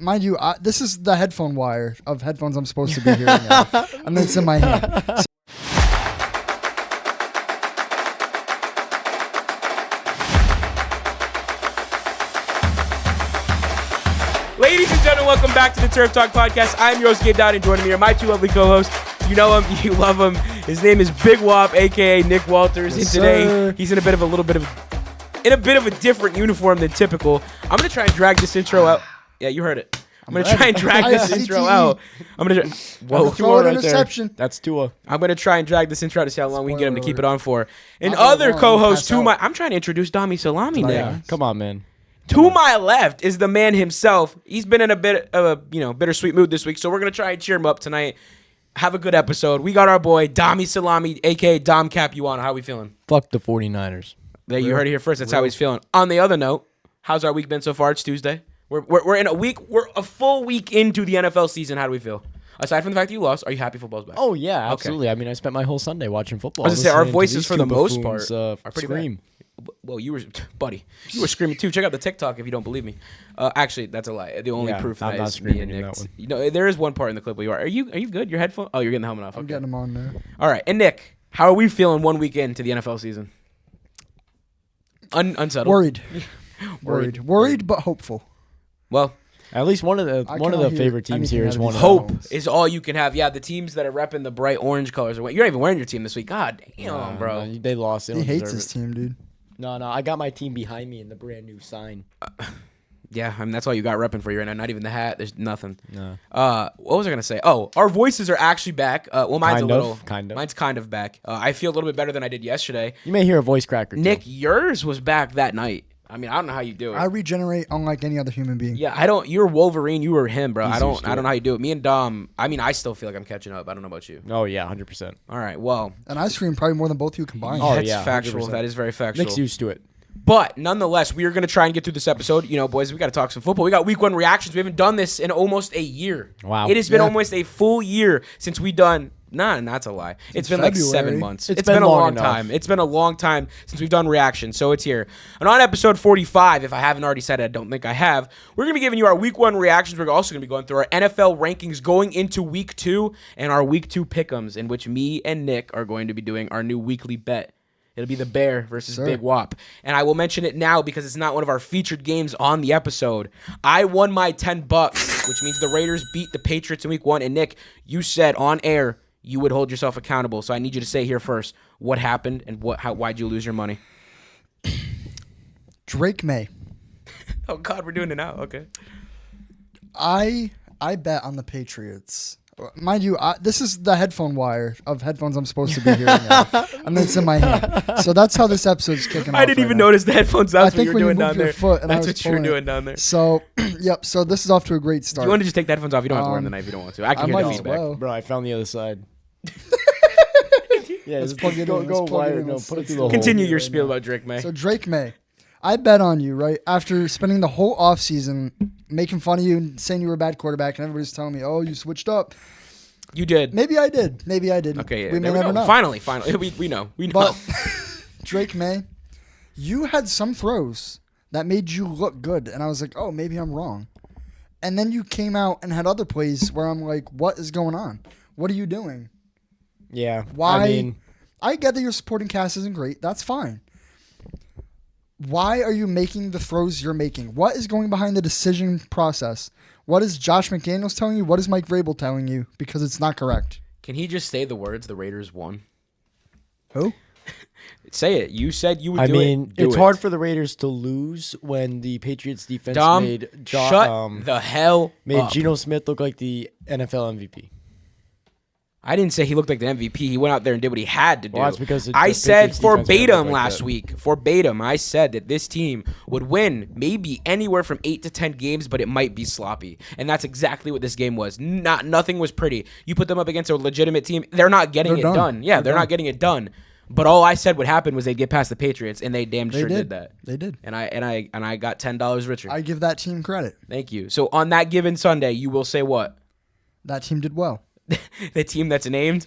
mind you, this is the headphone wire of headphones I'm supposed to be hearing out, and it's in my hand. So ladies and gentlemen, welcome back to the Turf Talk Podcast. I'm your host, Gabe Dowd, and joining me are my two lovely co-hosts. You know him, you love him. His name is Big Whopp, a.k.a. Nick Walters, Yes, and today sir. he's in a bit of a different uniform than typical. I'm gonna try and drag this intro out. Yeah, you heard it. I'm gonna try and drag this intro out. I'm gonna. Whoa, throw an right interception. There. That's Tua. I'm gonna try and drag this intro out to see how long we can get him to keep it on for. And Not other long, co-host pass to my, out. I'm trying to introduce Domi Salami now. Yeah, come on, man. To my left is the man himself. He's been in a bit of a bittersweet mood this week, so we're gonna try and cheer him up tonight. Have a good episode. We got our boy Domi Salami, a.k.a. Dom Capuano. How we feeling? Fuck the 49ers. There, you heard it here first. That's how he's feeling. On the other note, how's our week been so far? It's Tuesday. We're in a week. We're a full week into the NFL season. How do we feel? Aside from the fact that you lost, are you happy football's back? Oh, yeah, absolutely. I mean, I spent my whole Sunday watching football. I was gonna say, our listening to voices these for two the most buffoons, part are pretty scream. bad. Well, you were screaming too. Check out the TikTok if you don't believe me. Actually, that's a lie. The only proof I'm that not is me and screaming in Nick. that one. You know, there is one part in the clip where you are. Are you good? Your headphone? Oh, you're getting the helmet off. I'm Okay. getting them on there. All right. And Nick, how are we feeling 1 week into the NFL season? Unsettled. Worried, but hopeful. Well, At least one of I the cannot hear favorite teams anything here out is of one these of hope phones. is all you can have. Yeah, the teams that are repping the bright orange colors are. You're not even wearing your team this week. God damn, bro. No, they lost. They He don't hates deserve his it. team, dude. No, I got my team behind me in the brand new sign. Yeah, I mean that's all you got repping for you right now. Not even the hat. There's nothing. No. What was I gonna say? Oh, our voices are actually back. Well, mine's Kind of. Mine's kind of back. I feel a little bit better than I did yesterday. You may hear a voice cracker. too. Nick, yours was back that night. I mean, I don't know how you do it. I regenerate unlike any other human being. Yeah, I don't. You're Wolverine. You were him, bro. He's I don't used to know it. how you do it. Me and Dom. I mean, I still feel like I'm catching up. I don't know about you. Oh, yeah, 100%. All right. Well, And I scream probably more than both of you combined. Oh, that's yeah, factual. 100%. That is very factual. Nick's used to it. But nonetheless, we are going to try and get through this episode. You know, boys, we got to talk some football. We got week 1 reactions. We haven't done this in almost a year. Wow. It has been Yeah. almost a full year since we done. Nah, that's a lie. It's been like February. 7 months. It's It's been been a long long enough. time. It's been a long time since we've done reactions, so it's here. And on episode 45, if I haven't already said it, I don't think I have, we're going to be giving you our week 1 reactions. We're also going to be going through our NFL rankings going into week 2 and our week 2 pick'ems, in which me and Nick are going to be doing our new weekly bet. It'll be the Bear versus Sir. Big Whopp. And I will mention it now because it's not one of our featured games on the episode. I won my $10, which means the Raiders beat the Patriots in week 1. And Nick, you said on air you would hold yourself accountable. So I need you to say here first what happened and why'd you lose your money? Drake May. Oh, God, we're doing it now. Okay. I bet on the Patriots. Mind you, this is the headphone wire of headphones I'm supposed to be hearing out, and it's in my hand. So that's how this episode's kicking off. I didn't even right now. notice the headphones. That's what think you're when you doing moved down your there. foot and I That's was what you're pulling it. doing down there. So, yep. So this is off to a great start. You want to just take the headphones off? You don't have to wear them tonight if you don't want to. I can I hear might the as feedback. well. Bro, I found the other side. Yeah, Let's plug it in. go Let's plug it wire. in. No, Let's- put it let's through the do hole. it. Continue your right spiel now. about Drake May. So Drake May, I bet on you, right? After spending the whole offseason making fun of you and saying you were a bad quarterback, and everybody's telling me, "Oh, you switched up." You did. Maybe I did. Maybe I didn't. Okay, yeah, we may there we never go. know. Finally. We know. But Drake May, you had some throws that made you look good, and I was like, "Oh, maybe I'm wrong." And then you came out and had other plays where I'm like, "What is going on? What are you doing?" Yeah. Why? I mean, I get that your supporting cast isn't great. That's fine. Why are you making the throws you're making? What is going behind the decision process? What is Josh McDaniels telling you? What is Mike Vrabel telling you? Because it's not correct. Can he just say the words the Raiders won? Who? Say it. You said you would I do mean, it. Do it's it. hard for the Raiders to lose when the Patriots defense Dom, made shut the hell made up. Geno Smith look like the NFL MVP. I didn't say he looked like the MVP. He went out there and did what he had to do. Well, that's because the I said Patriots defense made him verbatim look like last that. week. Verbatim, I said that this team would win maybe anywhere from 8 to 10 games, but it might be sloppy. And that's exactly what this game was. Nothing was pretty. You put them up against a legitimate team, they're not getting it done. Yeah, they're not getting it done. But all I said would happen was they'd get past the Patriots, and they damn sure did that. They did. And I got $10 richer. I give that team credit. Thank you. So on that given Sunday, you will say what? That team did well. The team that's named.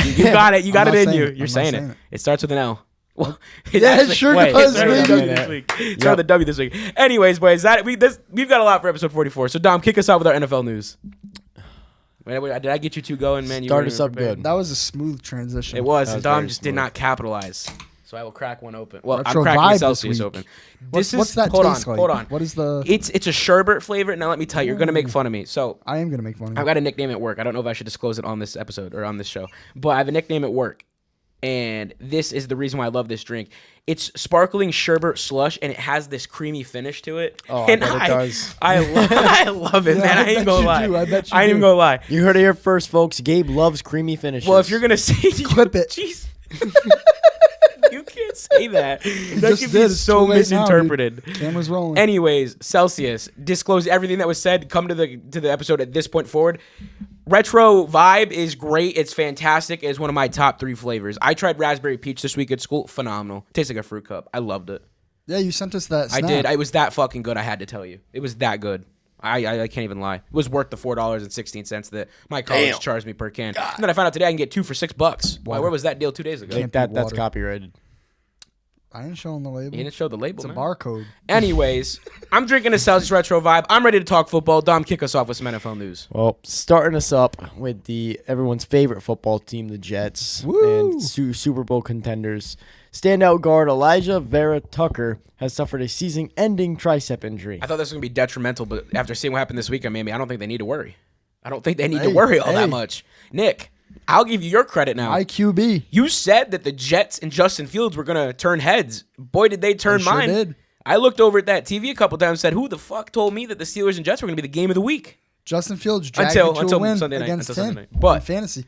You got it. You got I'm it not in you. saying it. You're I'm not saying saying it. it. It starts with an L. Well, Yeah, it sure wait, does, wait a baby. minute. this week. Throw the W this week. Anyways, boys, we've got a lot for episode 44. So Dom, kick us off with our NFL news. Wait, did I get you two going, man? You Start weren't us even up prepared. good. That was a smooth transition. It was, That and was Dom very just did smooth. not capitalize. So I will crack one open. Well, Retro I'm cracking vibe this Celsius week. open. What's that hold taste on, like? Hold on. What is the? It's a sherbet flavor. Now let me tell you, you're gonna make fun of me. So I am gonna make fun of I've you. got a nickname at work. I don't know if I should disclose it on this episode or on this show, but I have a nickname at work, and this is the reason why I love this drink. It's sparkling sherbet slush, and it has this creamy finish to it. Oh, I and bet it does. I love it, Yeah, man. I I ain't bet gonna you lie. do. I bet you ain't do. even gonna lie. You heard it here first, folks. Gabe loves creamy finishes. Well, if you're gonna say Clip it. jeez. You can't say that. That just could did. be It's so too late now, dude. misinterpreted. Camera's rolling. Anyways, Celsius, disclose everything that was said. Come to the episode at this point forward. Retro vibe is great. It's fantastic. It's one of my top 3 flavors. I tried raspberry peach this week at school. Phenomenal. Tastes like a fruit cup. I loved it. Yeah, you sent us that. I Snap. did. It was that fucking good. I had to tell you. It was that good. I can't even lie. It was worth the $4.16 that my college charged me per can. And then I found out today I can get 2 for $6. Why? Where was that deal 2 days ago? Can't that's water. copyrighted. I didn't show on the label. You didn't show the label, It's a man. barcode. Anyways, I'm drinking a Celsius Retro vibe. I'm ready to talk football. Dom, kick us off with some NFL news. Well, starting us up with everyone's favorite football team, the Jets, Woo! and Super Bowl contenders. Standout guard Elijah Vera Tucker has suffered a season-ending tricep injury. I thought this was going to be detrimental, but after seeing what happened this weekend, maybe I don't think they need to worry. I don't think they need to Hey, worry all hey. that much. Nick, I'll give you your credit now. IQB. You said that the Jets and Justin Fields were going to turn heads. Boy, did they turn They sure mine. did. I looked over at that TV a couple times and said, who the fuck told me that the Steelers and Jets were going to be the game of the week? Justin Fields dragged Until me to a win Sunday night, against until him Sunday night. But- in fantasy.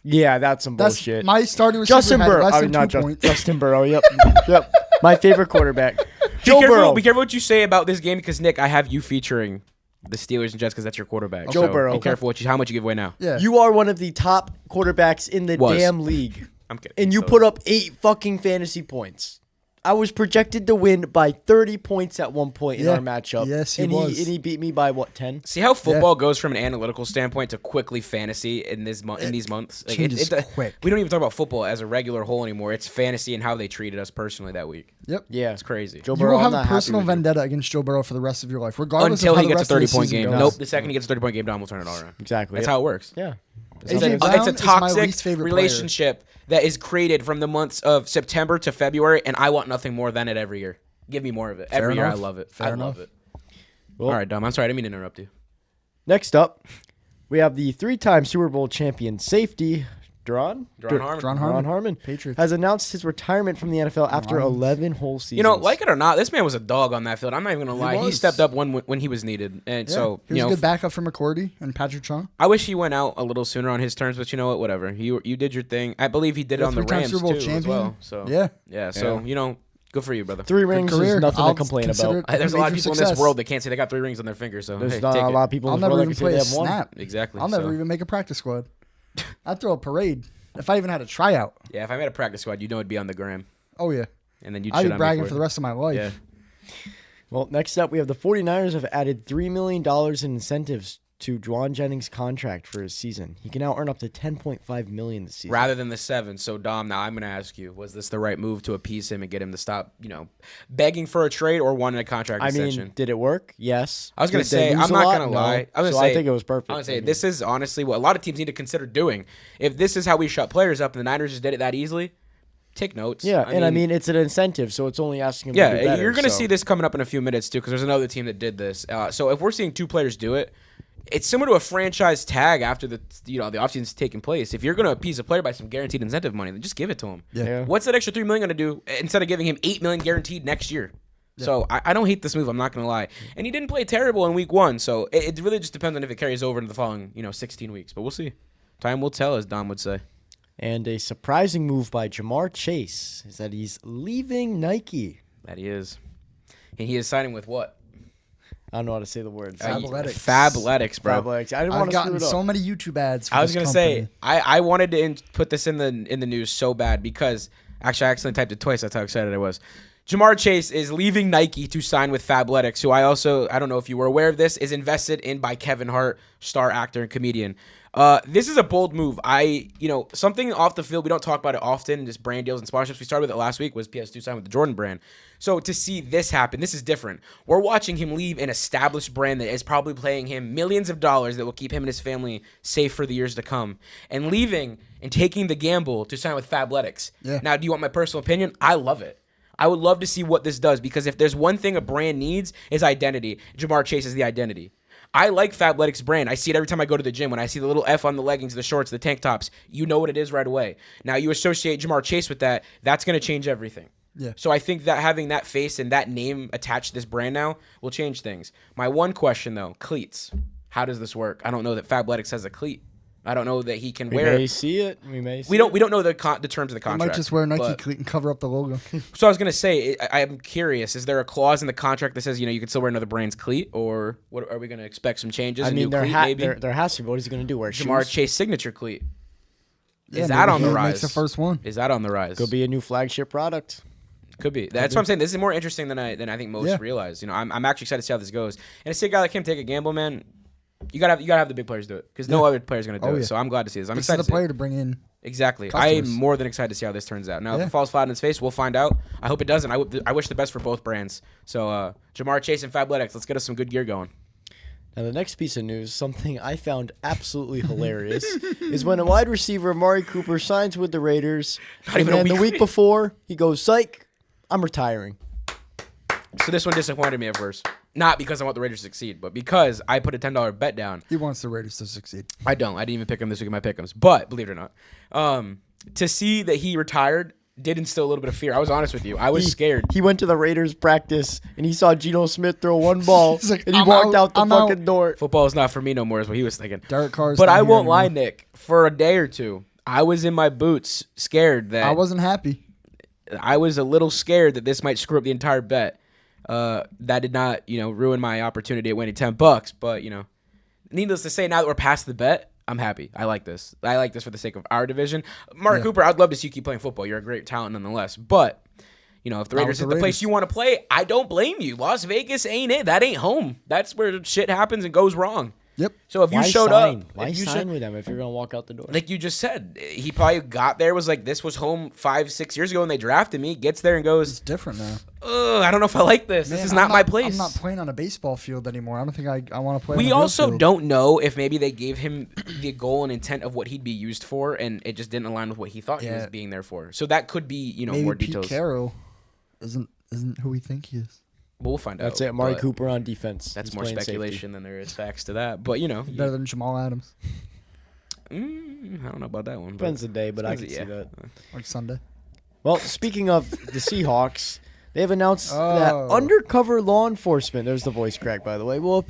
Yeah, that's some That's bullshit. my starting receiver Justin had Burrow. less I than mean, not 2 points. Justin Burrow. Yep. Yep. My favorite quarterback. Be Joe careful, Burrow. be careful what you say about this game because, Nick, I have you featuring the Steelers and Jets because that's your quarterback. Joe So Burrow. Be careful how much you give away now. Yeah. You are one of the top quarterbacks in the Was. damn league. I'm kidding. And you So- put up 8 fucking fantasy points. I was projected to win by 30 points at one point in Yeah. our matchup. Yes, he and was. and he beat me by what, 10? See how football goes from an analytical standpoint to quickly fantasy in these months. Like, changes quick. We don't even talk about football as a regular whole anymore. It's fantasy and how they treated us personally that week. Yep. Yeah. It's crazy. Joe You Burrow, will I'm have not a happy personal with you. vendetta against Joe Burrow for the rest of your life, regardless Until of how he the gets a rest of the 30-point season game. goes. Nope. The second he gets a 30-point game, Don will turn it all around. Exactly. That's Yep. how it works. Yeah. AJ Brown It's a is my toxic least favorite player. relationship that is created from the months of September to February, and I want nothing more than it every year. Give me more of it. Every year, I enough. love it. Fair I enough. love it. Well, All right, Dom. I'm sorry. I didn't mean to interrupt you. Next up, we have the 3-time Super Bowl champion safety, Daron Harmon, Patriots. has announced his retirement from the NFL after Lions. 11 whole seasons. You know, like it or not, this man was a dog on that field. I'm not even gonna lie. He was. stepped up when he was needed, and Yeah. so he was a good backup for McCourty and Patrick Chung. I wish he went out a little sooner on his terms. But you know what? Whatever. You did your thing. I believe he did it on the Three-time Rams Super Bowl too as champion. well. So Yeah. So good for you, brother. 3 rings career. is nothing I'll to complain consider about. it There's a lot of major people in success. this world that can't say they got 3 rings on their finger. So There's hey, not take a it. lot of people I'll in this world never that even can say play a they have one. snap. Exactly. I'll never so. even make a practice squad. I'd throw a parade if I even had a tryout. Yeah, if I made a practice squad, you know it'd be on the gram, Oh yeah, and then you'd I'd shit be on me bragging for for it. the rest of my life. Yeah. Well, next up, we have the 49ers have added $3 million in incentives to Juwan Jennings' contract for his season. He can now earn up to $10.5 million this season. Rather than the 7. So Dom, now I'm going to ask you: was this the right move to appease him and get him to stop, begging for a trade or wanting a contract I extension? mean, did it work? Yes. I was gonna Did they say, lose I'm a not lot? gonna No. lie. I think it was perfect. I'm gonna say I mean, this is honestly what a lot of teams need to consider doing. If this is how we shut players up, and the Niners just did it that easily, take notes. Yeah, I mean, it's an incentive, so it's only asking him to do yeah, better. you're gonna so. see this coming up in a few minutes too, because there's another team that did this. So if we're seeing 2 players do it, it's similar to a franchise tag after the offseason's taking place. If you're gonna appease a player by some guaranteed incentive money, then just give it to him. Yeah. What's that extra $3 million gonna do instead of giving him $8 million guaranteed next year? So I don't hate this move. I'm not gonna lie. And he didn't play terrible in week 1. So it really just depends on if it carries over into the following 16 weeks. But we'll see. Time will tell, as Dom would say. And a surprising move by Jamar Chase is that he's leaving Nike. That he is. And he is signing with what? I don't know how to say the words. Fabletics. Fabletics, bro. Fabletics. I didn't I've want to screw gotten it up. so many YouTube ads. For I was this gonna company. say I wanted to put this in the news so bad because actually I accidentally typed it twice. That's how excited I was. Jamar Chase is leaving Nike to sign with Fabletics, who I don't know if you were aware of this, is invested in by Kevin Hart, star actor and comedian. This is a bold move. Something off the field, we don't talk about it often, just brand deals and sponsorships. We started with it last week, was PS2 signed with the Jordan brand. So to see this happen, this is different. We're watching him leave an established brand that is probably paying him millions of dollars that will keep him and his family safe for the years to come, and leaving and taking the gamble to sign with Fabletics. Yeah. Now, do you want my personal opinion? I love it. I would love to see what this does, because if there's one thing a brand needs, is identity. Jamar Chase is the identity. I like Fabletics brand. I see it every time I go to the gym. When I see the little F on the leggings, the shorts, the tank tops, you know what it is right away. Now, you associate Jamar Chase with that, that's going to change everything. Yeah. So I think that having that face and that name attached to this brand now will change things. My one question, though, cleats. How does this work? I don't know that Fabletics has a cleat. I don't know that he can wear. We may see it. We don't know the terms of the contract. I might just wear a Nike cleat and cover up the logo. So I was gonna say, I'm curious. Is there a clause in the contract that says you can still wear another brand's cleat, or what are we gonna expect some changes? I mean, there has to be. What is he gonna do? Wear Jamar shoes? Chase signature cleat. Yeah, Is that on the he rise? Makes the first one. Is that on the rise? Could be a new flagship product. Could be. That's what I'm saying. This is more interesting than I think most realize. I'm actually excited to see how this goes. And to see a guy like him take a gamble, man. You gotta have the big players do it, because no other player's gonna do it. So I'm glad to see this. I'm excited. This is the player to bring in. Exactly. Customers. I'm more than excited to see how this turns out. Now, if it falls flat in his face, we'll find out. I hope it doesn't. I wish the best for both brands. So Jamar Chase and Fabletics, let's get us some good gear going. Now, the next piece of news, something I found absolutely hilarious, is when a wide receiver, Amari Cooper, signs with the Raiders, and then the week before, he goes, psych, I'm retiring. So this one disappointed me at first. Not because I want the Raiders to succeed, but because I put a $10 bet down. He wants the Raiders to succeed. I don't. I didn't even pick him this week in my pick 'ems. But, believe it or not, to see that he retired did instill a little bit of fear. I was honest with you. I was scared. He went to the Raiders practice, and he saw Geno Smith throw one ball, He's like, and he "I'm walked out, out the I'm fucking out." door. Football is not for me no more is what he was thinking. Derek Carr's But not I here won't lie, anymore. Nick. For a day or two, I was in my boots, scared that... I wasn't happy. I was a little scared that this might screw up the entire bet. That did not, ruin my opportunity at winning $10. But, needless to say, now that we're past the bet, I'm happy. I like this. I like this for the sake of our division. Mark Cooper, I'd love to see you keep playing football. You're a great talent nonetheless. But, if the Raiders is the place you want to play, I don't blame you. Las Vegas ain't it. That ain't home. That's where shit happens and goes wrong. Yep. So if you showed up, why sign with them if you're gonna walk out the door? Like you just said, he probably got there, was like, this was home 5-6 years ago when they drafted me. Gets there and goes, It's different now. I don't know if I like this. This is not my place. I'm not playing on a baseball field anymore. I don't think I want to play. We on a real also field. don't know if maybe they gave him the goal and intent of what he'd be used for, and it just didn't align with what he thought he was being there for. So that could be, Maybe more Pete details. Carroll isn't who we think he is. We'll find out. That's it. Amari but Cooper on defense. That's He's more playing speculation safety. than there is facts to that. But Better than Jamal Adams. I don't know about that one. Depends the day, but I can Depends, see that. Like Sunday. Well, speaking of the Seahawks, they have announced that undercover law enforcement, there's the voice crack, by the way, will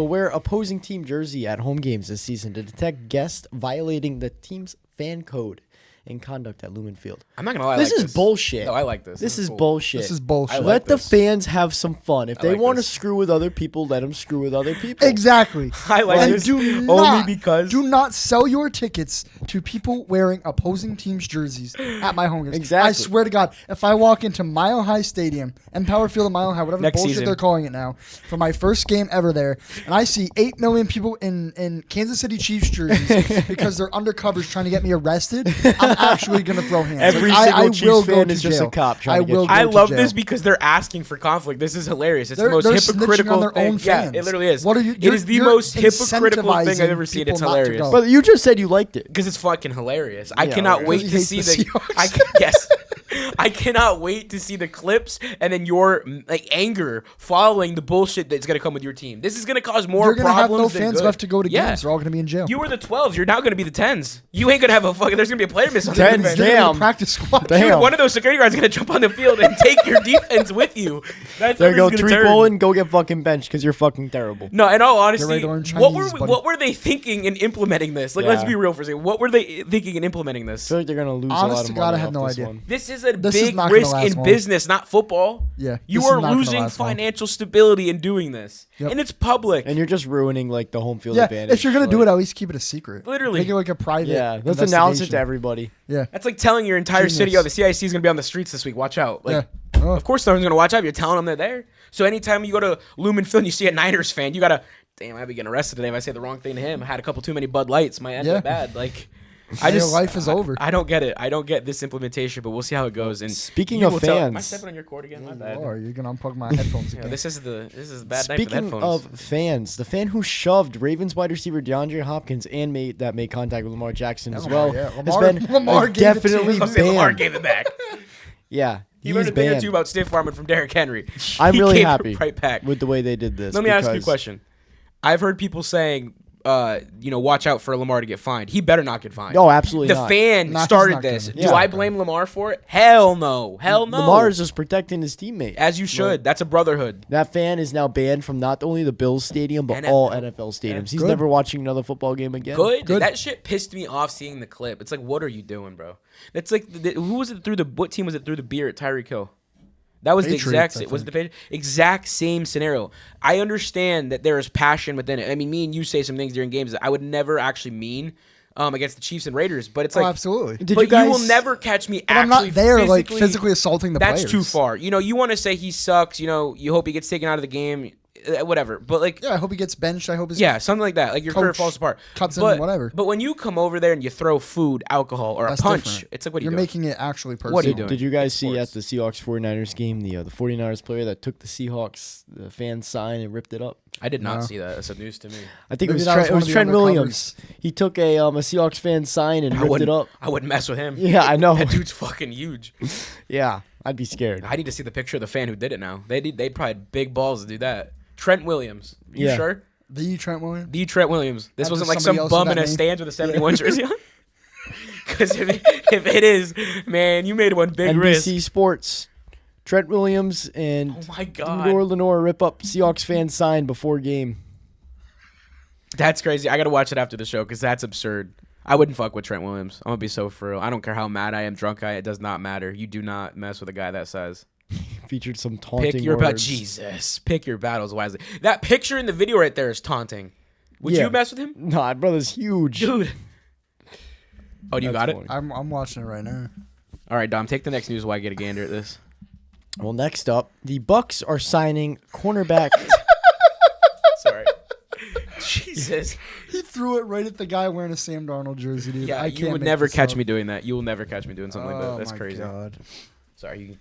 wear opposing team jersey at home games this season to detect guests violating the team's fan code and conduct at Lumen Field. I'm not gonna lie. This is bullshit. No, I like this. This is cool. bullshit. This is bullshit. like Let the this. fans have some fun. If they like want to this. screw with other people, let them screw with other people. Exactly. I like And this do only not, because do not sell your tickets to people wearing opposing teams' jerseys at my home games. Exactly. I swear to God, if I walk into Mile High Stadium, Empower Field of Mile High, whatever Next bullshit season. they're calling it now, for my first game ever there, and I see 8 million people in Kansas City Chiefs jerseys because they're undercovers trying to get me arrested, I'm actually going to throw hands. Every Like, single I Chiefs will go fan to is just a jail. cop trying I to get will you. go I to love jail. this because they're asking for conflict. This is hilarious. It's They're- the most they're hypocritical snitching on their thing. own Yeah, fans. it literally is. What are you? It is the you're most hypocritical thing I've incentivizing ever seen. It's people not to hilarious. go. But you just said you liked it. Because it's fucking hilarious. I Yeah, cannot right. wait He to hates see the the. Seahawks. Yes, I cannot wait to see the clips and then your anger following the bullshit that's gonna come with your team. This is gonna cause more You're going to have problems no than fans good. left to go to Yeah. games. They're all going to be in jail. You were the 12s. You're now gonna be the 10s. You ain't gonna have a fucking. There's gonna be a player miss on the 10s, defense. You're gonna be damn. the practice squad. Damn. Dude, one of those security guards is gonna jump on the field and take your defense with you. That's There how you go, this is gonna Tariq turn. Woolen, go get fucking benched because you're fucking terrible. No, in all Get honesty, ready to learn what Chinese, buddy. what were they thinking in implementing this? Like, let's Yeah. be real for a second. What were they thinking in implementing I this? feel like they're gonna lose a Honest lot to of God, money I have off no this idea. one. This is a said This is big not gonna risk last in long. business, not football. Yeah, You this is are not gonna losing last long. financial stability in doing this, Yep. and it's public. And you're just ruining like the home field Yeah, advantage. if you're gonna do like- it, at least keep it a secret. Literally. Make it like a private. yeah, let's announce it to investigation. everybody. Yeah, That's like telling your entire city, Genius. "Oh, the CIC is gonna be on the streets this week. Watch out!" Like, yeah. Oh. of course, no one's gonna watch out. You're telling them they're there. So anytime you go to Lumen Field and you see a Niners fan, you gotta, damn, I'd be getting arrested today if I say the wrong thing to him. I had a couple too many Bud Lights. Might end Yeah. up bad. Like, Your life is over. I don't get it. I don't get this implementation, but we'll see how it goes. And Speaking you of will tell- am I fans- stepping on your cord again? My bad. Or you're gonna unplug my headphones Yeah, again. this is a bad night for the Speaking headphones. of fans, the fan who shoved Ravens wide receiver DeAndre Hopkins and made contact with Lamar Jackson as Lamar, well yeah. has Lamar- been Lamar gave it to definitely him. I was saying Lamar banned. gave it back. Yeah, He he's learned a thing or banned. two about stiff arming from Derrick Henry. I'm He really gave it happy right back. with the way they did this. Let me ask you a because- question. I've heard people saying, watch out for Lamar to get fined. He better not get fined. No, absolutely The not. fan Nah, he's started not this. gonna. Do Yeah. I blame Lamar for it? Hell no. Hell no. Lamar is just protecting his teammate. As you should. That's a brotherhood. That fan is now banned from not only the Bills stadium but NFL. all NFL stadiums. He's Good. never watching another football game again. Good. Good. That shit pissed me off seeing the clip. It's like, what are you doing, bro? It's like, who was it through the? What team was it through the beer at Tyreek Hill? That was Patriots, the I exact. Was it the think. exact same scenario? I understand that there is passion within it. I mean, me and you say some things during games that I would never actually mean against the Chiefs and Raiders, but it's Oh, like, absolutely. Did but you guys? will never catch me. But I'm actually not there, physically, like physically assaulting the That's players. too far. You want to say he sucks. You hope he gets taken out of the game. Whatever. But like, Yeah, I hope he gets benched. I hope his yeah, something like that. Like your career coach falls apart. cuts in, but, whatever. But when you come over there and you throw food, alcohol, or That's a punch, different. it's like, what are you You're doing? making it actually personal. What are you Did, doing? did you guys see Sports. at the Seahawks 49ers game the 49ers player that took the Seahawks the fan sign and ripped it up? I did not No. see that. That's some news to me. I think Maybe it that was one was of the Trent undercovers. Williams. He took a Seahawks fan sign and ripped it up. I wouldn't mess with him. Yeah, I know. That dude's fucking huge. Yeah, I'd be scared. I need to see the picture of the fan who did it now. They probably had big balls to do that. Trent Williams. You Yeah. sure? The Trent Williams. The Trent Williams. This After wasn't like somebody some else bum with in a that name? stands with a 71 jersey on? Because if it is, man, you made one big risk. NBC Sports. Trent Williams and Oh my God. Lenore rip up Seahawks fan sign before game. That's crazy. I got to watch it after the show because that's absurd. I wouldn't fuck with Trent Williams. I'm going to be so for real. I don't care how mad I am, drunk I am. It does not matter. You do not mess with a guy that size. Featured some taunting Pick your words. Jesus. Pick your battles wisely. That picture in the video right there is taunting. Would Yeah. you mess with him? Nah, brother's huge. Dude. Oh, do you That's got funny. it? I'm watching it right now. All right, Dom, take the next news while I get a gander at this. Well, next up, the Bucks are signing cornerback. Sorry. Jesus. He threw it right at the guy wearing a Sam Darnold jersey, dude. Yeah, I you can't would make never this catch up. me doing that. You will never catch me doing something like that. Oh That's my crazy. God. Sorry.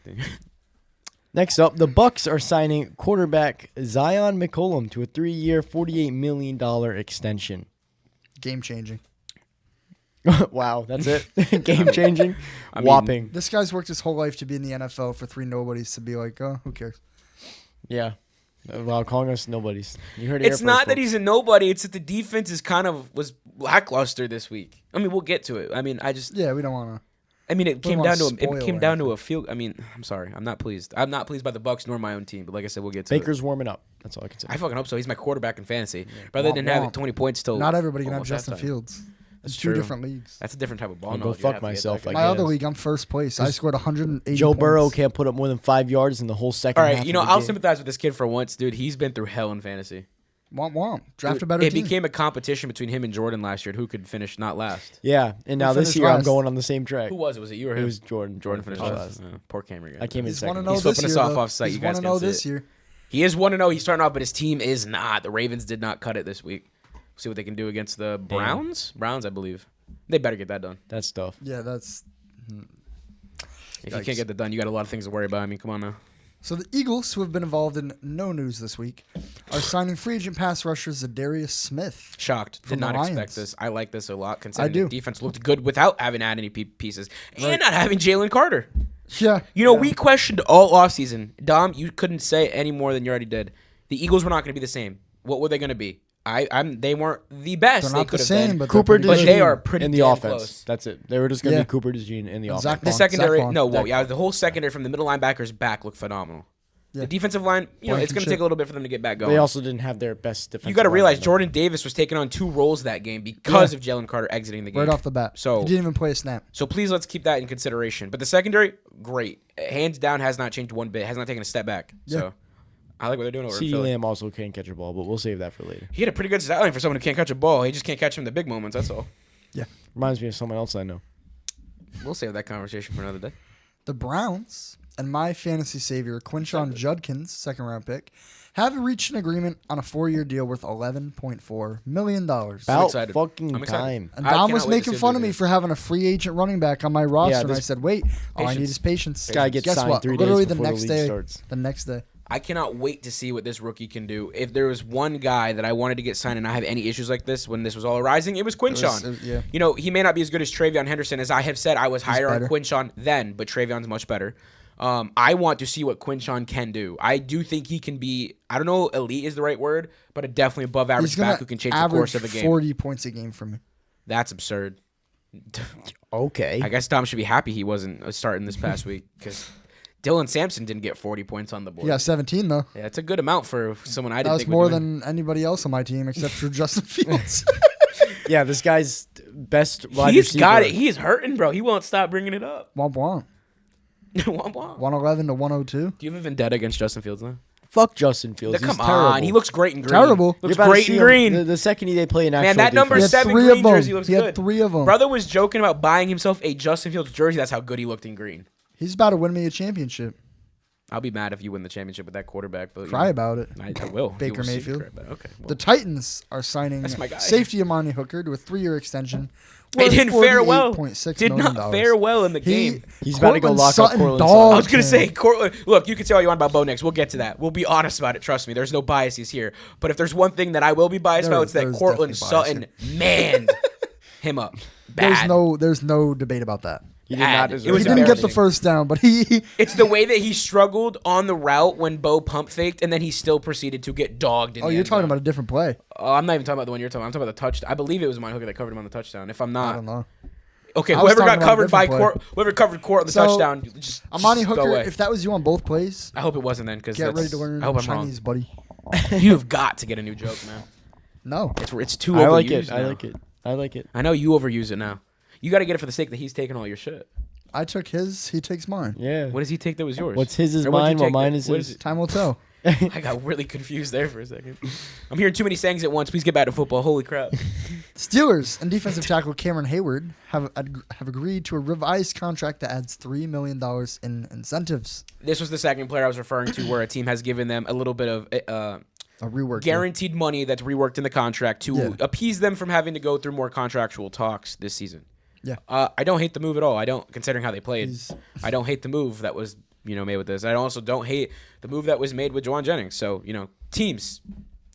Next up, the Bucks are signing quarterback Zion McCollum to a 3-year, $48 million extension. Game changing. Wow, that's it. Game changing. I mean- Whopping. This guy's worked his whole life to be in the NFL for three nobodies to be like, oh, who cares? Yeah. While calling us nobodies. You heard it It's here not first, that folks. he's a nobody. It's that the defense was lackluster this week. I mean, we'll get to it. I mean, Yeah, we don't want to. it We came don't down to wanna it spoil came down to anything. a field. I mean, I'm sorry. I'm not pleased. I'm not pleased by the Bucks nor my own team. But like I said, we'll get to it. Baker's warming up. That's all I can say. I fucking hope so. He's my quarterback in fantasy. Brother Womp didn't have womp. 20 points till Not everybody can have almost Justin halftime. Fields. That's It's two true. different leagues. That's a different type of ball. I'll go knowledge. fuck You'd have to get myself, that I guy. My other guess. league, I'm first place. I scored 180 Joe Burrow points. can't put up more than 5 yards in the whole second All half. right, of the I'll game. sympathize with this kid for once, dude. He's been through hell in fantasy. Womp womp. Draft a Dude, better it team. became a competition between him and Jordan last year. Who could finish not last? Yeah, and now this finished year I'm last? going on the same track. Who was it? Was it you or It him? was Jordan. Jordan finished last. Poor Cameron. I came in He's 1 second. to 0 He's this flipping year. us off though. off-site. He's You guys 1 can't 0 see this it. year. He is 1-0. He's starting off, but his team is not. The Ravens did not cut it this week. See what they can do against the Browns. Browns, I believe. They better get that done. That's tough. Yeah, that's. If you Yikes. can't get that done, you got a lot of things to worry about. I mean, come on now. So the Eagles, who have been involved in no news this week, are signing free agent pass rusher Zadarius Smith. Shocked. From Did the not expect Lions. this. I like this a lot, considering do. the defense looked good without having had any pieces and Right. not having Jalen Carter. Yeah. You know, yeah. we questioned all offseason. Dom, you couldn't say any more than you already did. The Eagles were not going to be the same. What were they going to be? They weren't the best. They're they not could the have same, been. but Cooper they're pretty But good. they are pretty in the damn offense. close. That's it. They were just going to Yeah. be Cooper DeJean in the And offense. Zach The Bond. secondary, Zach Bond. no, well, yeah, the whole secondary from the middle linebackers back looked phenomenal. The defensive line, it's going to Blankenship. take a little bit for them to get back going. They also didn't have their best defensive. You got to realize line. Jordan Davis was taking on 2 roles that game because of Jalen Carter exiting the game. Right off the bat. So he didn't even play a snap. So please let's keep that in consideration. But the secondary, great. Hands down, has not changed one bit. Has not taken a step back. Yeah. So I like what they're doing over in CeeDee Philly. Lamb also can't catch a ball, but we'll save that for later. He had a pretty good stat line for someone who can't catch a ball. He just can't catch him in the big moments. That's all. Reminds me of someone else I know. We'll save that conversation for another day. The Browns and my fantasy savior, Quinshon Judkins, second-round pick, have reached an agreement on a 4-year deal worth $11.4 million. About excited. fucking I'm excited. time. And I Dom cannot was wait to making see fun what of they me do. for having a free agent running back on my roster, and I this- said, wait, all I need Patience. is patience. This guy gets Guess signed what? 3 Literally days the before next the day. league starts. The next day. I cannot wait to see what this rookie can do. If there was one guy that I wanted to get signed and not have any issues like this when this was all arising, it was Quinshon. Yeah. He may not be as good as Travion Henderson. As I have said, I was higher on better. Quinshon then, but Travion's much better. I want to see what Quinshon can do. I do think he can be, I don't know, elite is the right word, but a definitely above average He's going back who can change the course of a game. 40 points a game for me. That's absurd. Okay. I guess Tom should be happy he wasn't starting this past week because Dylan Sampson didn't get 40 poits on the board. He got 17, though. Yeah, it's a good amount for someone I That didn't was think more would win. than anybody else on my team except for Justin Fields. Yeah, this guy's best wide He's receiver. got it. He's hurting, bro. He won't stop bringing it up. Womp womp. Womp womp. 111 to 102. Do you have a vendetta against Justin Fields now? Fuck Justin Fields. Come He's on, terrible. he looks great in green. Terrible. You're Looks about to great see in him green. The second they play an actual Man, that number defense. He had 7 three green of them. jersey looks He good. had 3 of them. Brother was joking about buying himself a Justin Fields jersey. That's how good he looked in green. He's about to win me a championship. I'll be mad if you win the championship with that quarterback. But Cry about it. I will. You Baker will see me Mayfield. cry about it. Okay. well. The Titans are signing That's my guy. safety Amani Hooker to a 3-year extension. He didn't fare well. $48.6 Did million. not fare well in the game. He's about to go Cortland lock up Sutton Cortland dogged Sutton. I was gonna him. say, Cortland. Look, you can say all you want about Bo Nix. We'll get to that. We'll be honest about it. Trust me. There's no biases here. But if there's one thing that I will be biased about, it's that There's Cortland definitely Sutton manned him up. Bad. There's no debate about that. He did Bad. not It deserve was He that. didn't get the embarrassing. first down, but he It's the way that he struggled on the route when Bo pump faked, and then he still proceeded to get dogged. Oh, you're talking about a different play. I'm not even talking about the one you're talking about. I'm talking about the touchdown. I believe it was Amani Hooker that covered him on the touchdown. If I'm I not, don't know. okay, I was whoever got talking about a covered by different play. whoever covered Court on the So, touchdown, just Amani just go Hooker, away. if that was you on both plays, I hope it wasn't then because get ready to learn I hope I'm Chinese, buddy. wrong. You've got to get a new joke, man. No. It's too I overused like it. now. I like it. I like it. I know you overuse it now. You got to get it for the sake that he's taking all your shit. I took his, he takes mine. Yeah. What does he take that was yours? What's his is Or what'd you mine, while take mine that- is what his. it? Time will tell. I got really confused there for a second. I'm hearing too many sayings at once. Please get back to football. Holy crap. Steelers and defensive tackle Cameron Hayward have agreed to a revised contract that adds $3 million in incentives. This was the second player I was referring to where a team has given them a little bit of A rework. guaranteed money that's reworked in the contract to Yeah. appease them from having to go through more contractual talks this season. Yeah. I don't hate the move at all. I don't, considering how they played. He's- I don't hate the move that was made with this. I also don't hate the move that was made with Juwan Jennings. So teams,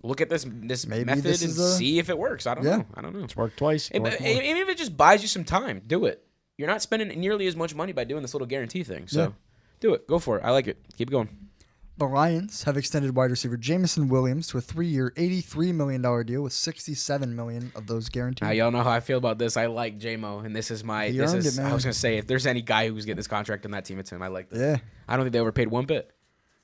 look at this Maybe method this and is a- see if it works. I don't Yeah. know. I don't know. It's worked twice. Even if it just buys you some time, do it. You're not spending nearly as much money by doing this little guarantee thing. So Yeah. do it. Go for it. I like it. Keep it going. The Lions have extended wide receiver Jamison Williams to a 3-year, $83 million deal with $67 million of those guaranteed. Now, y'all know how I feel about this. I like J-Mo, and this is my. He This earned is. it, man. I was gonna say, if there's any guy who's getting this contract on that team, it's him. I like this. Yeah. I don't think they overpaid one bit.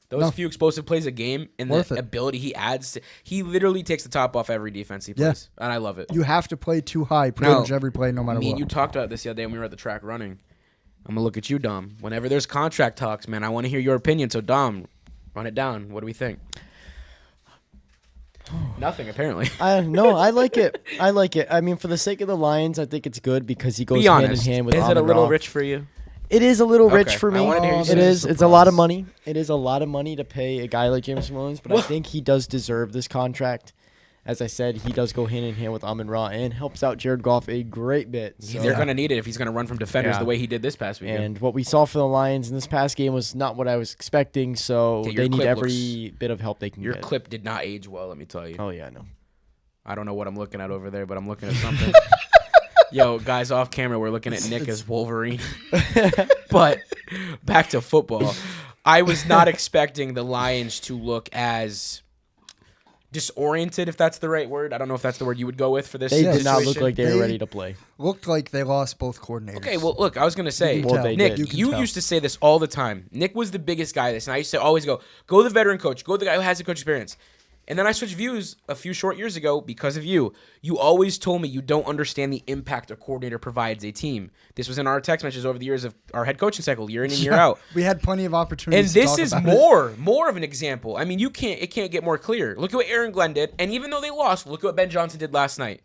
Those No. few explosive plays a game and Worth the it. ability he adds, he literally takes the top off every defense he Yeah. plays, and I love it. You have to play too high pretty No. much every play, no matter Me and what. you talked about this the other day when we were at the track running. I'm gonna look at you, Dom. Whenever there's contract talks, man, I want to hear your opinion. So, Dom, run it down. What do we think? Nothing, apparently. No, I like it. I like it. I mean, for the sake of the Lions, I think it's good because he goes Be hand honest. in hand with Is it a Amon little Ra. rich for you? It is a little Okay. rich for I me. wanted to hear you say It this. is. It's a lot of money. It is a lot of money to pay a guy like James Williams, but I Well- think he does deserve this contract. As I said, he does go hand in hand with Amon Ra and helps out Jared Goff a great bit. So. They're gonna need it if he's gonna run from defenders Yeah. the way he did this past weekend. And what we saw for the Lions in this past game was not what I was expecting, so Okay, your they need clip every bit of help they can Your get. clip did not age well, let me tell you. Oh, yeah, I know. I don't know what I'm looking at over there, but I'm looking at something. Yo, guys, off camera, we're looking at Nick as Wolverine. But back to football. I was not expecting the Lions to look as disoriented, if that's the right word. I don't know if that's the word you would go with for this They did not look situation. like they were They- ready to play. Looked like they lost both coordinators. Okay, well, look, I was going to say, Well, they Nick, did. you used to say this all the time. Nick was the biggest guy of this, and I used to always go the veteran coach, go the guy who has the coach experience. And then I switched views a few short years ago because of you. You always told me you don't understand the impact a coordinator provides a team. This was in our text messages over the years of our head coaching cycle, year in and year out. We had plenty of And opportunities. this to is talk about it. more of an example. I mean, it can't get more clear. Look at what Aaron Glenn did, and even though they lost, look at what Ben Johnson did last night.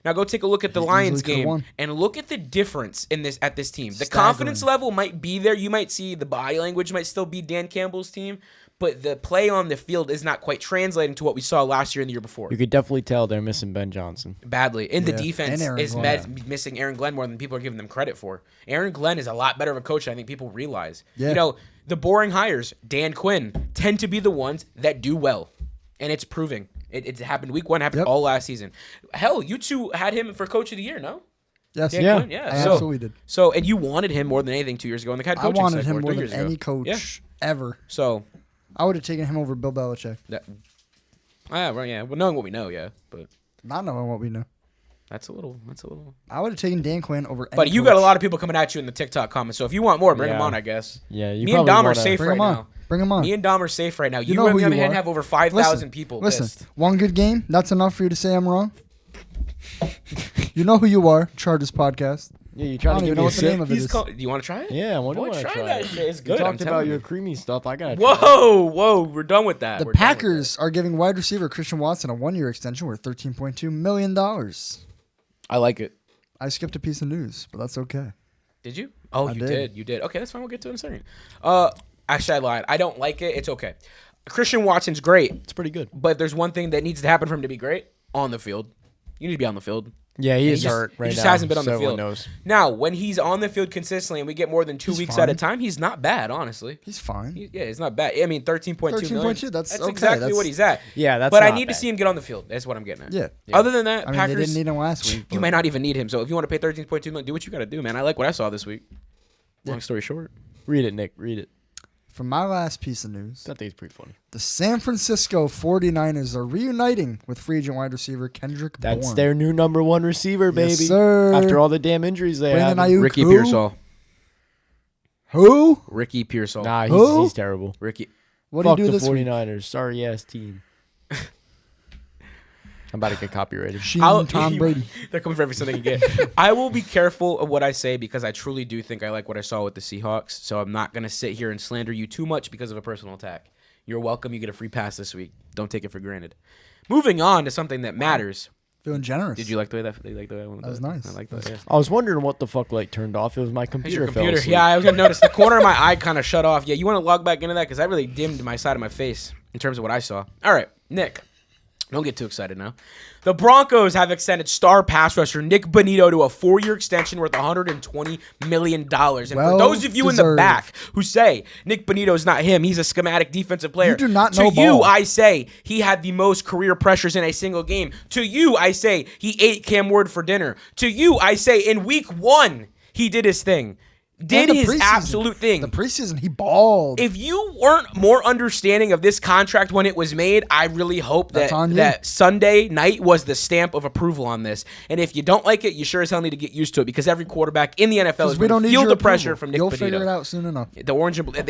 Now go take a look at the Lions could've game won. and look at the difference in this team. The Staggering. confidence level might be there. You might see the body language might still be Dan Campbell's team, but the play on the field is not quite translating to what we saw last year and the year before. You could definitely tell they're missing Ben Johnson. Badly. And the Yeah, defense and Aaron is Glenn. missing Aaron Glenn more than people are giving them credit for. Aaron Glenn is a lot better of a coach than I think people realize. Yeah. You know, the boring hires, Dan Quinn, tend to be the ones that do well. And it's proving. It happened week one, happened Yep. all last season. Hell, you two had him for coach of the year, no? Yes, Dan Yeah. Quinn? Yeah. I absolutely did. So, and you wanted him more than anything 2 years ago in the head I coaching wanted cycle, him or more 3 than years ago. any coach Yeah. ever. So, I would have taken him over Bill Belichick. well, knowing what we know, yeah. But Not knowing what we know. that's a little. I would have taken Dan Quinn over any But you coach. got a lot of people coming at you in the TikTok comments. So if you want more, bring them Yeah. on, I guess. Yeah, you Me and probably Dom are wanna- safe Bring right him on. now. Bring him on. Me and Dom are safe right now. You, know on who the other you hand, are. have over 5,000 Listen, people Listen, pissed. one good game, that's enough for you to say I'm wrong. You know who you are, Chargers Podcast. Yeah, you I trying don't to even give know me a what the name sip? of it is. Do you want to try it? Yeah, I wonder Boy, what I try try. that shit. It's You good. I'm talked about telling your you. creamy stuff. I got to Whoa, we're done with that. The We're done with Packers are giving wide receiver Christian Watson a 1-year extension worth $13.2 million. that. I like it. I skipped a piece of news, but that's okay. Did you? Oh, I you did. did. You did. Okay, that's fine. We'll get to it in a second. Actually, I lied. I don't like it. It's okay. Christian Watson's great, It's pretty good. but there's one thing that needs to happen for him to be great on the field. You need to be on the field. Yeah, he is just- hurt right now. He just hasn't been on so the everyone field. knows. Now, when he's on the field consistently and we get more than 2 He's weeks fine. at a time, he's not bad, honestly. He's fine. Yeah, it's not bad. I mean, 13.2 million. 13.2, that's okay. exactly That's- what he's at. Yeah, that's But I not need to bad. see him get on the field. That's what I'm getting at. Yeah. Other than that, I mean, Packers, they didn't need him last week. you but- might not even need him. So if you want to pay 13.2 million, do what you got to do, man. I like what I saw this week. Long story short. Read it, Nick. Read it. For my last piece of news, I think it's pretty funny. the San Francisco 49ers are reuniting with free agent wide receiver Kendrick That's Bourne. their new number one receiver, baby. Yes, sir. After all the damn injuries they Brandon have. Ayuk. Ricky Who? Pearsall. Who? Ricky Pearsall. Nah, Who? he's terrible. Ricky. What Fuck do you do the this week? 49ers. Sorry ass team. I'm about to get copyrighted. Sheen, Tom Brady. They're coming for every single thing you get. I will be careful of what I say because I truly do think I like what I saw with the Seahawks. So I'm not going to sit here and slander you too much because of a personal attack. You're welcome. You get a free pass this week. Don't take it for granted. Moving on to something that matters. Feeling generous. Did you like the way that? You like the way I went with That was nice. I like that. Yeah. I was wondering what the fuck like turned off. It was my It's computer. your fell computer. asleep. Yeah, I was gonna notice the corner of my eye kind of shut off. Yeah, you want to log back into that because I really dimmed my side of my face in terms of what I saw. All right, Nick. Don't get too excited now. The Broncos have extended star pass rusher Nick Bonito to a 4-year extension worth $120 million. And for Well those of you in the deserved. back who say Nick Bonito is not him, he's a schematic defensive player. You do not to know you, ball. I say he had the most career pressures in a single game. To you, I say he ate Cam Ward for dinner. To you, I say in week 1, he did his thing. Did And the his preseason. absolute thing. The preseason, he balled. If you weren't more understanding of this contract when it was made, I really hope That's on you. that Sunday night was the stamp of approval on this. And if you don't like it, you sure as hell need to get used to it because every quarterback in the NFL is Because we going don't to need feel your the pressure approval. from Nick You'll Bonito. figure it out soon enough. The orange and blue,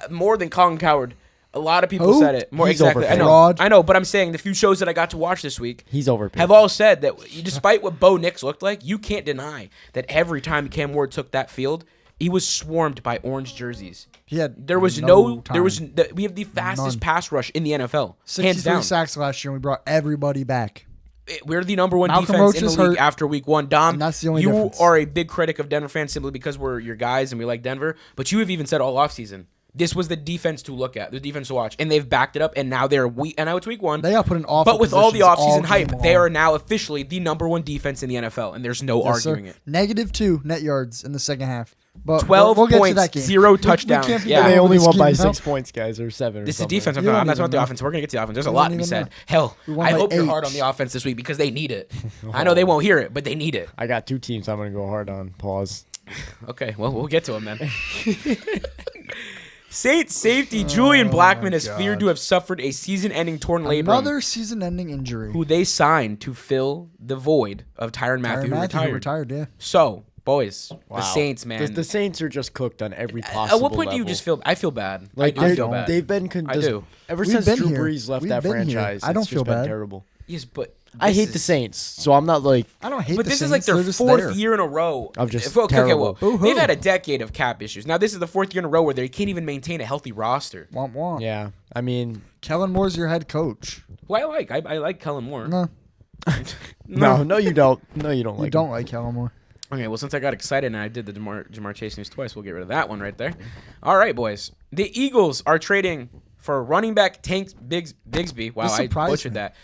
more than Colin Coward. A lot of people Who? said it. More He's exactly. overpaid. Fraud. I know, but I'm saying the few shows that I got to watch this week He's overpaid. have all said that despite what Bo Nix looked like, you can't deny that every time Cam Ward took that field, he was swarmed by orange jerseys. He had There was no there was time. we have the fastest None. pass rush in the NFL, hands 63 down. sacks last year, and we brought everybody back. We're the number one Malcolm defense Roach in the is league hurt, after week 1. Dom, and that's the only you difference. are a big critic of Denver fans simply because we're your guys and we like Denver. But you have even said all offseason, this was the defense to look at, the defense to watch, and they've backed it up. And now they're week. And now it's week 1. They got put in awful But with all the positions offseason all hype, game they long. are now officially the number 1 defense in the NFL, and there's no Yes, sir. arguing it. -2 net yards in the second half. But 12 we'll get to points, that game. 0 We touchdowns. can't be Yeah. done They with only this won by game now. 6 points, guys, or 7. This is something. defense. I'm You talking. don't I'm not talking even about the know. offense. We're gonna get to the offense. There's a You lot don't to be even said. know. Hell, We won I by hope you're 8. hard on the offense this week because they need it. I know they won't hear it, but they need it. I got 2 teams I'm going to go hard on. Pause. Okay, well, we'll get to them then. Saints safety Julian Blackmon is God. feared to have suffered a season-ending torn labrum, Another season-ending injury. who they signed to fill the void of Tyrann Mathieu, Tyrann who retired, yeah. So, boys, Wow. the Saints, man. The Saints are just cooked on every possible At what point do you level. just feel? I feel bad. Like I do feel bad. they've been I do. ever We've since been Drew here. Brees left We've that been here. franchise. I don't it's feel just been bad. terrible. Yes, but I this hate the Saints, so I'm not like I don't hate But the this Saints. is like their They're just fourth there. year in a row Of just okay, terrible. Boo-hoo. they've had a decade of cap issues. Now this is the fourth year in a row where they can't even maintain a healthy roster. Womp womp. yeah. I mean, Kellen Moore's your head coach. Who I like. I like Kellen Moore. No, no, you don't. No, you don't you like. don't like Kellen Moore. Okay, well, since I got excited and I did the Jamar Chase news twice, we'll get rid of that one right there. All right, boys. The Eagles are trading for running back Tank Bigsby. Wow, This I surprised butchered me. that.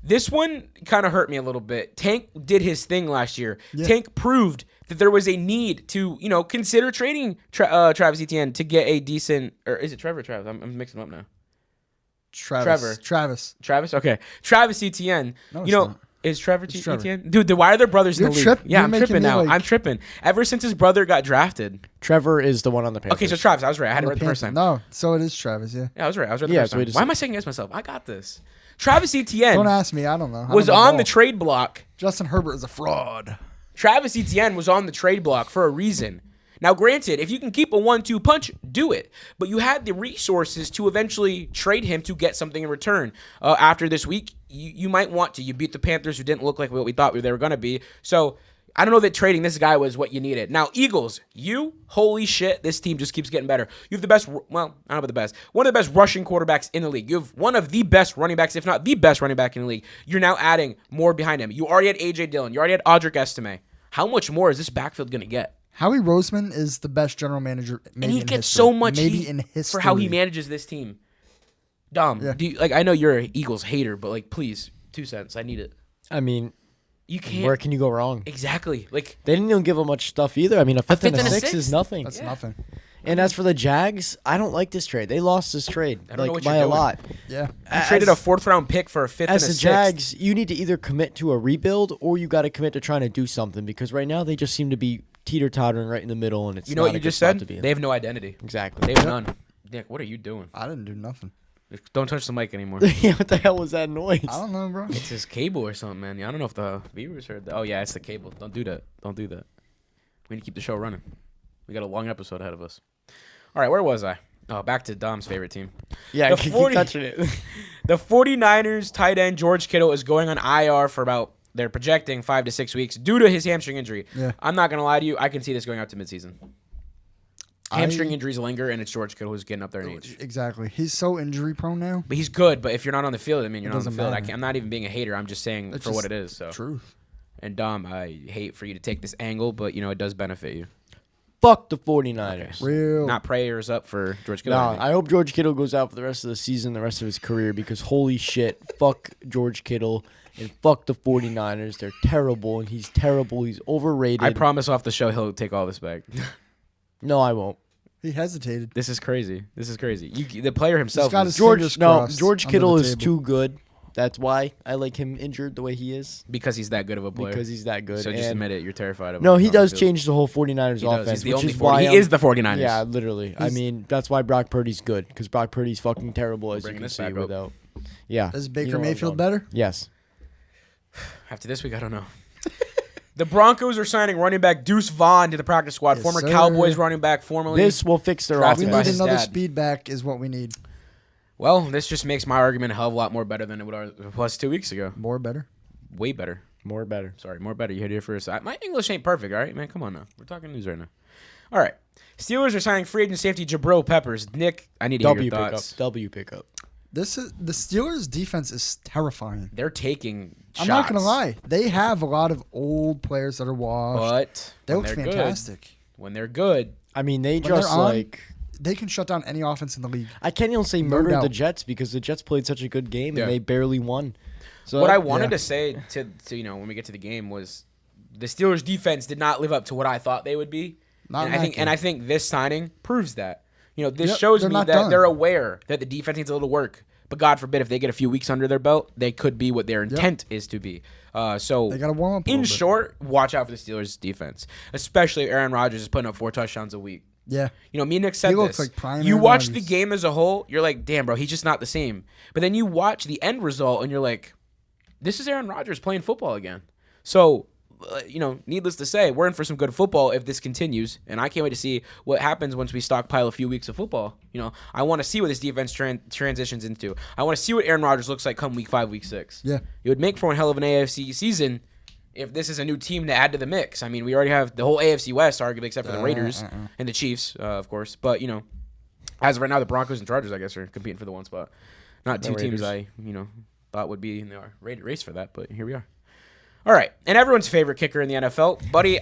This one kind of hurt me a little bit. Tank did his thing last year. Yeah. Tank proved that there was a need to, consider trading Travis Etienne to get a decent, or is it Trevor or Travis? I'm mixing them up now. Trevor. Travis? Okay. Travis Etienne. No, it's not. Is Trevor It's Trevor. Etienne? Dude, why are their brothers in You're the league? trip- Yeah, you're I'm making tripping me, now. like- I'm tripping. Ever since his brother got drafted. Trevor is the one on the Panthers. Okay, so Travis, I was right. I had it right the first time. No, so it is Travis. Yeah. Yeah, I was right. The Yeah, first so we time. just- Why am I second guessing myself? I got this. Travis Etienne Don't ask me. I don't know. I was don't know on the ball. trade block. Justin Herbert is a fraud. Travis Etienne was on the trade block for a reason. Now, granted, if you can keep a 1-2 punch, do it. But you had the resources to eventually trade him to get something in return. After this week, you might want to. You beat the Panthers, who didn't look like what we thought they were going to be. So I don't know that trading this guy was what you needed. Now, Eagles, holy shit, this team just keeps getting better. You have the best, well, I don't know about the best, one of the best rushing quarterbacks in the league. You have one of the best running backs, if not the best running back in the league. You're now adding more behind him. You already had A.J. Dillon. You already had Audric Estime. How much more is this backfield going to get? Howie Roseman is the best general manager. Maybe And he in gets history. so much maybe heat in history for how he manages this team. Dom, Yeah. I know you're an Eagles hater, but please, 2 cents. I need it. I mean, You can't. where can you go wrong? Exactly. They didn't even give him much stuff either. I mean, a fifth and a sixth is sixth? nothing. That's nothing. And as for the Jags, I don't like this trade. They lost this trade I don't know what by you're a doing. lot. Yeah. you traded a 4th-round pick for a 5th and a As the 6th. Jags, you need to either commit to a rebuild or you got to commit to trying to do something because right now they just seem to be teeter-tottering right in the middle, and it's You know not what a you good just spot said? to be in. They have no identity. Exactly. They have none. Nick, what are you doing? I didn't do nothing. Don't touch the mic anymore. Yeah, what the hell was that noise? I don't know, bro. It's his cable or something, man. I don't know if the viewers heard that. Oh, yeah, it's the cable. Don't do that. Don't do that. We need to keep the show running. We got a long episode ahead of us. All right, where was I? Oh, back to Dom's favorite team. Yeah, The keep 40 touching it. The 49ers tight end George Kittle is going on IR for about, they're projecting 5 to 6 weeks due to his hamstring injury. Yeah. I'm not going to lie to you. I can see this going out to midseason. Hamstring injuries linger, and it's George Kittle who's getting up there in age. Exactly. He's so injury prone now. But he's good. But if you're not on the field, I mean, you're not on the doesn't field. matter. I'm not even being a hater. I'm just saying It's for what just it is. So. Truth. And Dom, I hate for you to take this angle, but it does benefit you. Fuck the 49ers. Real. Not prayers up for George Kittle. No, I hope George Kittle goes out for the rest of the season, the rest of his career, because holy shit, fuck George Kittle and fuck the 49ers. They're terrible, and he's terrible. He's overrated. I promise off the show he'll take all this back. No, I won't. He hesitated. This is crazy. The player himself. got Is, his fingers crossed George under Kittle the is table. too good. That's why I like him injured the way he is, because he's that good of a player. because he's that good. So just And- admit it. You're terrified of him. No, he on the does field. change the whole 49ers He does. offense, He's the which only is 40. why He is the 49ers. Yeah, literally. I mean, that's why Brock Purdy's good, because Brock Purdy's fucking terrible, as you bringing can this see back up. without. Yeah. Is You Baker know where I'm Mayfield going. better? Yes. After this week, I don't know. The Broncos are signing running back Deuce Vaughn to the practice squad. Yes, Former sir. Cowboys running back, formerly. This will fix their Drafted We by need his another dad. speed back is what we need. Well, this just makes my argument a hell of a lot more better than it was 2 weeks ago. More better. Way better. More better. Sorry, more better. You heard it here first. My English ain't perfect, all right, man? Come on now. We're talking news right now. All right. Steelers are signing free agent safety Jabril Peppers. Nick, I need to hear W your pickup. thoughts. W pickup. This is the Steelers' defense is terrifying. They're taking shots. I'm not gonna lie. They have a lot of old players that are washed. But they when look they're fantastic. good, when they're good, I mean, they they're just on, like. They can shut down any offense in the league. I can't even say No murdered the doubt. Jets because the Jets played such a good game Yeah. and they barely won. So what I wanted yeah. to say to when we get to the game was the Steelers defense did not live up to what I thought they would be. Not And in I that think game. and I think this signing proves that. This Yep, shows they're me not that done. they're aware that the defense needs a little work. But God forbid if they get a few weeks under their belt, they could be what their intent is to be. So They gotta warm up. A in little bit. short, watch out for the Steelers defense, especially if Aaron Rodgers is putting up 4 touchdowns a week. Yeah. You know, me and Nick said He looks this. like prime You Aaron watch the Rodgers. game as a whole, you're like, damn, bro, he's just not the same. But then you watch the end result, and you're like, this is Aaron Rodgers playing football again. So, you know, needless to say, we're in for some good football if this continues, and I can't wait to see what happens once we stockpile a few weeks of football. You know, I want to see what this defense transitions into. I want to see what Aaron Rodgers looks like come week 5, week 6. Yeah. It would make for one hell of an AFC season if this is a new team to add to the mix. I mean, we already have the whole AFC West, arguably, except for the Raiders and the Chiefs, of course. But, you know, as of right now, the Broncos and Chargers, I guess, are competing for the one spot. Not two teams I, you know, thought would be in the race for that, but here we are. All right, and everyone's favorite kicker in the NFL, buddy.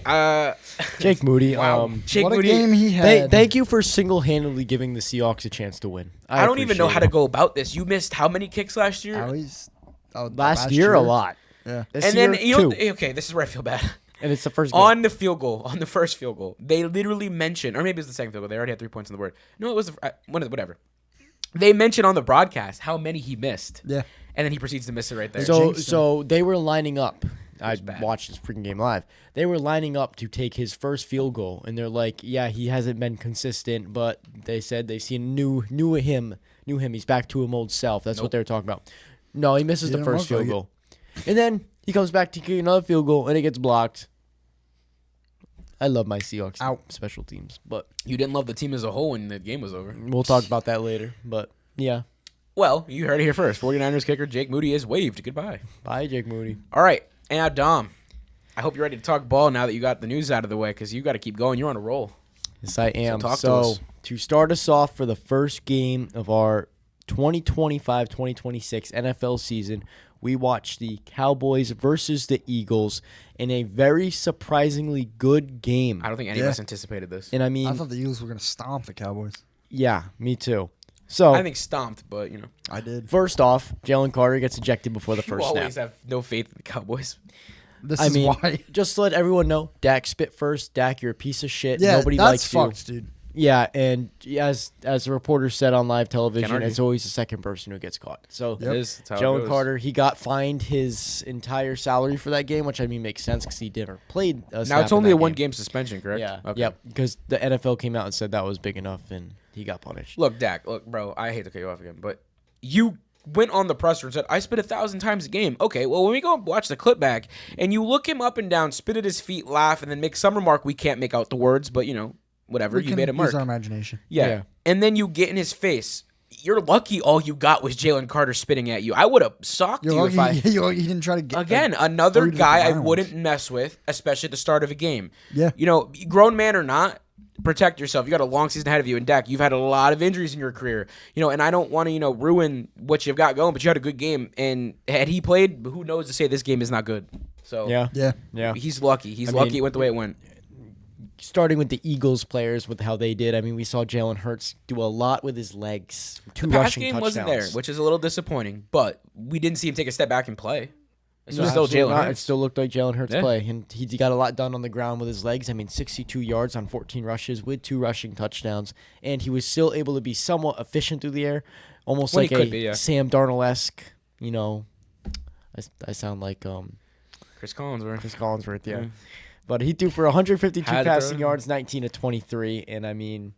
Jake Moody. Wow. Jake What a Moody. game he had. Thank you for single-handedly giving the Seahawks a chance to win. I don't even know appreciate how it. to go about this. You missed how many kicks last year? Last year, a lot. Yeah. This And year, then, you know, 2. okay, this is where I feel bad. And it's the first game. On the field goal, on the first field goal, they literally mentioned, or maybe it was the second field goal. They already had 3 points on the board. No, it was whatever. They mentioned on the broadcast how many he missed. Yeah. And then he proceeds to miss it right there. So they were lining up. I bad. watched this freaking game live. They were lining up to take his first field goal, and they're like, "Yeah, he hasn't been consistent," but they said they've seen knew him. He's back to his old self. That's what they were talking about. No, he misses He the didn't first look field like goal, and then he comes back to kick another field goal, and it gets blocked. I love my Seahawks special teams, but You didn't love the team as a whole when the game was over. we'll talk about that later. But yeah, Well, you heard it here first. 49ers kicker Jake Moody is waived. Goodbye. bye, Jake Moody. All right. And now, Dom, I hope you're ready to talk ball now that you got the news out of the way, because you got to keep going. You're on a roll. Yes, I am. talk to So us. to start us off for the first game of our 2025-2026 NFL season, we watched the Cowboys versus the Eagles in a very surprisingly good game. I don't think any of us anticipated this. And I mean, I thought the Eagles were going to stomp the Cowboys. yeah, me too. So I think stomped, but, you know. I did. first off, Jalen Carter gets ejected before the You first always snap. have no faith in the Cowboys. This I is mean, why. just to let everyone know, Dak spit first. Dak, you're a piece of shit. Yeah, Nobody that's likes fucked, you. dude. Yeah, and as the reporter said on live television, argue. it's always the second person who gets caught. So Yep. It is. That's how it Jalen goes. Carter, he got fined his entire salary for that game, which I mean makes sense because he never played. Now it's only a one-game suspension, correct? Yeah. Okay. Yep. Because the NFL came out and said that was big enough, and he got punished. Look, Dak. Look, bro. I hate to cut you off again, but you went on the presser and said, I spit 1,000 times a game. Okay, well, when we go watch the clip back, and you look him up and down, spit at his feet, laugh, and then make some remark, we can't make out the words, but, you know, whatever. We You can made a mark. use our imagination. Yeah. And then you get in his face. You're lucky all you got was Jalen Carter spitting at you. I would have socked You're you if lucky I... you're lucky he didn't try to get Again, like, another throw you to the guy I ground. wouldn't mess with, especially at the start of a game. Yeah. You know, grown man or not, protect yourself. You got a long season ahead of you. And Dak, you've had a lot of injuries in your career. You know, and I don't want to, you know, ruin what you've got going, but you had a good game. And had he played, who knows to say this game is not good. So Yeah. he's lucky. He's I lucky mean, it went the way it went. Starting with the Eagles players with how they did, I mean, we saw Jalen Hurts do a lot with his legs. Two The pass rushing game touchdowns. wasn't there, which is a little disappointing. But we didn't see him take a step back and play. It's No, still absolutely Jalen not. It Hurts. still looked like Jalen Hurts Yeah. play, and he got a lot done on the ground with his legs. I mean, 62 yards on 14 rushes with 2 rushing touchdowns, and he was still able to be somewhat efficient through the air, almost When he like could be, yeah. Sam Darnold-esque. You know, I sound like Chris Collinsworth. Chris Collinsworth, yeah. Yeah. But he threw for 152 Had to passing throw. yards, 19 to 23, and I mean,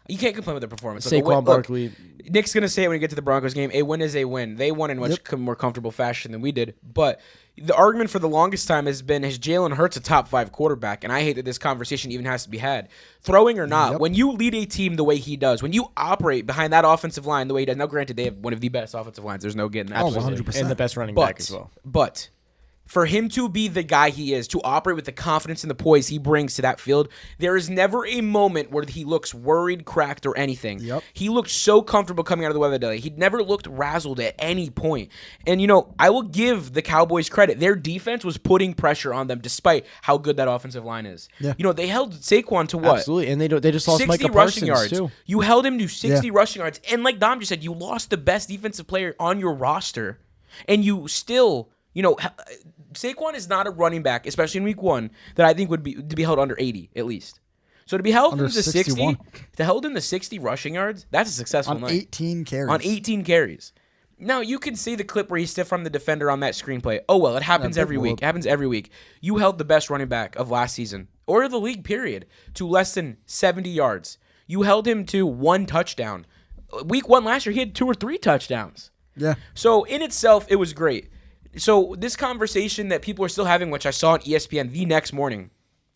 You can't complain with their performance. Look, Saquon Barkley. Nick's going to say it when we get to the Broncos game, a win is a win. They won in much more comfortable fashion than we did. But the argument for the longest time has been, is Jalen Hurts a top 5 quarterback? And I hate that this conversation even has to be had. Throwing or not, when you lead a team the way he does, when you operate behind that offensive line the way he does, now granted, they have one of the best offensive lines. There's no getting that. 100%. And the best running back as well. But for him to be the guy he is, to operate with the confidence and the poise he brings to that field, there is never a moment where he looks worried, cracked, or anything. Yep. He looked so comfortable coming out of the weather delay. He never looked razzled at any point. And, you know, I will give the Cowboys credit. Their defense was putting pressure on them despite how good that offensive line is. Yeah. You know, they held Saquon to what? Absolutely, and they just lost 60 Micah rushing Parsons, yards. too. You held him to 60 rushing yards. And like Dom just said, you lost the best defensive player on your roster. And you still, you know, Saquon is not a running back, especially in week 1, that I think would be to be held under 80 at least. So to be held Under in the 61. 60, to held in the 60 rushing yards, that's a successful on night. 18 carries. On 18 carries. Now, you can see the clip where he stiff from the defender on that screenplay. Oh, well, it happens every week. It happens every week. You held the best running back of last season, or the league, period, to less than 70 yards. You held him to 1 touchdown. Week 1 last year, he had 2 or 3 touchdowns. Yeah. So in itself, it was great. So this conversation that people are still having, which I saw on ESPN the next morning,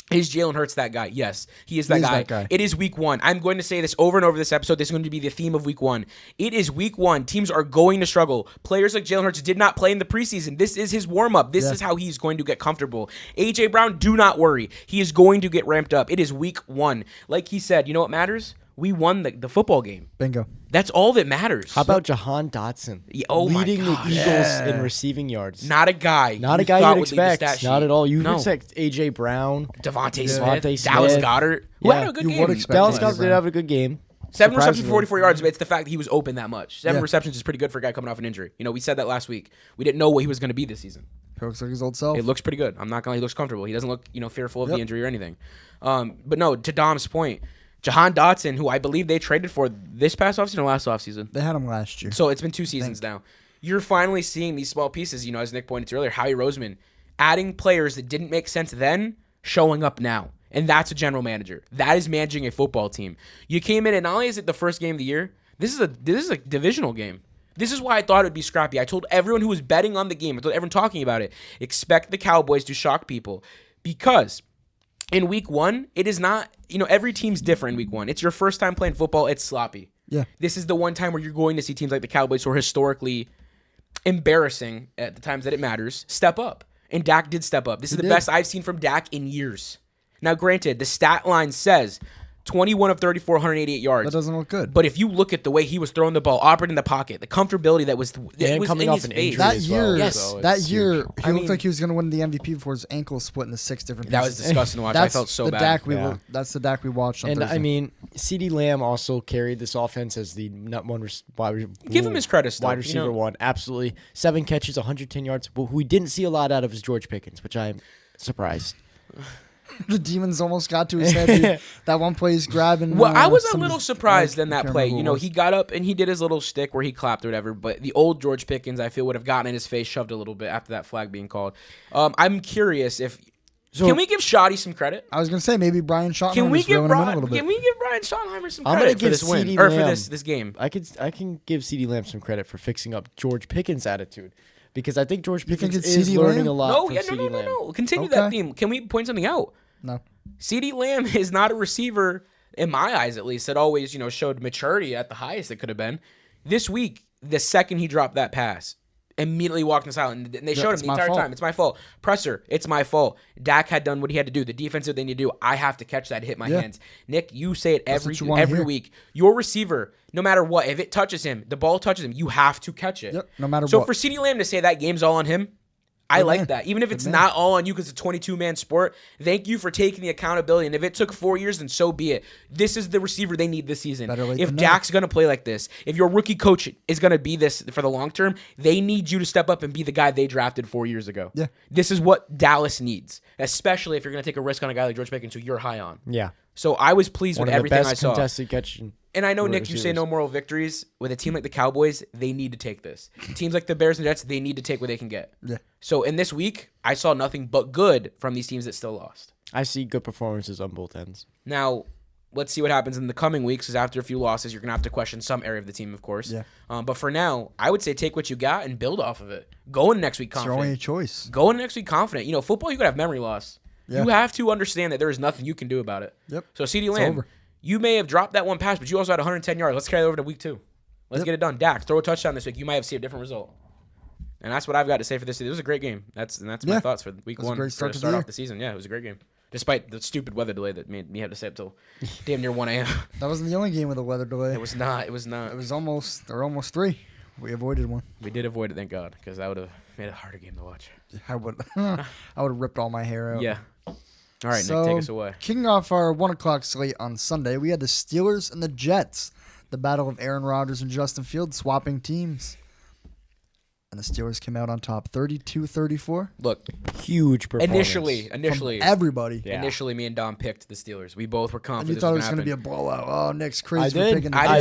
is Jalen Hurts that guy? Yes, he is that guy. It is week 1. I'm going to say this over and over this episode. This is going to be the theme of week 1. It is week 1. Teams are going to struggle. Players like Jalen Hurts did not play in the preseason. This is his warm-up. This is how he's going to get comfortable. A.J. Brown, do not worry. He is going to get ramped up. It is week 1. Like he said, you know what matters? We won the football game. Bingo. That's all that matters. How about Jahan Dotson leading the Eagles in receiving yards? Not a guy. Not a guy you'd expect. Not at all. You'd expect A.J. Brown, Devontae Smith, Dallas Goedert. Who had a good game. Dallas Goedert did have a good game. 7 receptions for 44 yards, but it's the fact that he was open that much. 7 receptions is pretty good for a guy coming off an injury. You know, we said that last week. We didn't know what he was going to be this season. He looks like his old self. It looks pretty good. I'm not going to lie. He looks comfortable. He doesn't look, fearful of the injury or anything. But no, to Dom's point, Jahan Dotson, who I believe they traded for this past offseason or last offseason? They had him last year. So it's been 2 seasons now. You're finally seeing these small pieces, as Nick pointed to earlier, Howie Roseman, adding players that didn't make sense then, showing up now. And that's a general manager. That is managing a football team. You came in, and not only is it the first game of the year, this is a divisional game. This is why I thought it would be scrappy. I told everyone who was betting on the game, I told everyone talking about it, expect the Cowboys to shock people. Because in week 1, it is not, every team's different in week 1. It's your first time playing football. It's sloppy. Yeah. This is the one time where you're going to see teams like the Cowboys, who are historically embarrassing at the times that it matters, step up. And Dak did step up. This is the best I've seen from Dak in years. Now, granted, the stat line says 21 of 34, 188 yards. That doesn't look good. But if you look at the way he was throwing the ball, operating the pocket, the comfortability that was coming in off his an face. injury as well. He looked like he was going to win the MVP before his ankle split into 6 different pieces. That was disgusting to watch. I felt so bad. That's the Dak we watched on Thursday. And CeeDee Lamb also carried this offense as the Give him his credit still. Wide receiver 1. Absolutely. 7 catches, 110 yards. But who we didn't see a lot out of is George Pickens, which I'm surprised. The demons almost got to his head. That one play he's grabbing. Well, I was a little surprised in that play. He got up and he did his little stick where he clapped or whatever. But the old George Pickens, I feel, would have gotten in his face, shoved a little bit after that flag being called. I'm curious if. Can we give Shoddy some credit? I was going to say maybe Brian Schottenheimer. Can we give Brian Schottenheimer some credit for this win or for this game? I can give CeeDee Lamb some credit for fixing up George Pickens' attitude. Because I think George Pickens is learning a lot from CeeDee Lamb. No. Continue that theme. Can we point something out? No. CeeDee Lamb is not a receiver, in my eyes at least, that always, showed maturity at the highest it could have been. This week, the second he dropped that pass, immediately walked in silence, and they showed him the entire time. It's my fault. Presser, it's my fault. Dak had done what he had to do. The defensive thing to do, I have to catch that, hit my hands. Nick, you say it every week. Your receiver, no matter what, if it touches him, the ball touches him, you have to catch it. Yep, no matter what. So for CeeDee Lamb to say that game's all on him, I like that. Even if it's not all on you because it's a 22-man sport, thank you for taking the accountability. And if it took 4 years, then so be it. This is the receiver they need this season. If Dak's going to play like this, if your rookie coach is going to be this for the long term, they need you to step up and be the guy they drafted 4 years ago. Yeah. This is what Dallas needs, especially if you're going to take a risk on a guy like George Pickens, who you're high on. Yeah. So I was pleased with everything I saw. Contested catch. And I know, Nick, you say no moral victories. With a team like the Cowboys, they need to take this. Teams like the Bears and Jets, they need to take what they can get. Yeah. So in this week, I saw nothing but good from these teams that still lost. I see good performances on both ends. Now, let's see what happens in the coming weeks, because after a few losses, you're going to have to question some area of the team, of course. Yeah. But for now, I would say take what you got and build off of it. Go in next week confident. It's your only choice. Go in next week confident. Football, you could have memory loss. Yeah. You have to understand that there is nothing you can do about it. Yep. So CeeDee Lamb, you may have dropped that one pass, but you also had 110 yards. Let's carry that over to week 2. Let's get it done. Dak, throw a touchdown this week. You might have seen a different result. And that's what I've got to say for this. It was a great game. That's my thoughts for week 1. Great start to start off the season. Yeah, it was a great game. Despite the stupid weather delay that made me have to stay up till damn near 1 a.m. That wasn't the only game with a weather delay. It was not. It was almost 3. We avoided one. We did avoid it, thank God, because that would have made it a harder game to watch. I would have ripped all my hair out. Yeah. All right, Nick, take us away. Kicking off our 1 o'clock slate on Sunday, we had the Steelers and the Jets. The battle of Aaron Rodgers and Justin Fields swapping teams. And the Steelers came out on top 32-34. Look, huge performance. Initially. From everybody. Yeah. Initially, me and Dom picked the Steelers. We both were confident. And you thought it was going to be a blowout. Oh, Nick's crazy. I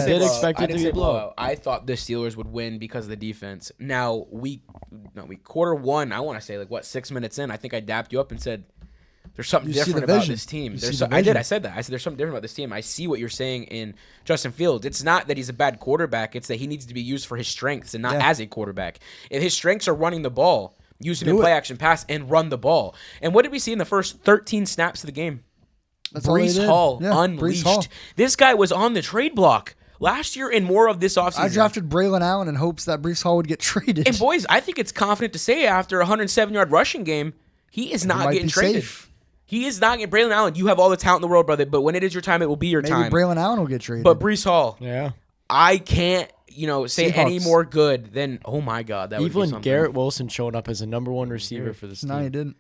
did expect it to be a blowout. I thought the Steelers would win because of the defense. Now, quarter 1, I want to say, 6 minutes in, I think I dapped you up and said, There's something You see different the about vision. this team. You There's see the I did. vision. I said that. I said there's something different about this team. I see what you're saying in Justin Fields. It's not that he's a bad quarterback. It's that he needs to be used for his strengths and not as a quarterback. If his strengths are running the ball, use him in play action pass and run the ball. And what did we see in the first 13 snaps of the game? That's all they Brees did. Hall Yeah, unleashed. Brees Hall. This guy was on the trade block last year and more of this offseason. I drafted Braylon Allen in hopes that Brees Hall would get traded. And boys, I think it's confident to say after a 107-yard rushing game, he is not might getting be traded. safe. He is not getting Braylon Allen. You have all the talent in the world, brother. But when it is your time, it will be your Maybe time. Braylon Allen will get traded. But Brees Hall, Yeah. I can't, say any Seahawks. more good than. Oh my God, that would be Even something. Garrett Wilson showing up as a number 1 receiver for this no, he team. didn't.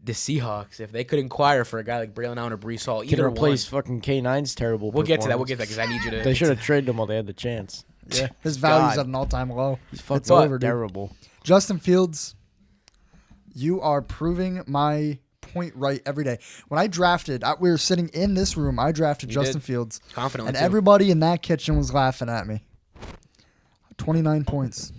The Seahawks, if they could inquire for a guy like Braylon Allen or Brees Hall, Can either replace one. fucking K9's terrible. We'll get to that. We'll performance. get to that because I need you to. They should have traded him while they had the chance. Yeah, his value's God. at an all-time low. He's fucking It's over, dude. terrible. Justin Fields, you are proving my point right every day. When I drafted, we were sitting in this room. I drafted You Justin did. Fields, Confidently, and too. everybody in that kitchen was laughing at me. 29 points.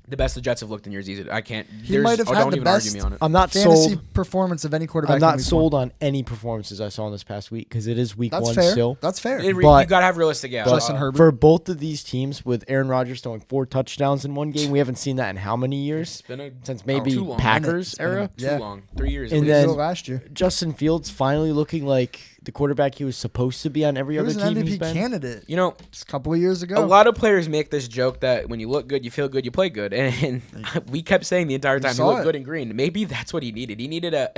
The best the Jets have looked in years. Easy. I can't. He might have had don't the even best argue me on it. I'm not Fantasy sold. performance of any quarterback. I'm in not week sold one. on any performances I saw in this past week because it is week That's 1 fair. still. That's fair. You But- gotta have realistic. Yeah, Justin Herbert. For both of these teams, with Aaron Rodgers throwing 4 touchdowns in one game, we haven't seen that in how many years? It's been Since maybe too long. Packers It's been a- era? Too Yeah. long. 3 years. And at then- least. last year, Justin Fields finally looking like the quarterback he was supposed to be on every he other was an team he's MVP been. candidate Just a couple of years ago. a lot of players make this joke that when you look good, you feel good, you play good, and we kept saying the entire time he saw looked it. good in green. Maybe that's what he needed. He needed and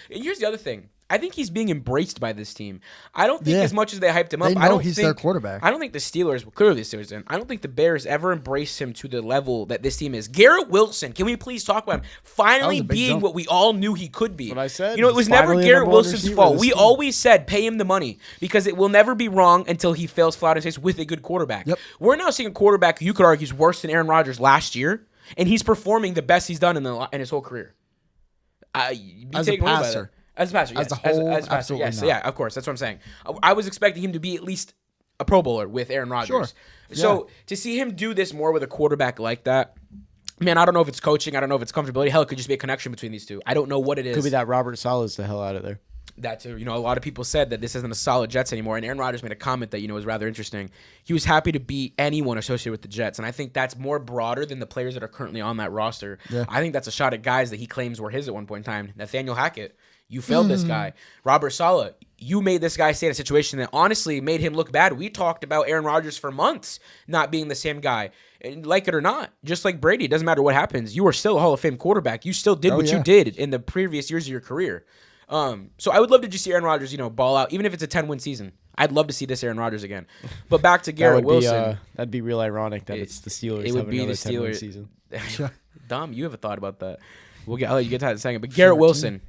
here's the other thing. I think he's being embraced by this team. I don't think Yeah. as much as they hyped him up. They I know don't he's think, their quarterback. I don't think the Steelers, clearly the Steelers didn't. I don't think the Bears ever embraced him to the level that this team is. Garrett Wilson, can we please talk about him finally That was a big being jump. what we all knew he could be? That's what I said. You know, it was He's never finally a Garrett number one Wilson's receiver fault. of this We team. always said pay him the money because it will never be wrong until he fails flat on his face with a good quarterback. Yep. We're now seeing a quarterback who you could argue is worse than Aaron Rodgers last year, and he's performing the best he's done in his whole career. As a passer. As a passer, yes. As a whole, as a passer, absolutely yes. not. Yeah, of course. That's what I'm saying. I was expecting him to be at least a Pro Bowler with Aaron Rodgers. Sure. So to see him do this more with a quarterback like that, man, I don't know if it's coaching. I don't know if it's comfortability. Hell, it could just be a connection between these two. I don't know what it is. Could be that Robert Sala's the hell out of there. That too. A lot of people said that this isn't a solid Jets anymore, and Aaron Rodgers made a comment that was rather interesting. He was happy to beat anyone associated with the Jets, and I think that's more broader than the players that are currently on that roster. Yeah. I think that's a shot at guys that he claims were his at one point in time. Nathaniel Hackett, you failed this guy. Robert Saleh, you made this guy stay in a situation that honestly made him look bad. We talked about Aaron Rodgers for months not being the same guy. And like it or not, just like Brady, it doesn't matter what happens. You are still a Hall of Fame quarterback. You still did what you did in the previous years of your career. So I would love to just see Aaron Rodgers, ball out, even if it's a 10-win season. I'd love to see this Aaron Rodgers again. But back to Garrett Wilson. That'd be real ironic that it's the Steelers. It would having be the another 10-win Steelers. season. Dom, you have a thought about that. I'll let you get to that in a second. But Garrett Wilson,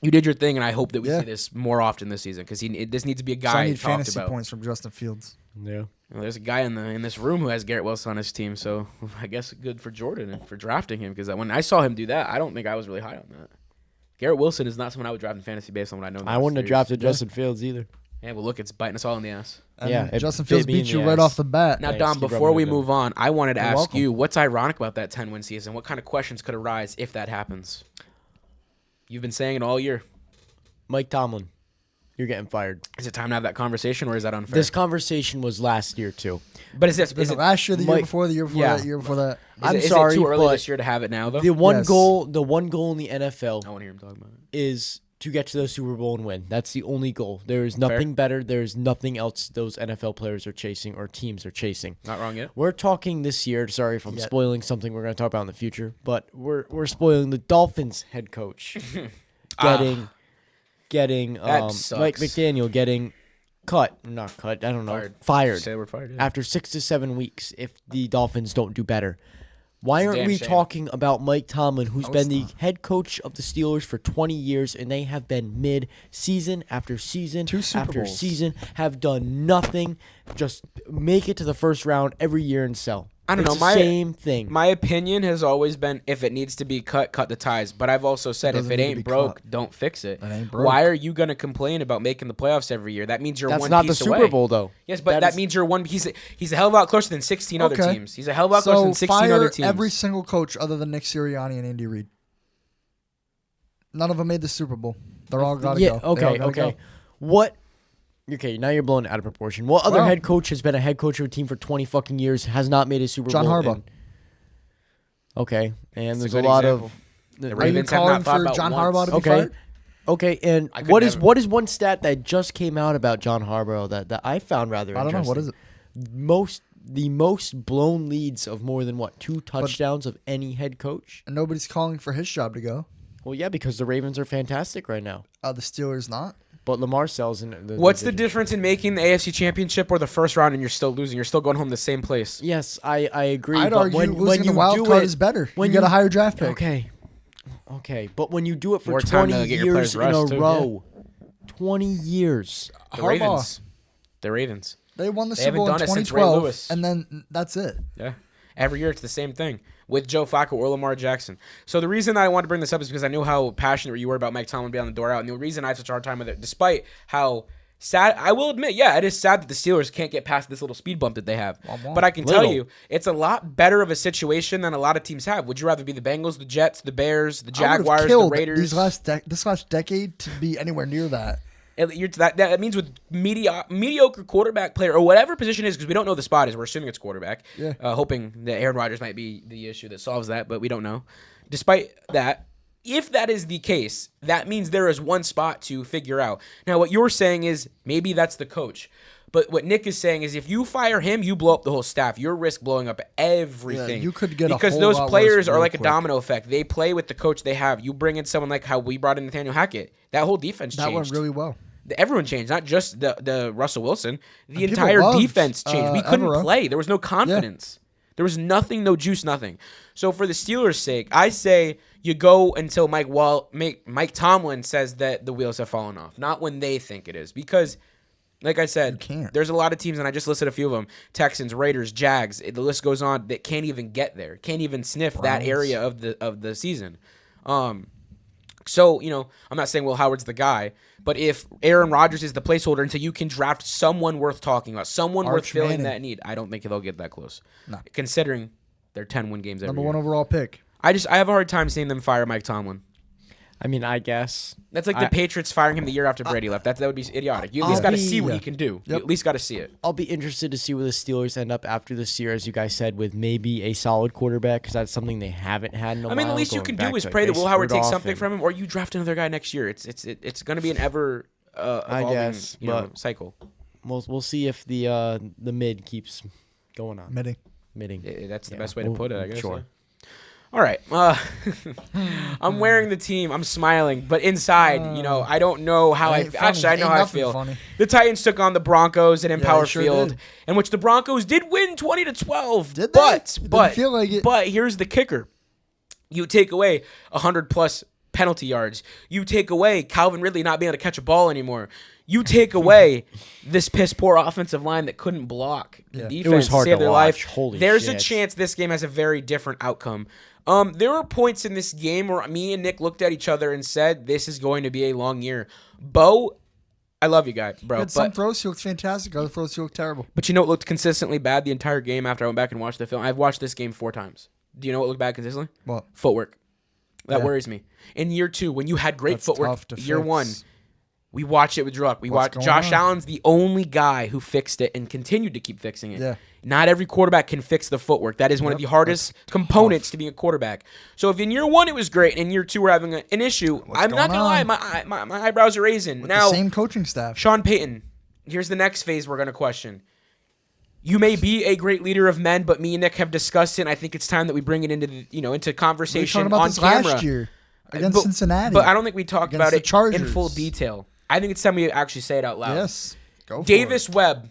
you did your thing, and I hope that we see this more often this season because this needs to be a So guy I need talked fantasy about. points from Justin Fields. Yeah. There's a guy in this room who has Garrett Wilson on his team, so I guess good for Jordan and for drafting him because when I saw him do that, I don't think I was really high on that. Garrett Wilson is not someone I would draft in fantasy based on what I know. I wouldn't have drafted Justin Fields either. Yeah, well, look, it's biting us all in the ass. And It Justin bit Fields me in beat the you right ass. off the bat. Now, Thanks, Dom, keep before rubbing we it in. move on, I wanted to ask welcome. you what's ironic about that 10-win season? What kind of questions could arise if that happens? You've been saying it all year. Mike Tomlin, you're getting fired. Is it time to have that conversation, or is that unfair? This conversation was last year too. but is Was it it last year, the year Mike- before, the year before yeah. that, year before that? I'm is sorry, it too early but this year to have it now, though? The one Yes. goal in the NFL I want to hear him talk about it. is to get to the Super Bowl and win. That's the only goal. There is nothing better. There is nothing else those NFL players are chasing or teams are chasing. Not wrong yet. We're talking this year. Sorry if I'm spoiling something we're going to talk about in the future, but we're spoiling the Dolphins head coach getting That sucks. Mike McDaniel getting not cut. I don't know, fired Say we're fired. Yeah. after 6 to 7 weeks if the Dolphins don't do better. Why It's a aren't damn we shame. talking about Mike Tomlin, who's No, been it's the not. head coach of the Steelers for 20 years, and they have been mid-season after season 2 Super after Bowls. season, have done nothing, just make it to the first round every year and sell. I don't It's know, the same thing. My opinion has always been if it needs to be cut the ties. But I've also said if doesn't it need to ain't be broke, cut. don't fix it. It ain't broke. Why are you going to complain about making the playoffs every year? That means you're That's one not the piece Super away. Bowl, though. Yes, but that means you're one. He's a hell of a lot closer than 16 other Okay. teams. He's a hell of a lot closer So than 16 fire other teams. every single coach other than Nick Sirianni and Andy Reid. None of them made the Super Bowl. They're all got to go. Okay. Go. What? Okay, now you're blowing it out of proportion. What other Well, head coach has been a head coach of a team for 20 fucking years, has not made a Super John Bowl? Harbaugh. Okay, and That's there's a a good lot example. of. The Are you Ravens have calling not thought for about John once. Harbaugh to be Okay. fired? Okay, and I could what is never. one stat that just came out about John Harbaugh that I found rather I don't know. interesting? What is it? The most blown leads of more than 2 touchdowns of any head coach? And nobody's calling for his job to go. Well, yeah, because the Ravens are fantastic right now. The Steelers not. But Lamar sells in What's the difference in making the AFC Championship or the first round and you're still losing? You're still going home the same place. Yes, I agree. I'd but argue when losing you the wild do card it, is better. when You get you- a higher draft pick. Okay, but when you do it for More time 20 to get your years players in a rest, too. row, 20 years. The Harbaugh. Ravens. The Ravens. They won the They Super Bowl in haven't done it since Ray 2012, Lewis. and then that's it. Yeah. Every year it's the same thing with Joe Flacco or Lamar Jackson. So the reason that I wanted to bring this up is because I knew how passionate you were about Mike Tomlin being on the door out. And the reason I have such a hard time with it, despite how sad, I will admit, yeah, it is sad that the Steelers can't get past this little speed bump that they have. But I can tell you, it's a lot better of a situation than a lot of teams have. Would you rather be the Bengals, the Jets, the Bears, the I would've Jaguars, the killed Raiders? this last decade to be anywhere near that. That means with mediocre quarterback player or whatever position it is, because we don't know the spot is. We're assuming it's quarterback. Yeah. Hoping that Aaron Rodgers might be the issue that solves that, but we don't know. Despite that, if that is the case, that means there is one spot to figure out. Now, what you're saying is maybe that's the coach. But what Nick is saying is if you fire him, you blow up the whole staff. You risk blowing up everything. Yeah, you could get a because whole those lot players worse are real like a quick. domino effect. They play with the coach they have. You bring in someone like how we brought in Nathaniel Hackett. That whole defense That changed. went really well. Everyone changed, not just the Russell Wilson. The And people entire loved, defense changed. We couldn't Evero. play. There was no confidence. There was nothing, no juice, nothing. So for the Steelers' sake, I say you go until Mike Tomlin says that the wheels have fallen off, not when they think it is. Because, like I said, can't. there's a lot of teams, and I just listed a few of them: Texans, Raiders, Jags. The list goes on that can't even get there, can't even sniff that Browns. area of the season. So, I'm not saying Will Howard's the guy, but if Aaron Rodgers is the placeholder until you can draft someone worth talking about, someone worth Arch filling Manning. that need, I don't think they'll get that close. No. Considering they're 10-win games every Number year. one overall pick. I have a hard time seeing them fire Mike Tomlin. I mean, I guess. That's like the Patriots firing him the year after Brady left. That would be idiotic. You at least got to see what he can do. You at least got to see it. I'll be interested to see where the Steelers end up after this year, as you guys said, with maybe a solid quarterback, because that's something they haven't had in a while. I mean, the least you going can back do is to, pray that they Will Howard screwed takes off something and- from him, or you draft another guy next year. It's going to be an ever evolving guess, but- cycle. We'll see if the mid keeps going on. Midding. That's the best way to put it, I guess. Sure. Yeah. All right. I'm wearing the team. I'm smiling, but inside, I don't know how I. Ain't funny. Actually, I know Ain't how I nothing feel. funny. The Titans took on the Broncos at Empower they sure Field, did. in which the Broncos did win 20-12. Did they? But It didn't feel like it. But here's the kicker: you take away 100+ penalty yards. You take away Calvin Ridley not being able to catch a ball anymore. You take away this piss poor offensive line that couldn't block. Yeah. The It defense was hard saved to their watch. life. Holy There's a shit. chance this game has a very different outcome. There were points in this game where me and Nick looked at each other and said, "This is going to be a long year." Bo, I love you, guy, bro. Had some throws he looked fantastic. Other throws he looked terrible. But you know what looked consistently bad the entire game after I went back and watched the film? I've watched this game 4 times. Do you know what looked bad consistently? What? Footwork. That Yeah. worries me. In year 2, when you had great That's footwork, tough to year fix. 1, we watched it with Druck. We What's watched going Josh on? Allen's the only guy who fixed it and continued to keep fixing it. Yeah. Not every quarterback can fix the footwork. That is one of the hardest components to being a quarterback. So if in year 1 it was great, and in year 2 we're having an issue, I'm not going going to lie, on? my eyebrows are raising. With Now, the same coaching staff. Sean Payton, here's the next phase we're going to question. You may be a great leader of men, but me and Nick have discussed it, and I think it's time that we bring it into into We were conversation talking about on this camera. last year against Cincinnati. But I don't think we talked Against about the it in Chargers. full detail. I think it's time we actually say it out loud. Yes. Go for Davis it. Webb,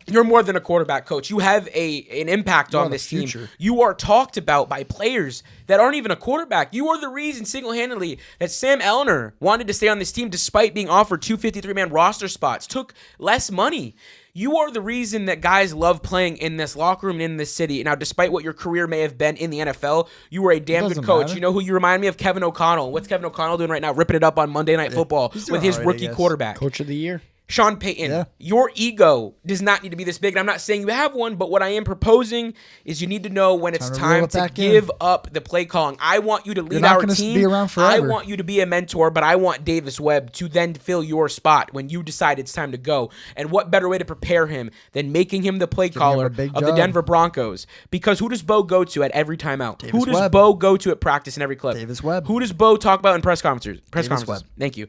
you're more than a quarterback coach. You have an impact You are on the this team. future. You are talked about by players that aren't even a quarterback. You are the reason single-handedly that Sam Elner wanted to stay on this team despite being offered 2 53-man roster spots, took less money. You are the reason that guys love playing in this locker room and in this city. Now, despite what your career may have been in the NFL, you were a damn good Doesn't coach. matter. You know who you remind me of? Kevin O'Connell. What's Kevin O'Connell doing right now? Ripping it up on Monday Night Football He's with doing his all right, I rookie guess. quarterback. Coach of the year. Sean Payton, Yeah. your ego does not need to be this big. And I'm not saying you have one, but what I am proposing is you need to know when it's Time to time reel it to back give in. up the play calling. I want you to lead not our gonna team. be around I forever. want you to be a mentor, but I want Davis Webb to then fill your spot when you decide it's time to go. And what better way to prepare him than making him the play him caller a of big the job. Denver Broncos? Because who does Bo go to at every timeout? Who does Webb. Bo go to at practice in every clip? Davis Webb. Who does Bo talk about in press conferences? Webb. Thank you.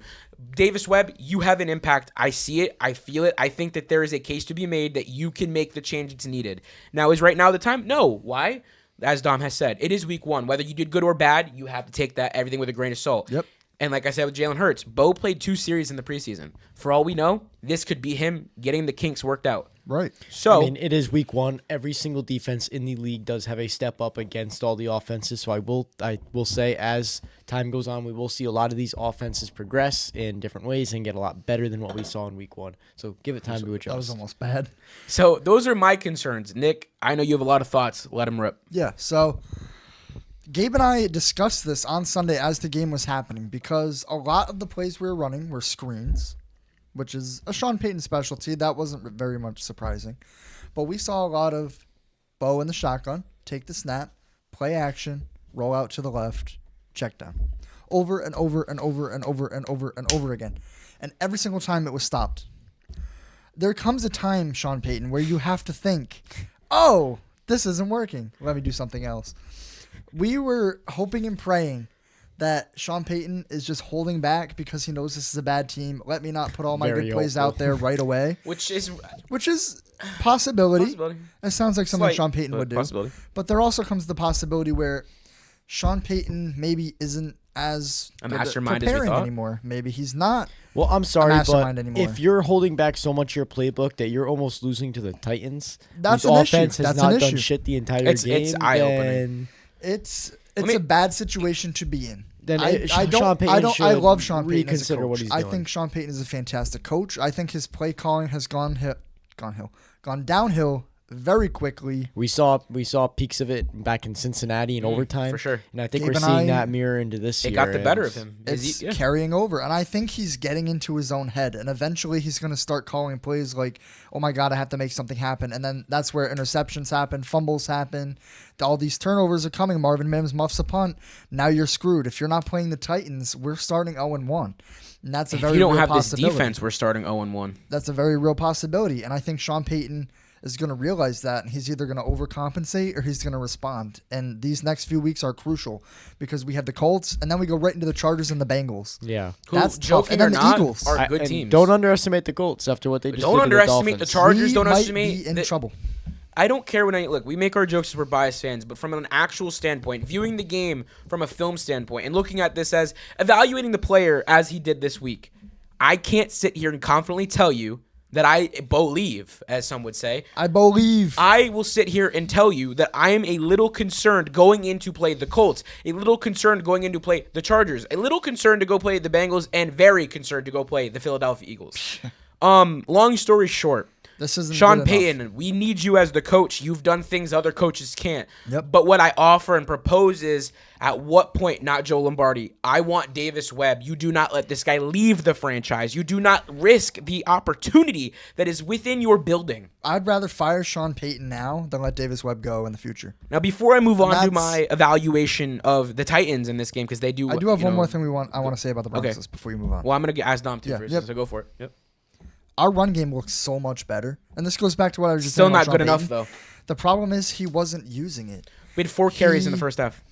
Davis Webb, you have an impact. I see it. I feel it. I think that there is a case to be made that you can make the change that's needed. Now, is right now the time? No. Why? As Dom has said, it is week 1. Whether you did good or bad, you have to take that everything with a grain of salt. Yep. And like I said with Jalen Hurts, Bo played 2 series in the preseason. For all we know, this could be him getting the kinks worked out. Right. So, I mean, it is week 1. Every single defense in the league does have a step up against all the offenses. So I will say, as time goes on, we will see a lot of these offenses progress in different ways and get a lot better than what we saw in week 1. So give it time to adjust. That was almost bad. so those are my concerns. Nick, I know you have a lot of thoughts. Let them rip. Yeah, so Gabe and I discussed this on Sunday as the game was happening because a lot of the plays we were running were screens, which is a Sean Payton specialty. That wasn't very much surprising. But we saw a lot of Bo in the shotgun, take the snap, play action, roll out to the left, check down. Over and over and over and over and over and over again. And every single time it was stopped. There comes a time, Sean Payton, where you have to think, oh, this isn't working. Let me do something else. We were hoping and praying that Sean Payton is just holding back because he knows this is a bad team. Let me not put all my Very good plays hopeful. out there right away. Which is Possibility. It sounds like something Slight, Sean Payton but would do. possibility. But there also comes the possibility where Sean Payton maybe isn't as A good at mastermind as we preparing thought? anymore. Maybe he's not. Well, I'm sorry, but mastermind anymore. if you're holding back so much your playbook that you're almost losing to the Titans, That's whose an issue. offense has That's not an done issue. shit the entire It's game, eye-opening. It's me- a bad situation to be in. Then I Sean don't. Payton I should love Sean Payton as a reconsider coach. what he's I doing. think Sean Payton is a fantastic coach. I think his play calling has gone downhill very quickly. We saw peaks of it back in Cincinnati in overtime, for sure. and I think Gabe we're and seeing I- that mirror into this year. It got the better and of him. It's Yeah. carrying over, and I think he's getting into his own head, and eventually he's going to start calling plays like, oh my God, I have to make something happen, and then that's where interceptions happen, fumbles happen, all these turnovers are coming. Marvin Mims muffs a punt. Now you're screwed. If you're not playing the Titans, we're starting 0-1, and that's a If very you don't real have this possibility. defense, we're starting 0-1. That's a very real possibility, and I think Sean Payton is going to realize that, and he's either going to overcompensate or he's going to respond. And these next few weeks are crucial because we have the Colts, and then we go right into the Chargers and the Bengals. Yeah. Who, That's tough. joking And then or the not, Eagles. are good And teams. Don't underestimate the Colts after what they just Don't did to underestimate the Dolphins. Chargers. We Don't might underestimate be in the- trouble. I don't care when look. We make our jokes as we're biased fans, but from an actual standpoint, viewing the game from a film standpoint, and looking at this as evaluating the player as he did this week, I can't sit here and confidently tell you that I believe, as some would say. I believe. I will sit here and tell you that I am a little concerned going into play the Colts, a little concerned going into play the Chargers, a little concerned to go play the Bengals, and very concerned to go play the Philadelphia Eagles. Long story short, This isn't Sean good enough. Payton, we need you as the coach. You've done things other coaches can't. Yep. But what I offer and propose is, at what point, not Joe Lombardi, I want Davis Webb. You do not let this guy leave the franchise. You do not risk the opportunity that is within your building. I'd rather fire Sean Payton now than let Davis Webb go in the future. Now, before I move on to That's- my evaluation of the Titans in this game, because they do. I do have one more thing I want to say about the Broncos Okay. before you move on. Well, I'm going to ask Dom too Yeah, first, yep. so go for it. Yep. Our run game looks so much better, and this goes back to what I was just Still saying about not Sean good enough, Payton. though. The problem is he wasn't using it. We had 4 carries in the He- first half.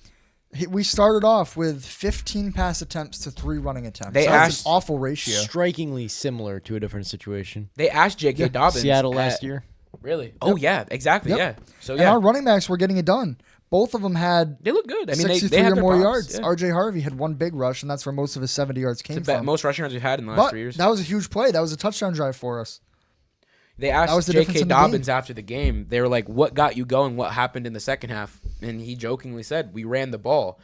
We started off with 15 pass attempts to 3 running attempts. They That's asked- an awful ratio. Strikingly similar to a different situation. They asked J.K. Dobbins. Seattle at- last year. Really? Oh, yeah, exactly, Yep. yeah. So, And yeah. our running backs were getting it done. Both of them had They look good. I mean, 63 they have or their more props, yards. yeah. R.J. Harvey had one big rush, and that's where most of his 70 yards came It's the from. most rushing yards we've had in the last But 3 years. that was a huge play. That was a touchdown drive for us. They that was asked the difference J.K. in the Dobbins game. after the game. They were like, "What got you going? What happened in the second half?" And he jokingly said, "We ran the ball."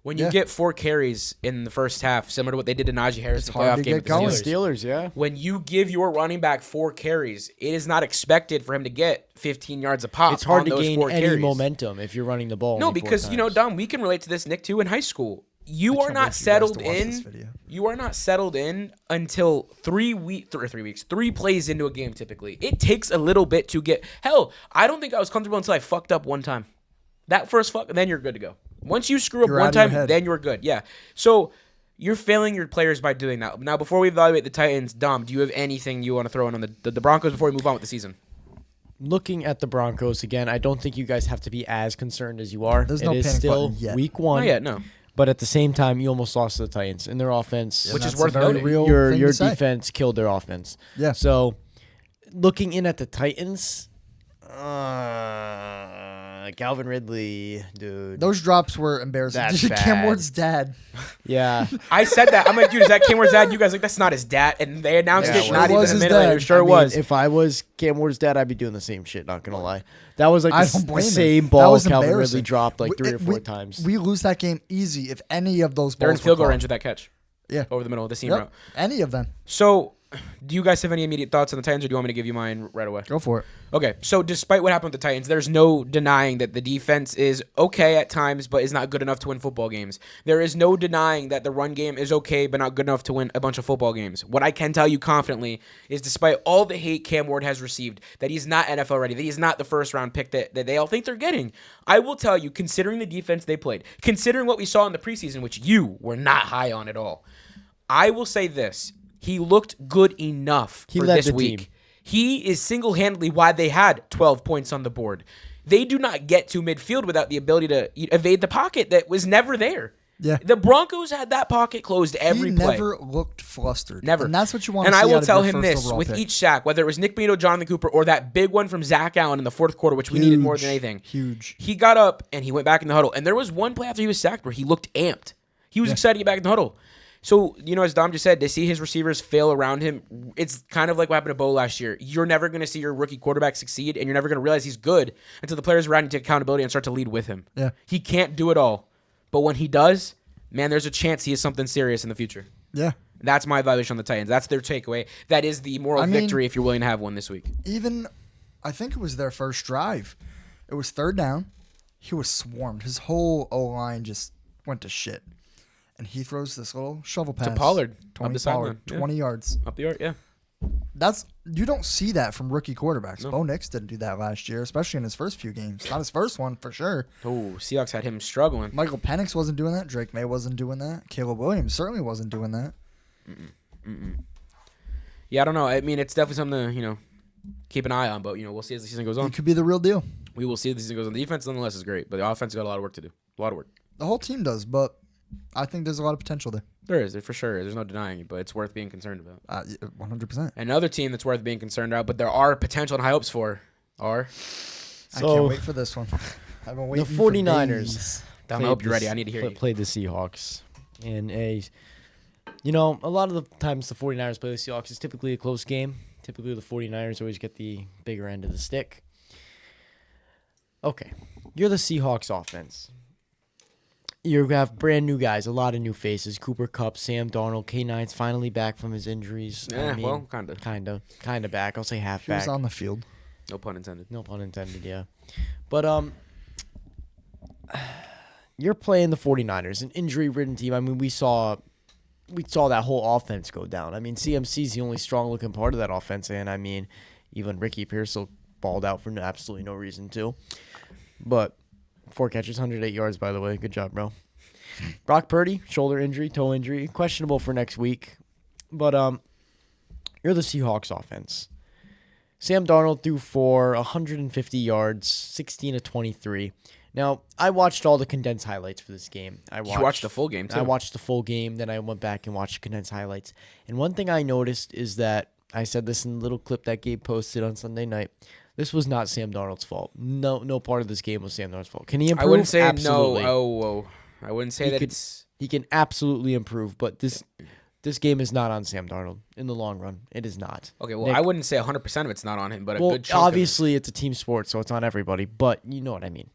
When you Yeah. get 4 carries in the first half, similar to what they did to Najee Harris It's in the hard playoff to game get with the going. Steelers. Steelers, yeah. When you give your running back 4 carries, it is not expected for him to get 15 yards a pop. It's hard on to those gain 4 any carries. momentum if you're running the ball. No, only 4 because, times. Dom, we can relate to this, Nick, too, in high school. You I are can't not wait for you guys settled to watch this in. video. You are not settled in until 3 weeks, 3 plays into a game. Typically, it takes a little bit to get. Hell, I don't think I was comfortable until I fucked up one time. That first fuck, then you're good to go. Once you screw up You're out one of your time, head. then you're good. Yeah. So you're failing your players by doing that. Now, before we evaluate the Titans, Dom, do you have anything you want to throw in on the Broncos before we move on with the season? Looking at the Broncos again, I don't think you guys have to be as concerned as you are. There's It no is panic still button yet. week 1. Not yet, no. But at the same time, you almost lost to the Titans in their offense. Which is that's a worth very noting. real Your thing to say. defense killed their offense. Yeah. So, looking in at the Titans, Calvin Ridley, dude. Those drops were embarrassing. That's Cam bad. Ward's dad. Yeah. I said that. I'm like, dude, is that Cam Ward's dad? You guys like, that's not his dad. And they announced Yeah, it it not was even a his minute dad. later. Sure I it mean, was. If I was Cam Ward's dad, I'd be doing the same shit, not going to lie. That was like I the, don't the blame him. same That ball was Calvin Ridley embarrassing. dropped like 3 or 4 We- times. We lose that game easy if any of those balls They're in field goal were range caught. with that catch. Yeah. Over the middle of the seam Yep. route. Any of them. So, do you guys have any immediate thoughts on the Titans, or do you want me to give you mine right away? Go for it. Okay, so despite what happened with the Titans, there's no denying that the defense is okay at times, but is not good enough to win football games. There is no denying that the run game is okay, but not good enough to win a bunch of football games. What I can tell you confidently is despite all the hate Cam Ward has received, that he's not NFL ready, that he's not the first-round pick that they all think they're getting. I will tell you, considering the defense they played, considering what we saw in the preseason, which you were not high on at all, I will say this. He looked good enough for led this the week. team. He is single-handedly why they had 12 points on the board. They do not get to midfield without the ability to evade the pocket that was never there. Yeah. The Broncos had that pocket closed every He play. never looked flustered. Never. And that's what you want And to see I will out of tell your him first this, overall with pick. each sack, whether it was Nick Benito, Jonathan Cooper, or that big one from Zach Allen in the fourth quarter, which we needed more than anything. Huge. He got up and he went back in the huddle. And there was one play after he was sacked where he looked amped. He was excited to get back in the huddle. So, as Dom just said, to see his receivers fail around him, it's kind of like what happened to Bo last year. You're never going to see your rookie quarterback succeed, and you're never going to realize he's good until the players around you take accountability and start to lead with him. Yeah. He can't do it all. But when he does, man, there's a chance he is something serious in the future. Yeah. That's my evaluation on the Titans. That's their takeaway. That is the moral victory if you're willing to have one this week. Even, I think it was their first drive. It was third down. He was swarmed. His whole O-line just went to shit. And he throws this little shovel pass. Pollard, up 20 the sideline. Pollard, Yeah. 20 yards. Up the yard, yeah. You don't see that from rookie quarterbacks. No. Bo Nix didn't do that last year, especially in his first few games. Not his first one, for sure. Oh, Seahawks had him struggling. Michael Penix wasn't doing that. Drake May wasn't doing that. Caleb Williams certainly wasn't doing that. Yeah, I don't know. I mean, it's definitely something to, keep an eye on. But, we'll see as the season goes He on. could be the real deal. We will see as the season goes on. The defense, nonetheless, is great. But the offense got a lot of work to do. A lot of work. The whole team does, but I think there's a lot of potential there. There is, for sure. There's no denying it, but it's worth being concerned about. 100%. Another team that's worth being concerned about, but there are potential and high hopes for, are I So- can't wait for this one. I've been waiting The for 49ers. days. Dom, I hope you're ready. I need to hear you. Played the Seahawks in a, a lot of the times the 49ers play the Seahawks. It's typically a close game. Typically the 49ers always get the bigger end of the stick. Okay, you're the Seahawks offense. You have brand new guys, a lot of new faces. Cooper Kupp, Sam Darnold, K9's finally back from his injuries. Yeah, well, kind of. Kind of back. I'll say half He was back. on the field. No pun intended. No pun intended, yeah. But you're playing the 49ers, an injury-ridden team. I mean, we saw that whole offense go down. I mean, CMC's the only strong-looking part of that offense, and I mean, even Ricky Pearsall balled out for absolutely no reason too. But 4 catches, 108 yards, by the way. Good job, bro. Brock Purdy, shoulder injury, toe injury, questionable for next week. But you're the Seahawks offense. Sam Darnold threw for 150 yards, 16 of 23. Now, I watched all the condensed highlights for this game. You watched the full game, too. I watched the full game, then I went back and watched condensed highlights. And one thing I noticed is that, I said this in the little clip that Gabe posted on Sunday night, this was not Sam Darnold's fault. No part of this game was Sam Darnold's fault. Can he improve? I wouldn't say Absolutely. no. I wouldn't say that it's... He can absolutely improve, but this game is not on Sam Darnold in the long run. It is not. Okay, well, Nick- I wouldn't say 100% of it's not on him, but a Well, good chunk of it. obviously it's a team sport, so it's on everybody, but you know what I mean.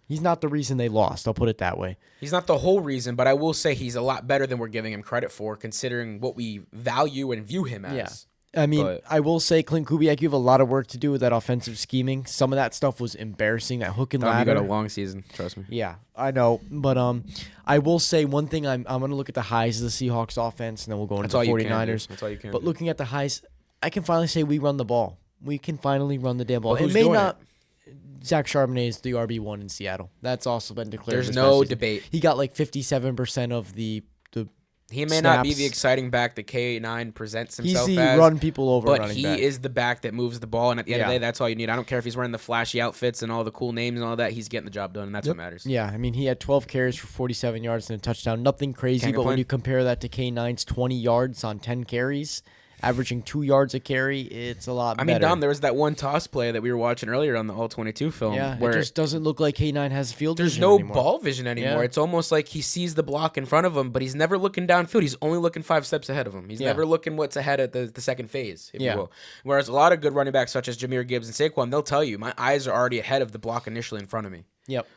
He's not the reason they lost. I'll put it that way. He's not the whole reason, but I will say he's a lot better than we're giving him credit for, considering what we value and view him as. Yeah. I mean, But- I will say, Clint Kubiak, you have a lot of work to do with that offensive scheming. Some of that stuff was embarrassing. That hook and You ladder. got a long season, trust me. Yeah, I know, but I will say one thing. I'm going to look at the highs of the Seahawks offense, and then we'll go into That's the all you 49ers. can. That's all you can. But looking at the highs, I can finally say we run the ball. We can finally run the damn ball. But who's it may doing not. Zach Charbonnet is the RB1 in Seattle. That's also been declared. There's this no past season. debate. He got like 57% of the He may not be snaps. the exciting back that K9 presents He's himself the as. run people over But running he back. is the back that moves the ball, and at the end of the Yeah. day, that's all you need. I don't care if he's wearing the flashy outfits and all the cool names and all that. He's getting the job done, and that's what matters. Yeah, I mean, he had 12 carries for 47 yards and a touchdown. Nothing crazy, Can't but when complain. you compare that to K9's 20 yards on 10 carries, averaging 2 yards a carry, it's a lot I mean, better. Dom, there was that one toss play that we were watching earlier on the All-22 film Yeah, where it just doesn't look like K9 has field there's vision no anymore. ball vision anymore. Yeah. It's almost like he sees the block in front of him, but he's never looking downfield. He's only looking 5 steps ahead of him. He's Yeah. never looking what's ahead at the second phase, if Yeah. you will. Whereas a lot of good running backs such as Jahmyr Gibbs and Saquon, they'll tell you, my eyes are already ahead of the block initially in front of me. Yep.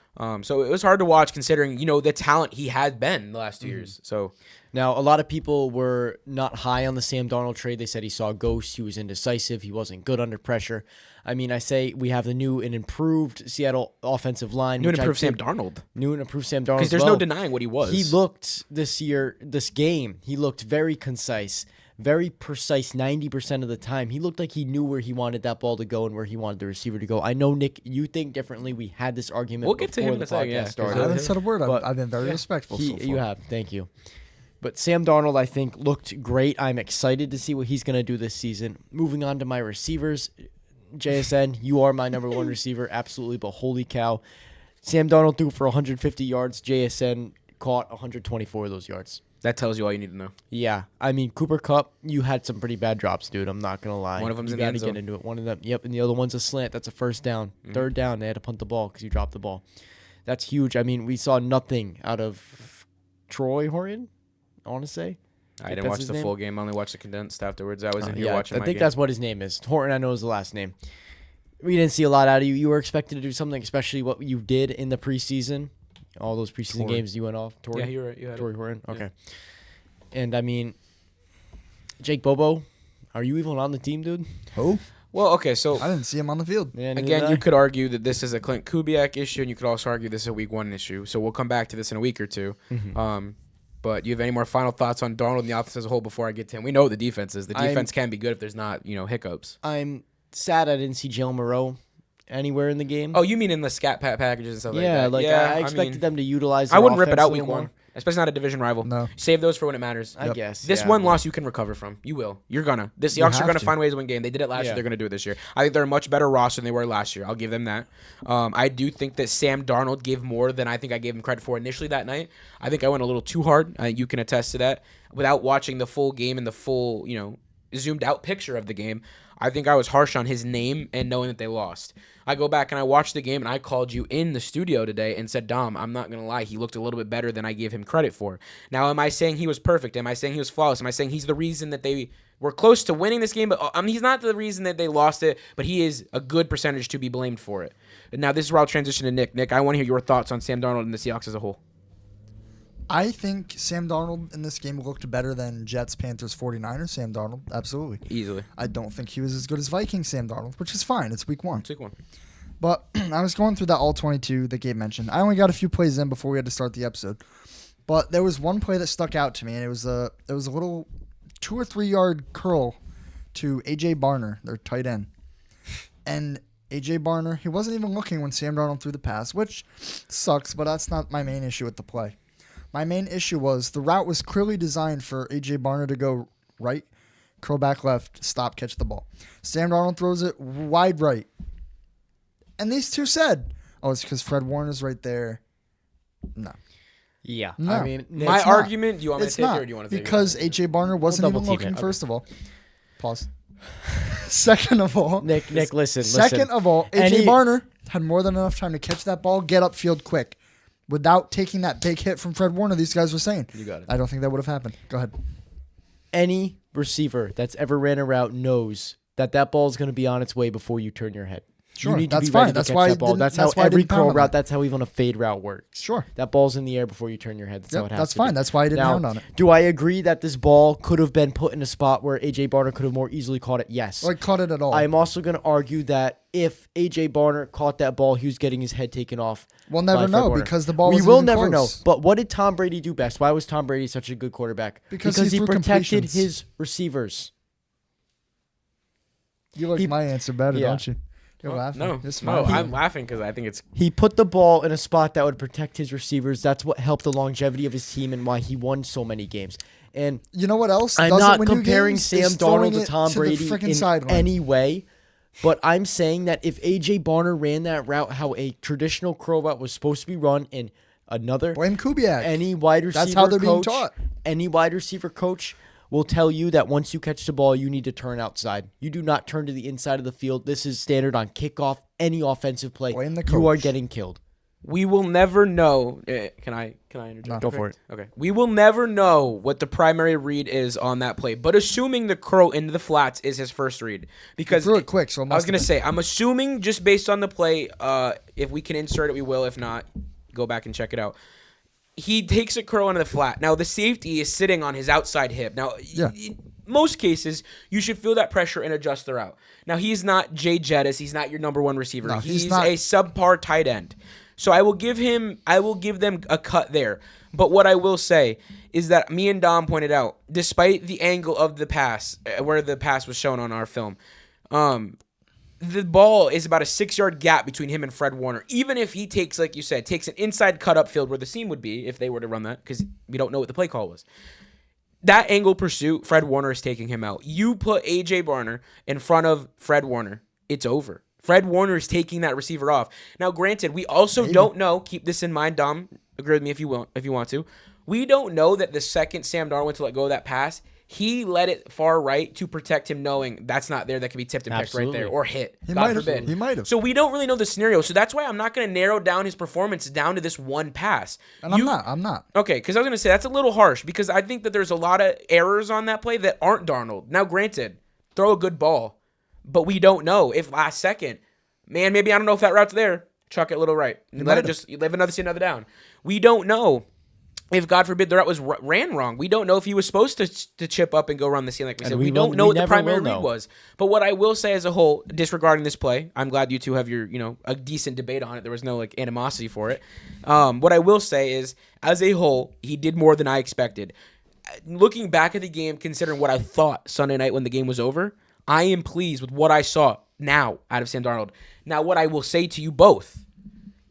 So it was hard to watch considering, the talent he had been the last Mm-hmm. 2 years. So Now, a lot of people were not high on the Sam Darnold trade. They said he saw ghosts. He was indecisive. He wasn't good under pressure. I mean, I say we have the new and improved Seattle offensive line. new and which I improved Sam think- Darnold. New and improved Sam Darnold. Because there's as no well. denying what he was. He looked this game, he looked very concise, very precise 90% of the time. He looked like he knew where he wanted that ball to go and where he wanted the receiver to go. I know, Nick, you think differently. We had this argument We'll get to before him in the a second, podcast yeah. I started. haven't said a word. But- I've been very respectful. So far. You have, thank you. But Sam Darnold, I think, looked great. I'm excited to see what he's going to do this season. Moving on to my receivers, JSN, you are my number one receiver, absolutely, but holy cow. Sam Darnold threw for 150 yards. JSN caught 124 of those yards. That tells you all you need to know. Yeah, I mean, Cooper Kupp, you had some pretty bad drops, dude. I'm not going to lie. One of them's you in the end gotta zone. get into it. One of them, yep, and the other one's a slant. That's a first down. Third down, they had to punt the ball because you dropped the ball. That's huge. I mean, we saw nothing out of Troy Horton, I want to say. I didn't That's watch his the name? full game. I only watched the condensed afterwards. I was in here Yeah, watching I my think game. that's what his name is. Horton, I know is the last name. We didn't see a lot out of you. You were expected to do something, especially what you did in the preseason. All those preseason Torrey. games you went off. Torrey? Yeah, you're right. You had it. Torrey Horton? Okay. And, I mean, Jake Bobo, are you even on the team, dude? Who? Well, okay, so I didn't see him on the field. Yeah, neither again, did you I. could argue that this is a Clint Kubiak issue, and you could also argue this is a Week 1 issue. So we'll come back to this in a week or two. But you have any more final thoughts on Darnold and the offense as a whole before I get to him? We know what the defense is. The defense can be good if there's not, hiccups. I'm sad I didn't see Jalen Moreau anywhere in the game. Oh, you mean in the scat packages and stuff yeah, like that? I expected them to utilize. I their wouldn't rip it offense out a Week little 1, more. especially not a division rival. No. Save those for when it matters. I guess This yeah, one but- loss you can recover from. You will. You're gonna. The You Seahawks are have gonna to. find ways to win game. They did it last year. Yeah. They're gonna do it this year. I think they're a much better roster than they were last year. I'll give them that. I do think that Sam Darnold gave more than I think I gave him credit for initially that night. I think I went a little too hard. You can attest to that. Without watching the full game and the full, zoomed out picture of the game, I think I was harsh on his name and knowing that they lost. I go back and I watched the game and I called you in the studio today and said, Dom, I'm not going to lie. He looked a little bit better than I gave him credit for. Now, am I saying he was perfect? Am I saying he was flawless? Am I saying he's the reason that they were close to winning this game? But he's not the reason that they lost it, but he is a good percentage to be blamed for it. Now, this is where I'll transition to Nick. Nick, I want to hear your thoughts on Sam Darnold and the Seahawks as a whole. I think Sam Darnold in this game looked better than Jets, Panthers, 49ers. Sam Darnold, absolutely. Easily. I don't think he was as good as Vikings Sam Darnold, which is fine. It's week 1. Take one. But I was going through that all 22 that Gabe mentioned. I only got a few plays in before we had to start the episode. But there was one play that stuck out to me, and it was a little 2 or 3 yard curl to A.J. Barner, their tight end. And A.J. Barner, he wasn't even looking when Sam Darnold threw the pass, which sucks, but that's not my main issue with the play. My main issue was the route was clearly designed for A.J. Barner to go right, curl back left, stop, catch the ball. Sam Darnold throws it wide right. And these two said, oh, it's because Fred Warner's right there. No. Yeah, No. I mean, My It's not. argument, do you want me to It's take it not, or do you want to take it? because A.J. Barner wasn't double even team looking, it. Okay. first of all. Pause. Second of all, Nick, listen. Second of all, A.J. Any- Barner had more than enough time to catch that ball, get upfield quick. Without taking that big hit from Fred Warner, these guys were saying. You got it. I don't think that would have happened. Go ahead. Any receiver that's ever ran a route knows that ball is going to be on its way before you turn your head. Sure, you need to that's be ready fine. to That's catch why that ball. That's how why I every didn't pound curl on route, that. that's how even a fade route works. Sure. That ball's in the air before you turn your head. That's how it has That's to fine. be. That's why I didn't Now, pound on it. do I agree that this ball could have been put in a spot where A.J. Barner could have more easily caught it? Yes. Like caught it at all. I'm also going to argue that if A.J. Barner caught that ball, he was getting his head taken off. We'll never by Fred know Warner. because the ball We wasn't will even never close. know. But what did Tom Brady do best? Why was Tom Brady such a good quarterback? Because he threw protected completions. his receivers. You like my answer better, Yeah. don't you? You're laughing. No, You're smiling. I'm laughing because I think it's He put the ball in a spot that would protect his receivers. That's what helped the longevity of his team and why he won so many games. And You know what else? I'm doesn't not win you comparing games? Sam Is throwing Darnold to it Tom the Brady frickin' in sideline. any way, but I'm saying that if A.J. Barner ran that route how a traditional curl route was supposed to be run, and another Blame Kubiak. any wide receiver That's how they're being coach, taught. any wide receiver coach will tell you that once you catch the ball, you need to turn outside. You do not turn to the inside of the field. This is standard on kickoff, any offensive play. Blame the You are coach. getting killed. we will never know. Can I interject? Go for it. Okay. We will never know what the primary read is on that play, but assuming the curl into the flats is his first read, because Threw it quick, so it I was must gonna have say I'm assuming just based on the play. If we can insert it, we will. If not, go back and check it out. He takes a curl into the flat. Now the safety is sitting on his outside hip. Now, in most cases, you should feel that pressure and adjust the route. Now he's not Jay Jettis. He's not your number one receiver. No, he's not. a subpar tight end. So I will give them a cut there. But what I will say is that me and Dom pointed out, despite the angle of the pass, where the pass was shown on our film, the ball is about a 6-yard gap between him and Fred Warner. Even if he takes, like you said, takes an inside cut up field where the seam would be if they were to run that, because we don't know what the play call was. That angle pursuit, Fred Warner is taking him out. You put A.J. Barner in front of Fred Warner, it's over. Fred Warner is taking that receiver off. Now, granted, we also don't know. Keep this in mind, Dom. Agree with me if you want to. We don't know that the second Sam Darnold went to let go of that pass, he let it far right to protect him, knowing that's not there. That could be tipped and picked right there or hit. God forbid. He might have. So we don't really know the scenario. So that's why I'm not going to narrow down his performance down to this one pass. And I'm not. Okay, because I was going to say that's a little harsh because I think that there's a lot of errors on that play that aren't Darnold. Now, granted, throw a good ball, but we don't know if last second, man, maybe I don't know if that route's there. Chuck it a little right. Let it just live another down. We don't know if, God forbid, the route was ran wrong. We don't know if he was supposed to chip up and go run the seam like we said. We don't know what the primary read was. But what I will say as a whole, disregarding this play, I'm glad you two have your, a decent debate on it. There was no animosity for it. What I will say is, as a whole, he did more than I expected. Looking back at the game, considering what I thought Sunday night when the game was over, I am pleased with what I saw now out of Sam Darnold. Now, what I will say to you both,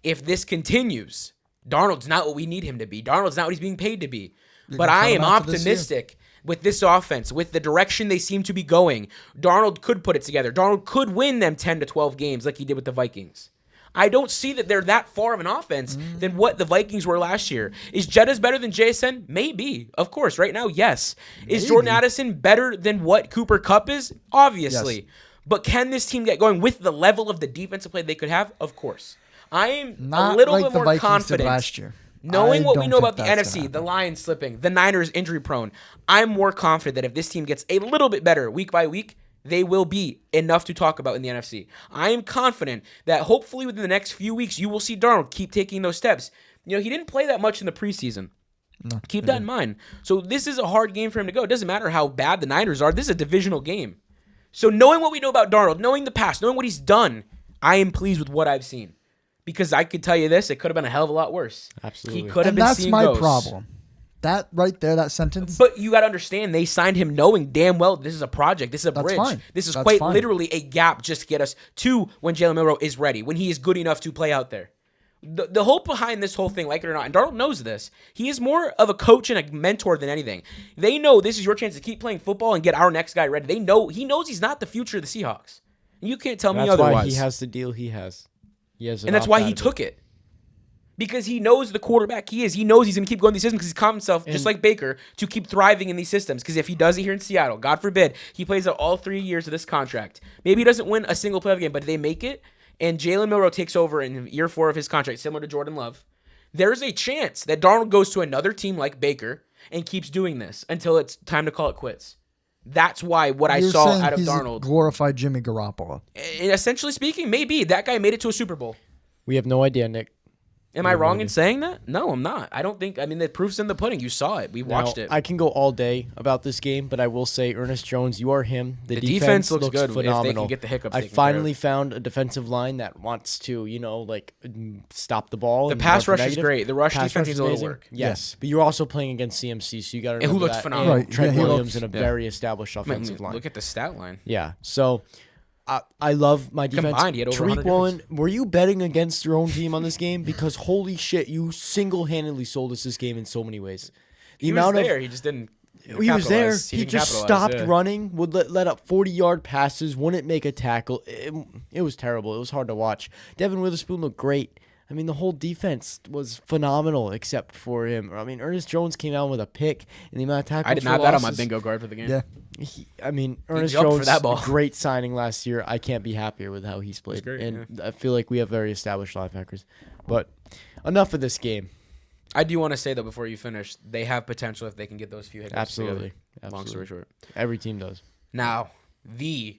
if this continues, Darnold's not what we need him to be. Darnold's not what he's being paid to be. But I am optimistic with this offense, with the direction they seem to be going. Darnold could put it together. Darnold could win them 10 to 12 games like he did with the Vikings. I don't see that they're that far of an offense than what the Vikings were last year. Is Jettas better than JSN? Maybe. Of course. Right now, yes. Is Jordan Addison better than what Cooper Kupp is? Obviously. Yes. But can this team get going with the level of the defensive play they could have? Of course. I am not a little like bit the more Vikings confident did last year. Knowing what we know about the NFC, NFC, the Lions slipping, the Niners injury prone, I'm more confident that if this team gets a little bit better week by week, they will be enough to talk about in the NFC. I am confident that hopefully within the next few weeks, you will see Darnold keep taking those steps. He didn't play that much in the preseason. No, keep that in mind. So this is a hard game for him to go. It doesn't matter how bad the Niners are. This is a divisional game. So knowing what we know about Darnold, knowing the past, knowing what he's done, I am pleased with what I've seen. Because I could tell you this, it could have been a hell of a lot worse. Absolutely. He could have been seeing ghosts. And that's my problem. That right there, that sentence. But you got to understand, they signed him knowing damn well this is a project. This is a bridge. Fine. This is quite literally a gap just to get us to when Jalen Milroe is ready, when he is good enough to play out there. The hope behind this whole thing, like it or not, and Darnold knows this, he is more of a coach and a mentor than anything. They know this is your chance to keep playing football and get our next guy ready. He knows he's not the future of the Seahawks. You can't tell me otherwise. That's why he has the deal he has. And that's why he took it. Because he knows the quarterback he is. He knows he's going to keep going these systems because he's calmed himself, just like Baker, to keep thriving in these systems. Because if he does it here in Seattle, God forbid, he plays out all 3 years of this contract. Maybe he doesn't win a single playoff game, but they make it, and Jalen Milroe takes over in year 4 of his contract, similar to Jordan Love. There's a chance that Darnold goes to another team like Baker and keeps doing this until it's time to call it quits. That's why what I You're saw saying out of he's a Darnold. glorified Jimmy Garoppolo. Essentially speaking, maybe that guy made it to a Super Bowl. We have no idea, Nick. Am I wrong in saying that? No, I'm not. I don't think. I mean, the proof's in the pudding. You saw it. We watched it. I can go all day about this game, but I will say, Ernest Jones, you are him. The defense looks good phenomenal. if they can get the hiccups. I finally found a defensive line that wants to, stop the ball. The and pass go for rush is negative. great. The rush Pass defense needs a little amazing. work. Yes, but you're also playing against CMC, so you got to remember who looked that. phenomenal. And Trent Right, he Williams looked- in a very established offensive line. Look at the stat line. Yeah, so I love my defense. Combined, he had over 100 Tariq Woolen, were you betting against your own team on this game? Because holy shit, you single-handedly sold us this game in so many ways. He was there. He just didn't. He was there. He didn't just capitalize, stopped running, would let up 40-yard passes, wouldn't make a tackle. It was terrible. It was hard to watch. Devin Witherspoon looked great. I mean, the whole defense was phenomenal except for him. I mean, Ernest Jones came out with a pick, and the amount of tackles I did not for bet on my losses- bingo card for the game. Yeah. Ernest jumped for Jones, that ball. great signing last year. I can't be happier with how he's played. great, and I feel like we have very established linebackers. But enough of this game. I do want to say, though, before you finish, they have potential if they can get those few hiccups Absolutely. together. Long story short. Every team does. Now, the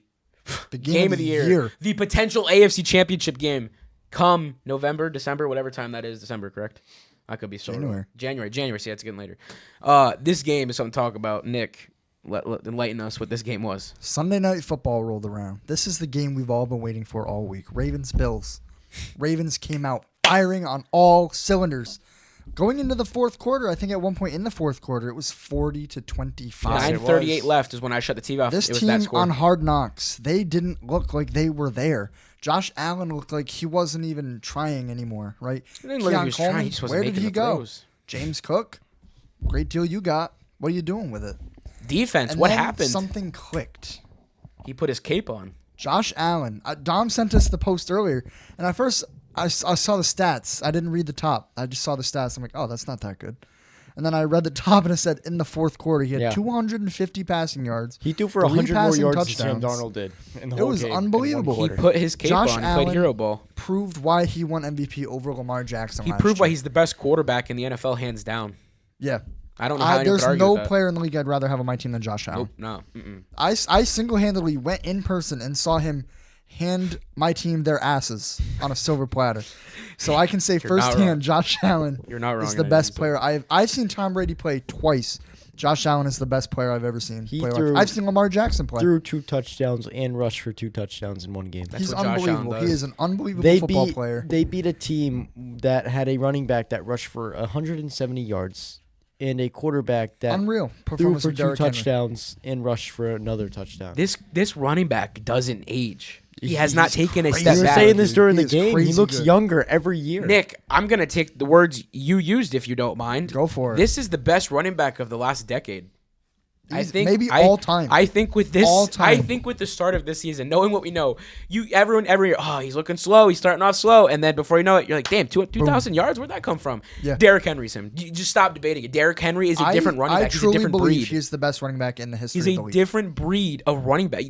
game of the year. The potential AFC Championship game come November, December, whatever time that is. December, correct? I could be so wrong. January. See, it's getting later. This game is something to talk about. Nick, enlighten us what this game was. Sunday Night Football rolled around. This is the game we've all been waiting for all week. Ravens-Bills. Ravens came out firing on all cylinders. Going into the fourth quarter, I think at one point in the fourth quarter, it was 40-25. 9:38 left is when I shut the TV off. This it was team that score. on Hard Knocks, they didn't look like they were there. Josh Allen looked like he wasn't even trying anymore, right? He didn't look like he was Keon trying. He just wasn't where did making he the go? throws. James Cook, great deal you got. What are you doing with it? Defense, And what then happened? Something clicked. He put his cape on. Josh Allen. Dom sent us the post earlier, and at first I saw the stats. I didn't read the top. I just saw the stats. I'm like, oh, that's not that good. And then I read the top, and it said in the fourth quarter he had 250 passing yards. He threw for 3 100 more passing yards than Sam touchdowns. Darnold did. In the It whole was game, in one unbelievable. quarter. He put his cape Josh on. He Allen played hero ball. Proved why he won MVP over Lamar Jackson. He last proved why year. he's the best quarterback in the NFL, hands down. Yeah. I don't know how anyone There's could argue no with that. player in the league I'd rather have on my team than Josh Allen. Nope, no. Mm-mm. I single-handedly went in person and saw him hand my team their asses on a silver platter. So I can say You're not wrong. firsthand, Josh Allen You're not wrong is in the anything best you said. player. I've seen Tom Brady play twice. Josh Allen is the best player I've ever seen. He play threw- I've seen Lamar Jackson play. Threw 2 touchdowns and rushed for 2 touchdowns in one game. He's what Josh Allen unbelievable. does. He is an unbelievable football player. They beat a team that had a running back that rushed for 170 yards and a quarterback that Unreal threw performance for of 2 Derrick Henry. touchdowns and rushed for another touchdown. This running back doesn't age. He has not He's taken a crazy. step You were back. saying this during He the is game. He crazy looks good. younger every year. Nick, I'm going to take the words you used if you don't mind. Go for it. This is the best running back of the last decade. Maybe all time. I think with this, All time. I think with the start of this season, knowing what we know, everyone every year, he's looking slow, he's starting off slow, and then before you know it, you're like, damn, 2,000 yards, where'd that come from? Yeah. Derrick Henry's him. You just stop debating it. Derrick Henry is a different running back. I He's a truly different believe breed. he's the best running back in the history He's of the a league. different breed of running back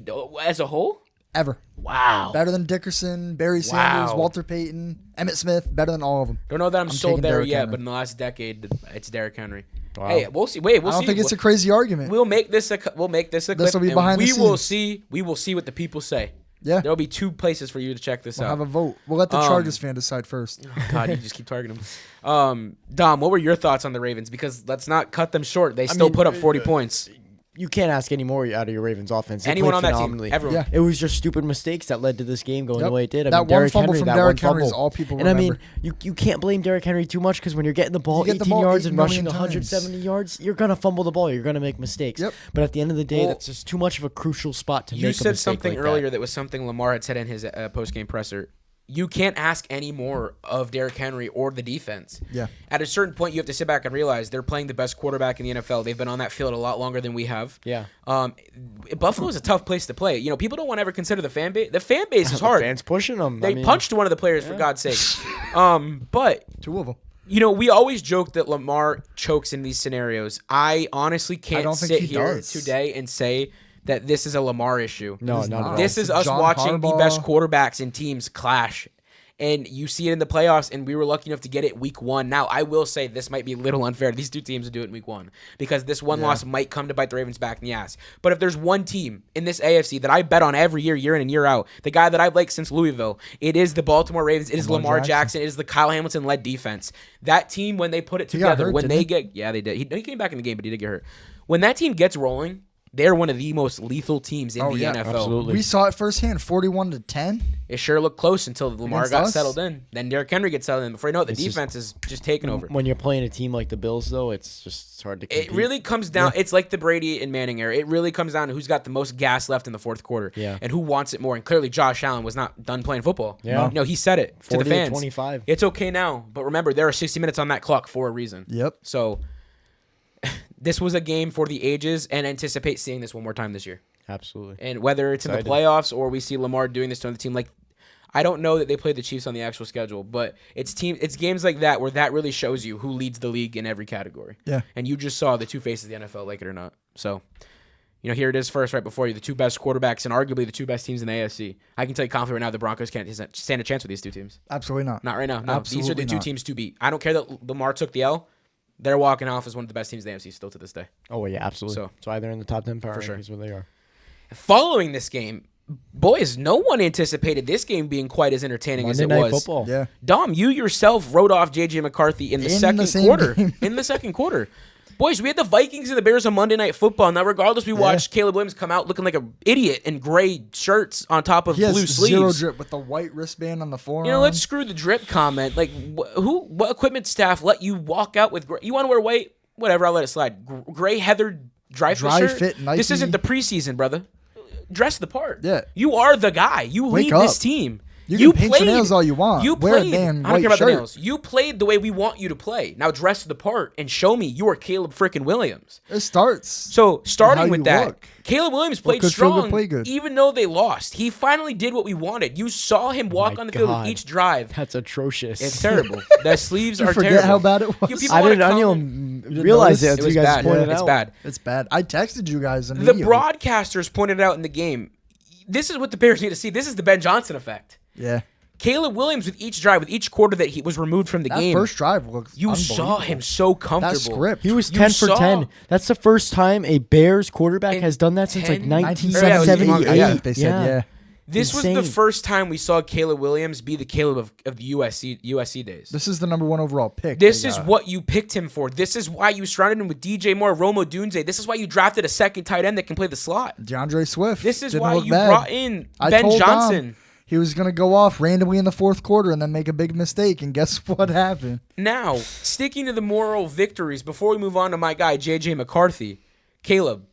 as a whole. Ever. Wow. Better than Dickerson, Barry Sanders, Wow. Walter Payton, Emmitt Smith. Better than all of them. Don't know that I'm sold taking there Derrick yet, Henry. but in the last decade, it's Derrick Henry. Wow. Hey, we'll see. Wait, we'll I don't see. think it's a crazy argument. We'll make this a clip. This will be and behind the we will scenes. see. We will see what the people say. Yeah. There'll be 2 places for you to check this We'll out. have a vote. We'll let the Chargers fan decide first. God, you just keep targeting them. Dom, what were your thoughts on the Ravens? Because let's not cut them short. They still put up 40 points. You can't ask any more out of your Ravens offense. They Anyone played on that team, phenomenally. everyone. Yeah. It was just stupid mistakes that led to this game going Yep. the way it did. That one Derrick fumble Henry, from that Derrick one Henry is fumble. all people And remember. you can't blame Derrick Henry too much because when you're getting the ball You get the 18 ball yards 8 and rushing million 170 yards, you're gonna fumble the ball. You're gonna make mistakes. Yep. But at the end of the day, Well, that's just too much of a crucial spot to You make a said mistake something like earlier that. that was something Lamar had said in his post-game presser. You can't ask any more of Derrick Henry or the defense. Yeah. At a certain point, you have to sit back and realize they're playing the best quarterback in the NFL. They've been on that field a lot longer than we have. Yeah. Buffalo is a tough place to play. You know, people don't want to ever consider the fan base. The fan base is The hard. fans pushing them. They punched one of the players, for God's sake. But 2 of them. you know, we always joke that Lamar chokes in these scenarios. I honestly can't don't think sit he here does. today and say that this is a Lamar issue. No, He's not at not. all. This is us John watching the Harbaugh. best quarterbacks and teams clash. And you see it in the playoffs, and we were lucky enough to get it week 1. Now, I will say this might be a little unfair. These two teams to do it in week 1 because this one loss might come to bite the Ravens back in the ass. But if there's one team in this AFC that I bet on every year, year in and year out, the guy that I've liked since Louisville, it is the Baltimore Ravens. It is Lamar Jackson. It is the Kyle Hamilton-led defense. That team, when they put it together, they did. He came back in the game, but he did get hurt. When that team gets rolling, they're one of the most lethal teams in the NFL. Absolutely. We saw it firsthand, 41-10. It sure looked close until Lamar got settled in. Then Derrick Henry gets settled in. Before you know it, the defense is just taking over. When you're playing a team like the Bills, though, it's hard to compete. It really comes down. It's like the Brady and Manning era. It really comes down to who's got the most gas left in the fourth quarter and who wants it more. And clearly, Josh Allen was not done playing football. Yeah. No, he said it to the fans. 25. It's okay now. But remember, there are 60 minutes on that clock for a reason. Yep. So this was a game for the ages, and anticipate seeing this one more time this year. Absolutely. And whether it's in the playoffs or we see Lamar doing this to another team, like I don't know that they played the Chiefs on the actual schedule, but it's games like that where that really shows you who leads the league in every category. Yeah. And you just saw the two faces of the NFL, like it or not. So, here it is first right before you, the two best quarterbacks and arguably the two best teams in the AFC. I can tell you confidently right now the Broncos can't stand a chance with these two teams. Absolutely not. Not right now. No, Absolutely these are the two teams to beat. I don't care that Lamar took the L. They're walking off as one of the best teams in the AFC still to this day. Oh, yeah, absolutely. So that's why they're in the top 10 power rankings where they are. Following this game, boys, no one anticipated this game being quite as entertaining as it was. Football. Yeah. Dom, you yourself wrote off J.J. McCarthy in the second quarter. In the second quarter. Boys, we had the Vikings and the Bears on Monday Night Football. Now, regardless, we watched Caleb Williams come out looking like an idiot in gray shirts on top of blue sleeves. Zero drip with the white wristband on the forearm. Let's screw the drip comment. Like, what equipment staff let you walk out with gray? You want to wear white? Whatever, I'll let it slide. Gray heather dry fit shirt? Nike. This isn't the preseason, brother. Dress the part. Yeah. You are the guy. You lead this team. You can paint your nails all you want. You Wear played. a damn I don't care white about the shirt. nails. You played the way we want you to play. Now dress the part and show me you are Caleb freaking Williams. It starts. So starting with that, look. Caleb Williams played strong, even though they lost. He finally did what we wanted. You saw him walk on the field with each drive. That's atrocious. It's terrible. The sleeves are forget terrible. how bad it was? I didn't even realize it until you guys pointed it out. It's bad. It's bad. I texted you guys The immediately. broadcasters pointed it out in the game. This is what the Bears need to see. This is the Ben Johnson effect. Yeah. Caleb Williams with each drive, with each quarter that he was removed from the game. That first drive looks You saw him so comfortable. That script. He was 10 for 10. That's the first time a Bears quarterback has done that since like 1978. They said, This was the first time we saw Caleb Williams be the Caleb of the USC days. This is the number 1 overall pick. This is what you picked him for. This is why you surrounded him with DJ Moore, Romo Dunze. This is why you drafted a second tight end that can play the slot. DeAndre Swift. This is why you brought in Ben Johnson. He was going to go off randomly in the fourth quarter and then make a big mistake, and guess what happened? Now, sticking to the moral victories, before we move on to my guy, J.J. McCarthy, Caleb,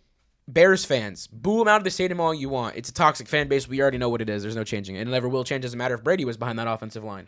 Bears fans, boo him out of the stadium all you want. It's a toxic fan base. We already know what it is. There's no changing it. It never will change. Doesn't matter if Brady was behind that offensive line.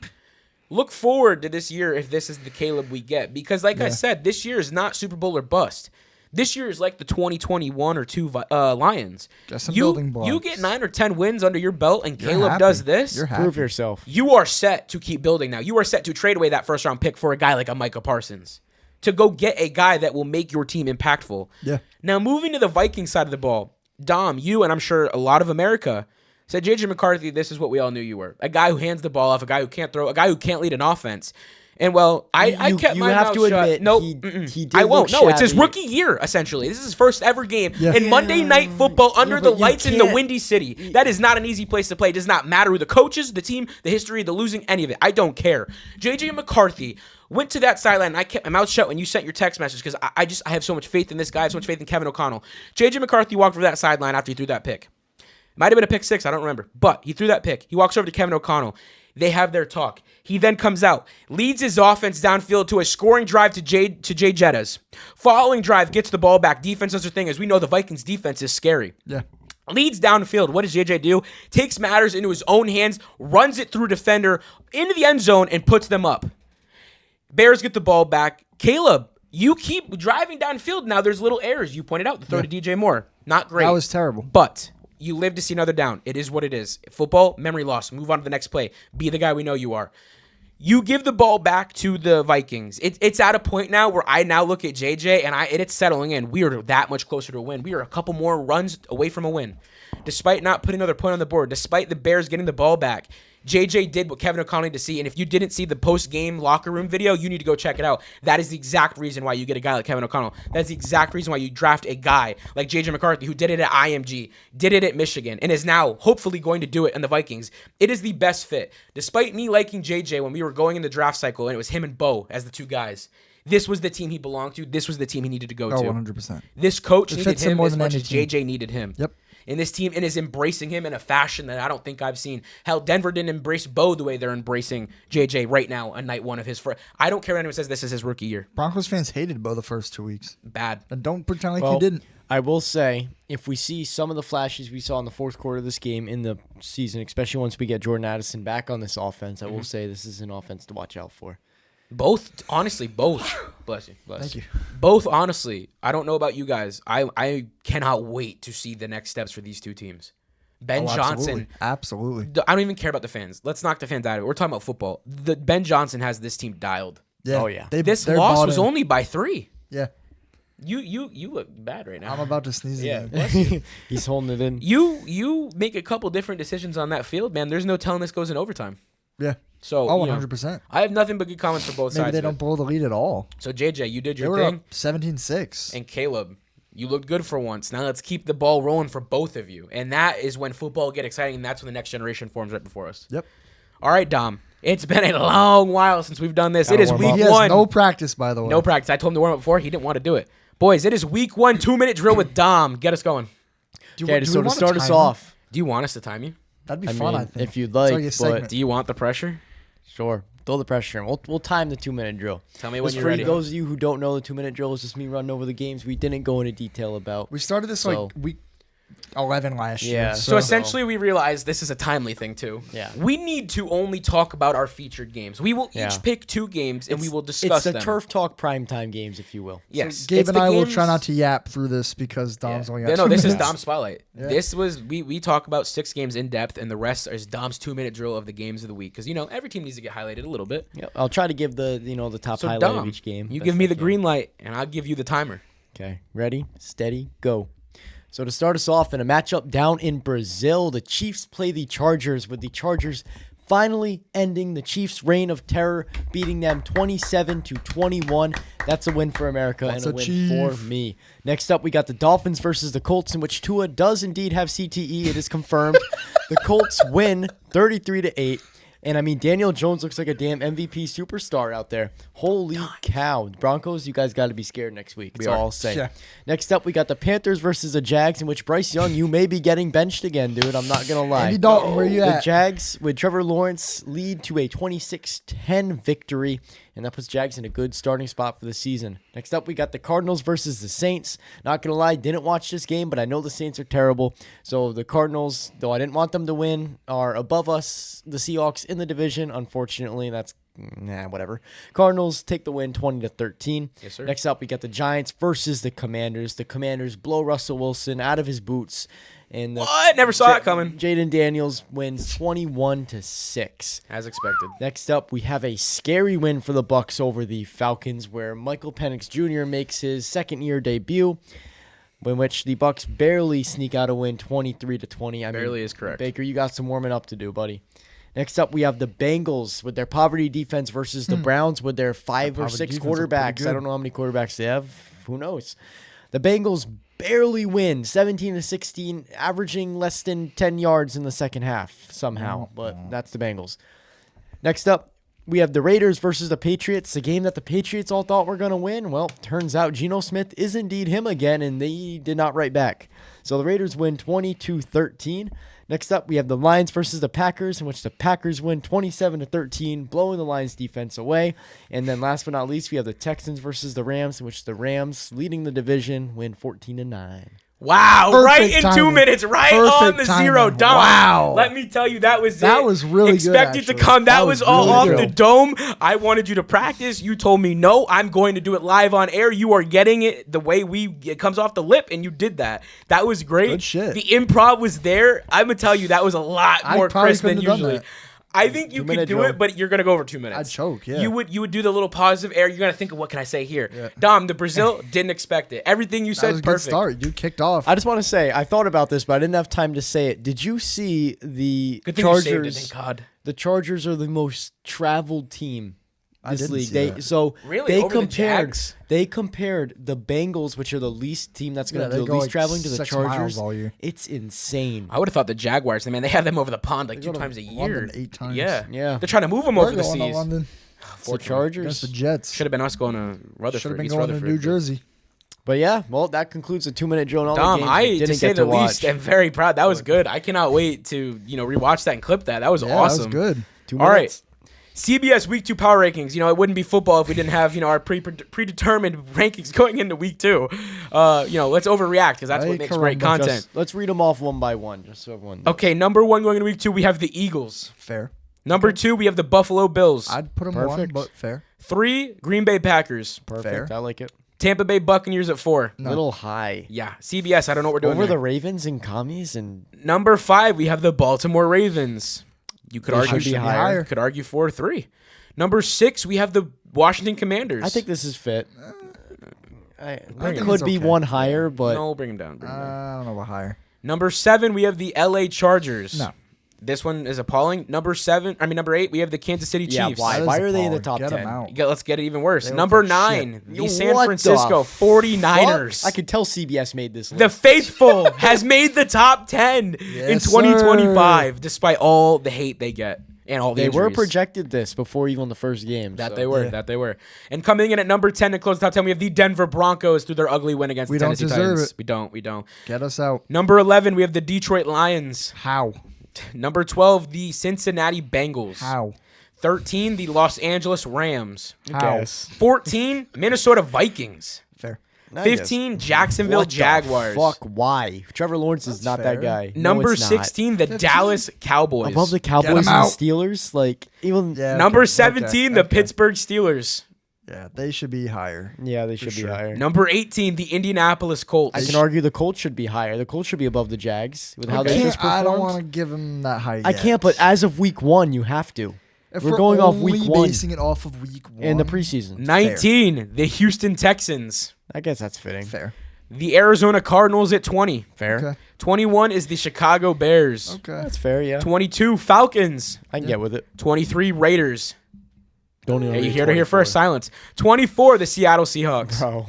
Look forward to this year if this is the Caleb we get. Because like I said, this year is not Super Bowl or bust. This year is like the 2021 or 2 Lions. You get 9 or 10 wins under your belt, and Caleb does this. You're happy. Prove yourself. You are set to keep building now. You are set to trade away that first-round pick for a guy like a Micah Parsons to go get a guy that will make your team impactful. Yeah. Now, moving to the Vikings side of the ball, Dom, you and I'm sure a lot of America said, J.J. McCarthy, this is what we all knew you were. A guy who hands the ball off, a guy who can't throw, a guy who can't lead an offense. And, well, I kept my mouth shut. You have to admit, nope, he did I won't. look No, it's his shabby. rookie year, essentially. This is his first ever game in Monday Night Football under the lights in the Windy City. That is not an easy place to play. It does not matter who the coaches, the team, the history, the losing, any of it. I don't care. J.J. McCarthy went to that sideline, and I kept my mouth shut when you sent your text message because I have so much faith in this guy. I have so much faith in Kevin O'Connell. J.J. McCarthy walked over that sideline after he threw that pick. Might have been a pick 6. I don't remember. But he threw that pick. He walks over to Kevin O'Connell. They have their talk. He then comes out, leads his offense downfield to a scoring drive to Jay Jettas. Following drive, gets the ball back. Defense does their thing. As we know, the Vikings defense is scary. Yeah. Leads downfield. What does JJ do? Takes matters into his own hands, runs it through defender into the end zone, and puts them up. Bears get the ball back. Caleb, you keep driving downfield. Now there's little errors. You pointed out the throw to DJ Moore. Not great. That was terrible. But you live to see another down. It is what it is. Football, memory loss. Move on to the next play. Be the guy we know you are. You give the ball back to the Vikings. It's at a point now where I now look at JJ and it's settling in. We are that much closer to a win. We are a couple more runs away from a win. Despite not putting another point on the board, despite the Bears getting the ball back, JJ did what Kevin O'Connell needed to see, and if you didn't see the post-game locker room video, you need to go check it out. That is the exact reason why you get a guy like Kevin O'Connell. That's the exact reason why you draft a guy like JJ McCarthy, who did it at IMG, did it at Michigan, and is now hopefully going to do it in the Vikings. It is the best fit. Despite me liking JJ when we were going in the draft cycle, and it was him and Bo as the two guys, this was the team he belonged to. This was the team he needed to go to. 100%. This coach It needed fits him him more as than much any as team. JJ needed him. Yep. And this team is embracing him in a fashion that I don't think I've seen. Hell, Denver didn't embrace Bo the way they're embracing JJ right now on night one of his first. I don't care if anyone says this is his rookie year. Broncos fans hated Bo the first 2 weeks. Bad. And don't pretend like Well, you didn't. I will say, if we see some of the flashes we saw in the fourth quarter of this game in the season, especially once we get Jordan Addison back on this offense, I will say this is an offense to watch out for. Both, honestly, both. Bless you. Thank you. Both, honestly. I don't know about you guys. I cannot wait to see the next steps for these two teams. Ben Johnson. Absolutely. I don't even care about the fans. Let's knock the fans out of it. We're talking about football. Ben Johnson has this team dialed. Yeah. Oh, yeah. This they're loss bought was in. only by 3. Yeah. You look bad right now. I'm about to sneeze Yeah, again. bless you. He's holding it in. You make a couple different decisions on that field, man. There's no telling this goes in overtime. Yeah. So Oh, you know, 100%. I have nothing but good comments for both Maybe sides. they of don't it. blow the lead at all. So JJ, you did They your were thing, up 17-6. and Caleb, you looked good for once. Now let's keep the ball rolling for both of you, and that is when football get exciting, and that's when the next generation forms right before us. Yep. All right, Dom. It's been a long while since we've done this. Gotta It is warm week up. He has one. no practice, by the way. No practice. I told him to warm up before. He didn't want to do it. Boys, it is week 1, 2-minute drill with Dom. Get us going. Okay, so we to want a start us timer? off, Do you want us to time you? That'd be I fun, mean, I think. if you'd It's like, a but- segment. Do you want the pressure? sure, throw the pressure in. We'll time the 2-minute drill. Tell me when Just you're for ready. those of you who don't know, the 2-minute drill is just me running over the games we didn't go into detail about. We started this So- like week 11 last year. Yeah. So essentially, we realize this is a timely thing too. Yeah. We need to only talk about our featured games. We will Yeah. each pick 2 games and we will It's discuss the them. Turf Talk primetime games, if you will. Yes. Gabe It's and the I will games- try not to yap through this because Dom's only got Yeah, no, 2 this is minutes. Dom's spotlight. Yeah. This was we talk about 6 games in depth, and the rest is Dom's 2-minute drill of the games of the week. Because every team needs to get highlighted a little bit. Yep. I'll try to give the the top So highlight Dom, of each game. you best give me I the can. green light, and I'll give you the timer. Okay, ready, steady, go. So to start us off in a matchup down in Brazil, the Chiefs play the Chargers, with the Chargers finally ending the Chiefs' reign of terror, beating them 27-21. That's a win for America That's and a a win for chief. me. Next up, we got the Dolphins versus the Colts, in which Tua does indeed have CTE. It is confirmed. The Colts win 33-8. And I mean, Daniel Jones looks like a damn MVP superstar out there. Holy cow. Broncos, you guys got to be scared next week. That's all I'll say. Yeah. Next up, we got the Panthers versus the Jags, in which Bryce Young, you may be getting benched again, dude. I'm not going to lie. Andy Dalton, where you The at? Jags, with Trevor Lawrence, lead to a 26-10 victory, and that puts Jags in a good starting spot for the season. Next up, we got the Cardinals versus the Saints. Not going to lie, didn't watch this game, but I know the Saints are terrible. So the Cardinals, though I didn't want them to win, are above us, the Seahawks, in the division. Unfortunately, that's whatever. Cardinals take the win 20-13. Yes, sir. Next up, we got the Giants versus the Commanders. The Commanders blow Russell Wilson out of his boots. And the What? Never saw it coming. Jaden Daniels wins 21-6. As expected. Next up, we have a scary win for the Bucs over the Falcons, where Michael Penix Jr. makes his second-year debut, in which the Bucs barely sneak out a win 23-20. Barely is correct. Baker, you got some warming up to do, buddy. Next up, we have the Bengals with their poverty defense versus the Browns with their 5 or poverty 6 defense are pretty quarterbacks. good. I don't know how many quarterbacks they have. Who knows? The Bengals barely win 17-16, averaging less than 10 yards in the second half somehow, but that's the Bengals. Next up, we have the Raiders versus the Patriots, a game that the Patriots all thought were going to win. Well, turns out Geno Smith is indeed him again, and they did not write back. So the Raiders win 22-13. Next up, we have the Lions versus the Packers, in which the Packers win 27-13, blowing the Lions defense away. And then last but not least, we have the Texans versus the Rams, in which the Rams, leading the division, win 14-9. Wow, Perfect right in 2 timing. minutes, right Perfect on the timing. zero. Dom, Wow. let me tell you, that was That it. was really good, Expected to actually. come. That That was was all really off good. the dome. I wanted you to practice. You told me, no, I'm going to do it live on air. You are getting it the way it comes off the lip, and you did that. That was great. Good shit. The improv was there. I'm going to tell you, that was a lot I more probably crisp than couldn't have done usually. that. I think you could 2-minute do drill. it, but you're gonna go over 2 minutes. I'd choke, yeah. You would do the little positive air. You're gonna think of what can I say here. Yeah. Dom, the Brazil didn't expect it. Everything you That said was a good perfect. start. You kicked off. I just want to say I thought about this, but I didn't have time to say it. Did you see the Good thing you saved it, Chargers? thank God. The Chargers are the most traveled team I this didn't league. see They that. so Really? they Over the compared Jags? they compared the Bengals, which are the least team that's going Yeah, to they do the go least like traveling, to the 6 miles Chargers. all year. It's insane. I would have thought the Jaguars. Man, they have them over the pond like They 2 go to times a year. London 8 times. Yeah, Yeah. They're trying to move them We're over the going to seas. London. It's the Chargers. Against the Jets. Should have been us going to Rutherford. Should have been East going to Rutherford, New but- Jersey. But yeah, well, that concludes the 2-minute drill. And all Dom, the games we to didn't say get the to watch. least, am very proud. That was good. I cannot wait to rewatch that and clip that. That was Yeah, awesome. that was good. 2 All minutes. right. CBS Week 2 Power Rankings. It wouldn't be football if we didn't have, our predetermined rankings going into Week 2. Let's overreact because that's what Ay, makes great caramba. content. Just, let's read them off one by one, just so everyone. Okay, number 1 going into Week 2, we have the Eagles. Fair. Number 2, we have the Buffalo Bills. I'd put them 1, Perfect. but fair. 3, Green Bay Packers. Perfect. fair. I like it. Tampa Bay Buccaneers at 4. No. Little high. Yeah, CBS, I don't know what we're doing Over there. the Ravens and commies and Number 5, we have the Baltimore Ravens. You could They argue should be higher. Could argue 4-3. Number 6, we have the Washington Commanders. I think this is fit. I think could it's be okay. one higher, but No, bring them down. Bring 'em down. I don't know about higher. Number 7, we have the LA Chargers. No. This one is appalling. Number 8, we have the Kansas City Yeah, Chiefs. why? That is Why are they in the appalling. top Get 'em 10? out. Let's get it even worse. They look Number like 9, shit. the San What Francisco the 49ers. I could tell CBS made this list. The faithful has made the top 10 in Yes, 2025, despite all the hate they get and all the They were injuries. projected this before even the first game. That so. they were. Yeah. That they were. And coming in at number 10 to close the top 10, we have the Denver Broncos through their ugly win against We the don't Tennessee deserve Titans. it. We don't. Get us out. Number 11, we have the Detroit Lions. How? Number 12, the Cincinnati Bengals. How? 13, the Los Angeles Rams. How? Guess. 14, Minnesota Vikings. Fair. I guess. 15, Jacksonville What the Jaguars. Fuck, why? Trevor Lawrence is not fair. that guy. No, Number it's not. 16, the 15? Dallas Cowboys. Above the Cowboys 'em and the out. Steelers, like even Yeah. Number okay, 17, okay, the okay. Pittsburgh Steelers. Yeah, they should be higher. yeah, they should be sure. higher. Number 18, the Indianapolis Colts. I can argue the Colts should be higher. The Colts should be above the Jags with how Okay. they just performed. I don't want to give them that high. I yet. can't, but as of week 1, you have to. If we're going off only week 1 basing it off of week 1 in the preseason. 19, the Houston Texans. I guess that's fitting. Fair. The Arizona Cardinals at 20. Fair. Okay. 21 is the Chicago Bears. Okay. That's fair, yeah. 22, Falcons. I can get with it. 23, Raiders. Don't even Yeah, you read heard it here 24. first. Silence. 24, the Seattle Seahawks. Bro,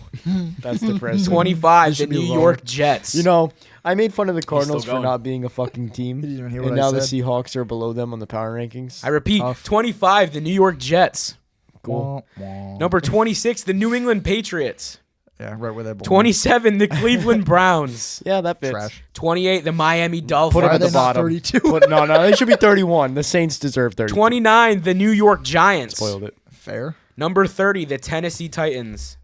that's depressing. 25, the should be New lower. York Jets. You know, I made fun of the Cardinals for going. not being a fucking team. You didn't even hear And what I now the said. Seahawks are below them on the power rankings. I repeat, Tough. 25, the New York Jets. Cool. Wah, wah. Number 26, the New England Patriots. Yeah, right where they belong. 27, the Cleveland Browns. Yeah, that fits. Trash. 28, the Miami Put Dolphins. them Why at are the they not bottom. 32? No, they should be 31. The Saints deserve 30. 29, the New York Giants. Spoiled it. Fair. Number 30, the Tennessee Titans.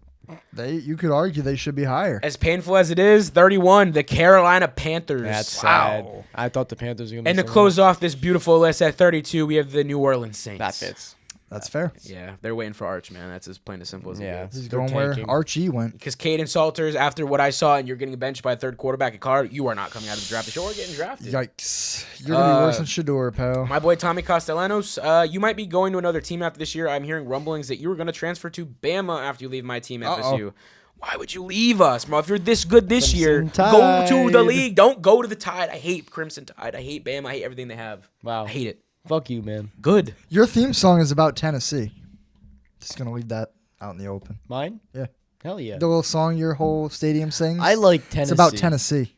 You could argue they should be higher. As painful as it is, 31, the Carolina Panthers. That's sad. I thought the Panthers were going to be And to somewhere close off this beautiful list at 32, we have the New Orleans Saints. else. That fits. That's fair. Yeah, they're waiting for Arch, man. That's as plain as simple as Yeah. it gets. He's They're going where tanking. Archie went. Because Caden Salters, after what I saw, and you're getting benched by a third quarterback at Colorado, you are not coming out of the draft. You're getting drafted. Yikes. You're going to be worse than Shador, pal. My boy Tommy Castellanos, you might be going to another team after this year. I'm hearing rumblings that you were going to transfer to Bama after you leave my team, FSU. Why would you leave us, bro? If you're this good this year, go to the Tide. league. Don't go to the Tide. I hate Crimson Tide. I hate Bama. I hate everything they have. Wow. I hate it. Fuck you, man. Good. Your theme song is about Tennessee. Just going to leave that out in the open. Mine? Yeah. Hell yeah. The little song your whole stadium sings. I like Tennessee. It's about Tennessee.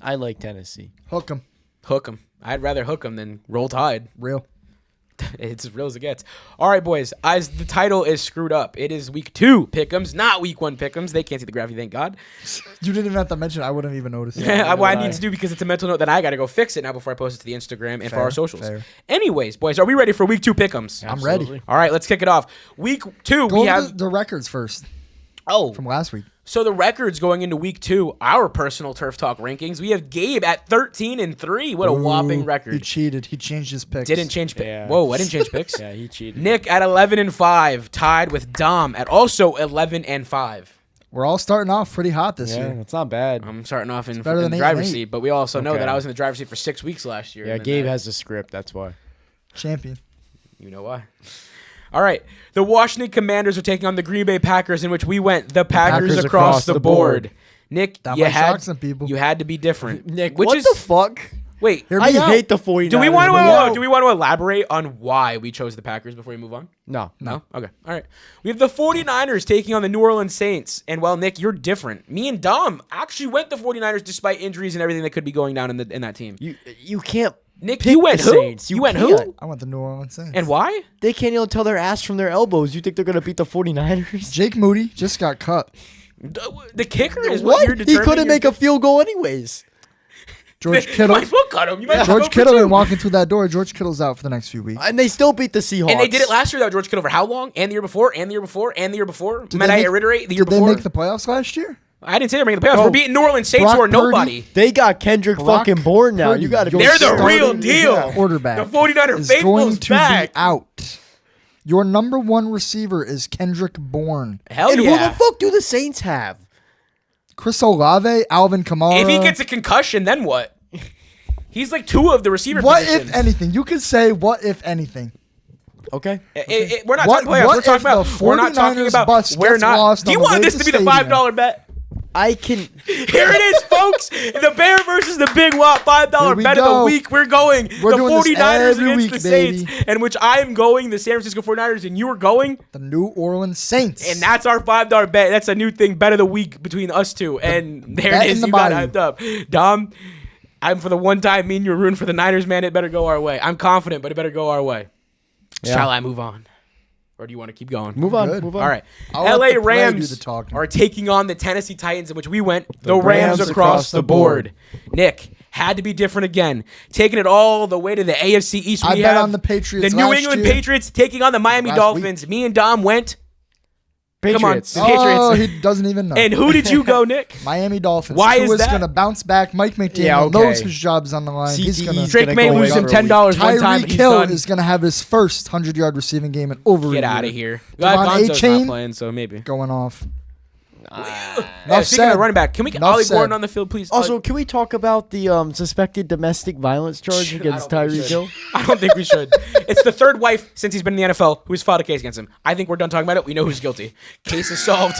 I like Tennessee. Hook 'em. Hook 'em. I'd rather hook 'em than roll Tide. Real. It's as real as it gets. All right, boys. As the title is screwed up, it is week 2 pick'ems, not week 1 pick'ems. They can't see the graphic, thank God. You didn't even have to mention it. I wouldn't even notice it. What I need to do because it's a mental note that I got to go fix it now before I post it to the Instagram and for Fair, our socials. fair. Anyways, boys, are we ready for week 2 pick'ems? I'm ready. Absolutely. All right, let's kick it off. Week 2, Go we over have the records first oh. from last week. So the records going into week 2, our personal Turf Talk rankings. We have Gabe at 13-3. What a whopping He record! cheated. He changed his picks. Didn't change picks. Yeah. Whoa, I didn't change picks. Yeah, he cheated. Nick at 11-5, tied with Dom at also 11-5. We're all starting off pretty hot this Yeah, year. that's not bad. I'm starting off in better the than 8 and driver's 8. seat, but we also know Okay. that I was in the driver's seat for 6 weeks last year. Yeah, and then Gabe that- has the script. That's why. Champion. You know why. All right. The Washington Commanders are taking on the Green Bay Packers, in which we went the Packers across the board. Nick, That you might had shock some people. you had to be different. Nick, which what is the fuck? wait. Hear I me out. hate the 49ers. Do we want me out. to do we want to elaborate on why we chose the Packers before we move on? No. No? Okay. All right. We have the 49ers taking on the New Orleans Saints. And well, Nick, you're different. Me and Dom actually went the 49ers despite injuries and everything that could be going down in that team. You can't. Nick, pick you went the who? Saints. You went can't. who? I want the New Orleans Saints. And why? They can't even tell their ass from their elbows. You think they're gonna beat the 49ers? Jake Moody just got cut. The kicker is what you're He determining. couldn't make a field goal anyways. George You Kittle. might as well cut him. You might as well George go for Kittle two. ain't walking through that door. George Kittle's out for the next few weeks. And they still beat the Seahawks. And they did it last year without George Kittle for how long? And the year before? And the year before? And the year before? Did Might they I make- reiterate the year Did they before? make the playoffs last year? I didn't say they're making the playoffs. Bro, We're beating New Orleans Saints Brock who are Purdy- nobody. They got Kendrick Brock fucking Bourne now. Purdy, You got to be. your They're the starting real deal. Quarterback. The 49er is faithful going is to back. be out. Your number one receiver is Kendrick Bourne. Hell And who yeah. the fuck do the Saints have? Chris Olave, Alvin Kamara. If he gets a concussion, then what? He's like two of the receiver what positions. if anything? You could say what if anything. Okay. We're not What- talking playoffs. what We're talking if about. the We're not talking 49ers about. bus We're gets not. lost Do you on the want way this to to be the stadium? $5 bet? I can. Here it is, folks. The Bear versus the Big Wop $5 Here we bet of the go. week. We're going We're the doing this 49ers every against week, the Saints, baby. and which I am going the San Francisco 49ers, and you are going. The New Orleans Saints. And that's our $5 bet. That's a new thing, bet of the week between us two. And there bet it is. in the You got bayou. hyped up. Dom, I'm for the one time me and you were rooting for the Niners, man. It better go our way. I'm confident, but it better go our way. Yeah. Shall I move on? Or do you want to keep going? Move on. Good. Move on. All right. I'll let LA the play do Rams the talking. are taking on the Tennessee Titans, in which we went the Rams Rams across the board. Nick, had to be different again. Taking it all the way to the AFC East. I We bet have on the Patriots The New last England year. Patriots taking on the Miami Last Dolphins. Me and Dom went. Patriots. Come on. Patriots. Oh, he doesn't even know. And who did you go, Nick? Miami Dolphins. Why is that? going to bounce back. Mike McDaniel Yeah, okay. knows his job's on the line. He's CTE going to. Drake gonna may go lose away him for a week. $10 one time. Tyreek He's Hill done. is going to have his first 100-yard receiving game in over a Get year. out of here. Devon Gonzo's A-Chain not playing, so maybe. Going off. Speaking said. of running back, can we get Enough Ollie said. Gordon on the field, please? Also, can we talk about the suspected domestic violence charge against I don't think we Tyreek should. Hill? I don't think we should. It's the third wife since he's been in the NFL who's filed a case against him. I think we're done talking about it. We know who's guilty. Case is solved.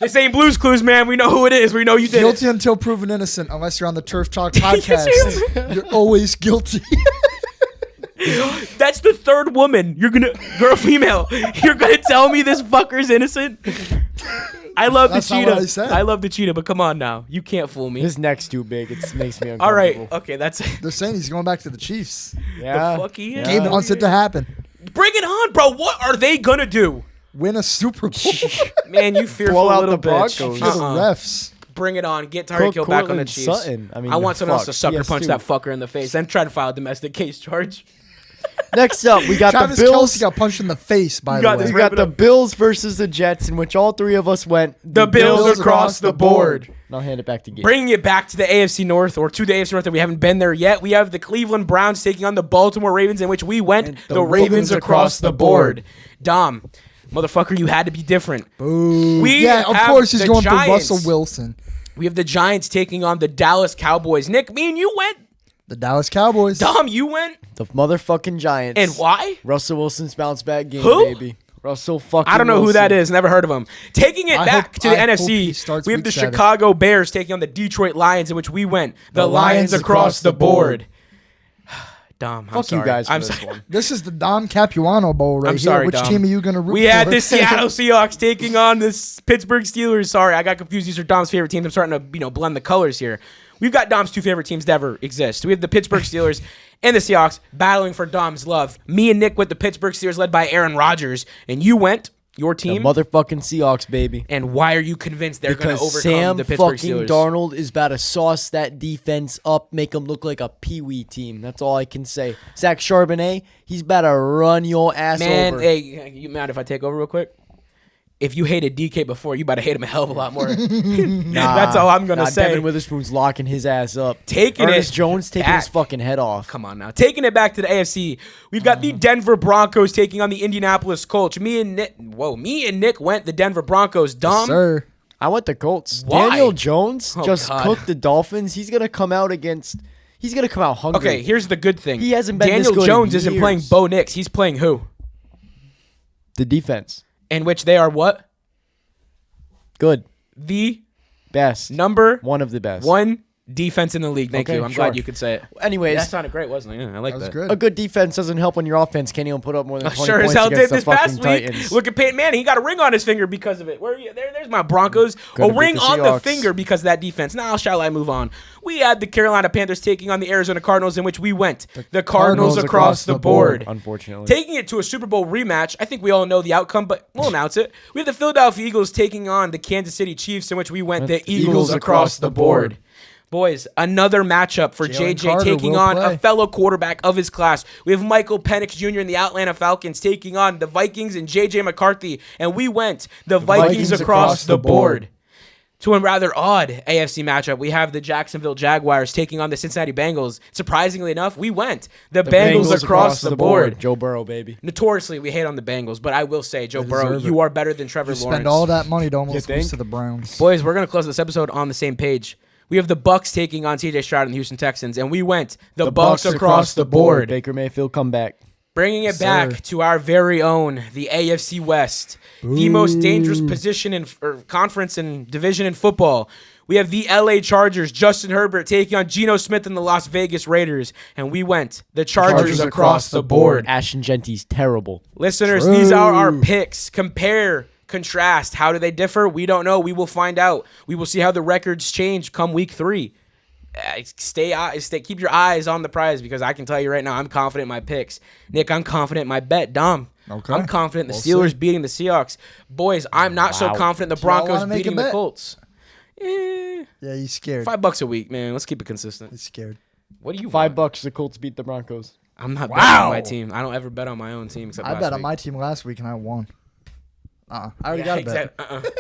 This ain't Blue's Clues, man. We know who it is. We know you did Guilty it. until proven innocent, unless you're on the Turf Talk Yes, podcast. You're always guilty. That's the third woman. You're gonna, female. You're gonna tell me this fucker's innocent? I love That's the not cheetah. what I said. I love the cheetah, but come on now. You can't fool me. His neck's too big. It makes me uncomfortable. All right. Okay, that's They're saying he's going back to the Chiefs. Yeah. the fuck he is. Gabe wants it to happen. Bring it on, bro. What are they gonna do? Win a Super Bowl. Man, you fearful Blow out little the bitch. Broncos. For the refs. Bring it on. Get Tyreek Hill back on the Courtland Chiefs. Sutton. I mean, I want someone else to fuck. sucker Yes, punch too. that fucker in the face, then try to file a domestic case charge. Next up, we got Travis the Bills. Kelce got punched in the face, by You the got way. this We got the Bills versus the Jets, in which all three of us went. The Bills across the board. And I'll hand it back to Gabe. Bringing it back to the AFC North, or to the AFC North that we haven't been there yet, we have the Cleveland Browns taking on the Baltimore Ravens, in which we went the Ravens across the board. Dom, motherfucker, you had to be different. Boo. We Yeah, of have course he's the going Giants. for Russell Wilson. We have the Giants taking on the Dallas Cowboys. Nick, me and you went. The Dallas Cowboys. Dom, you went. The motherfucking Giants. And why? Russell Wilson's bounce back game, Who? baby. Russell fucking I don't know who Wilson. that is. Never heard of him. Taking it I back hope- to the I hope he NFC, starts we have week the 7. Chicago Bears taking on the Detroit Lions, in which we went the Lions Lions across the board. Dom, I'm Fuck sorry. you guys for I'm this sorry. one. This is the Dom Capuano Bowl right I'm here. sorry, Which Dom. team are you going to root We for? had the Seattle Seahawks taking on the Pittsburgh Steelers. Sorry, I got confused. These are Dom's favorite teams. I'm starting to, blend the colors here. We've got Dom's two favorite teams to ever exist. We have the Pittsburgh Steelers and the Seahawks battling for Dom's love. Me and Nick went the Pittsburgh Steelers, led by Aaron Rodgers, and you went your The team. motherfucking Seahawks, baby. And why are you convinced they're going to Because overcome Sam the Pittsburgh fucking Steelers? Darnold is about to sauce that defense up, make them look like a peewee team. That's all I can say. Zach Charbonnet, he's about to run your ass Man, over. hey, you mind if I take over real quick? If you hated DK before, you about to hate him a hell of a lot more. That's all I'm going to say. Devin Witherspoon's locking his ass up. Taking Ernest it Jones taking back. his fucking head off. Come on now. Taking it back to the AFC, we've got the Denver Broncos taking on the Indianapolis Colts. Me and Nick went the Denver Broncos. Dom, Sir. I went the Colts. Why? Daniel Jones Oh, just God. cooked the Dolphins. He's going to come out against He's gonna come out hungry. Okay, here's the good thing. He hasn't been Daniel this good Jones in isn't years. playing Bo Nix. He's playing who? The defense. In which they are what? Good. The Best. number One of the best. one defense in the league. Thank Okay, you. I'm sure. glad you could say it. Anyways, That sounded great, wasn't it? Yeah, I like That was that. good. a good defense doesn't help when your offense can't even put up more than 20 Sure as points hell against did the this past fucking week. Titans. Look at Peyton Manning. He got a ring on his finger because of it. There's my Broncos. Could've A beat ring the on the Seahawks. finger because of that defense. Now, shall I move on? We had the Carolina Panthers taking on the Arizona Cardinals, in which we went the Cardinals across the board. Unfortunately. Taking it to a Super Bowl rematch, I think we all know the outcome, but we'll announce it. We have the Philadelphia Eagles taking on the Kansas City Chiefs, in which we went the Eagles across the board. Boys, another matchup for Jalen JJ Carter taking will on play. a fellow quarterback of his class. We have Michael Penix Jr. in the Atlanta Falcons taking on the Vikings and JJ McCarthy, and we went the Vikings across the board. To a rather odd AFC matchup, we have the Jacksonville Jaguars taking on the Cincinnati Bengals. Surprisingly enough, we went the Bengals across the board. Joe Burrow, baby. Notoriously, we hate on the Bengals, but I will say, Joe They Burrow, deserve you it. are better than Trevor You Lawrence. spend all that money to almost think? lose to the Browns. Boys, we're going to close this episode on the same page. We have the Bucks taking on CJ Stroud and the Houston Texans, and we went the Bucks across the board. Baker Mayfield comeback. Bringing it Sir. back to our very own, the AFC West, the most dangerous position in or conference and division in football. We have the LA Chargers, Justin Herbert taking on Geno Smith and the Las Vegas Raiders, and we went the Chargers across the board. Ashton Genty's terrible. Listeners, True. these are our picks. Compare, contrast. How do they differ? We don't know. We will find out. We will see how the records change come week 3. Keep your eyes on the prize, because I can tell you right now, I'm confident in my picks. Nick, I'm confident in my bet. Dom, Okay. I'm confident in the We'll Steelers see. being the Seahawks. Boys, I'm not so Wow. confident the So I wanna Broncos make a beating the bet. Colts. Yeah, he's scared. $5 a week, man. Let's keep it consistent. He's scared. What do you want? $5 the Colts beat the Broncos. I'm not Wow. betting on my team. I don't ever bet on my own team except I last bet on week. my team last week and I won. I already Yeah, got a bet.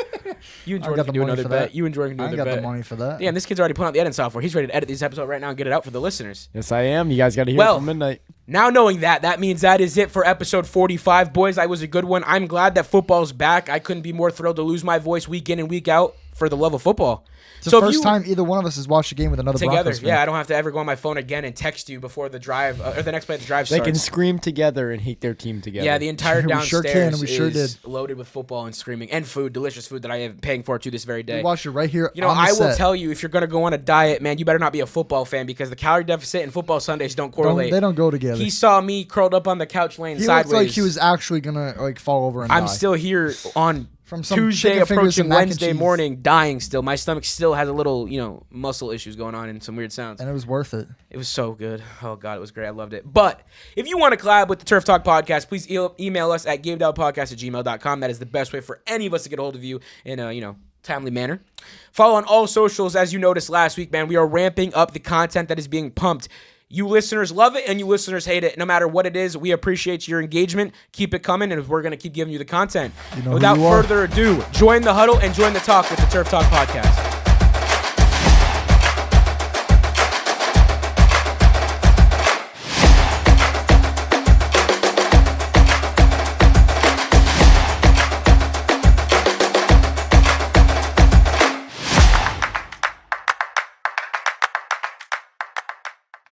You and I Jordan got can the do money another for bet. that. You and Jordan can do I ain't another got bet. the money for that. Yeah, and this kid's already put on the editing software. He's ready to edit this episode right now and get it out for the listeners. Yes, I am. You guys got to hear Well, it from midnight. Now knowing that means that is it for episode 45. Boys, that was a good one. I'm glad that football's back. I couldn't be more thrilled to lose my voice week in and week out for the love of football. It's So the if first you- time either one of us has watched a game with another Together, Broncos fan. yeah, I don't have to ever go on my phone again and text you before the drive or the next play of the drive They starts. can scream together and hate their team together. Yeah, the entire We downstairs sure can, we sure is did. loaded with football and screaming and food, delicious food that I am paying for to this very day. We watched it right here. You know, on the I will set. tell you, if you're going to go on a diet, man, you better not be a football fan, because the calorie deficit and football Sundays don't correlate. They don't go together. He saw me curled up on the couch laying He sideways. looked like he was actually gonna fall over and I'm die. still here on From some Tuesday chicken fingers approaching and mac and Wednesday cheese. morning, dying still. My stomach still has a little, muscle issues going on and some weird sounds. and it was worth it. It was so good. Oh, God, it was great. I loved it. But if you want to collab with the Turf Talk Podcast, please email us at gabedowdpodcast@gmail.com. That is the best way for any of us to get a hold of you in a, timely manner. Follow on all socials. As you noticed last week, man, we are ramping up the content that is being pumped. You listeners love it and you listeners hate it. No matter what it is, we appreciate your engagement. Keep it coming, and we're going to keep giving you the content. You know who Without you are. further ado, join the huddle and join the talk with the Turf Talk Podcast.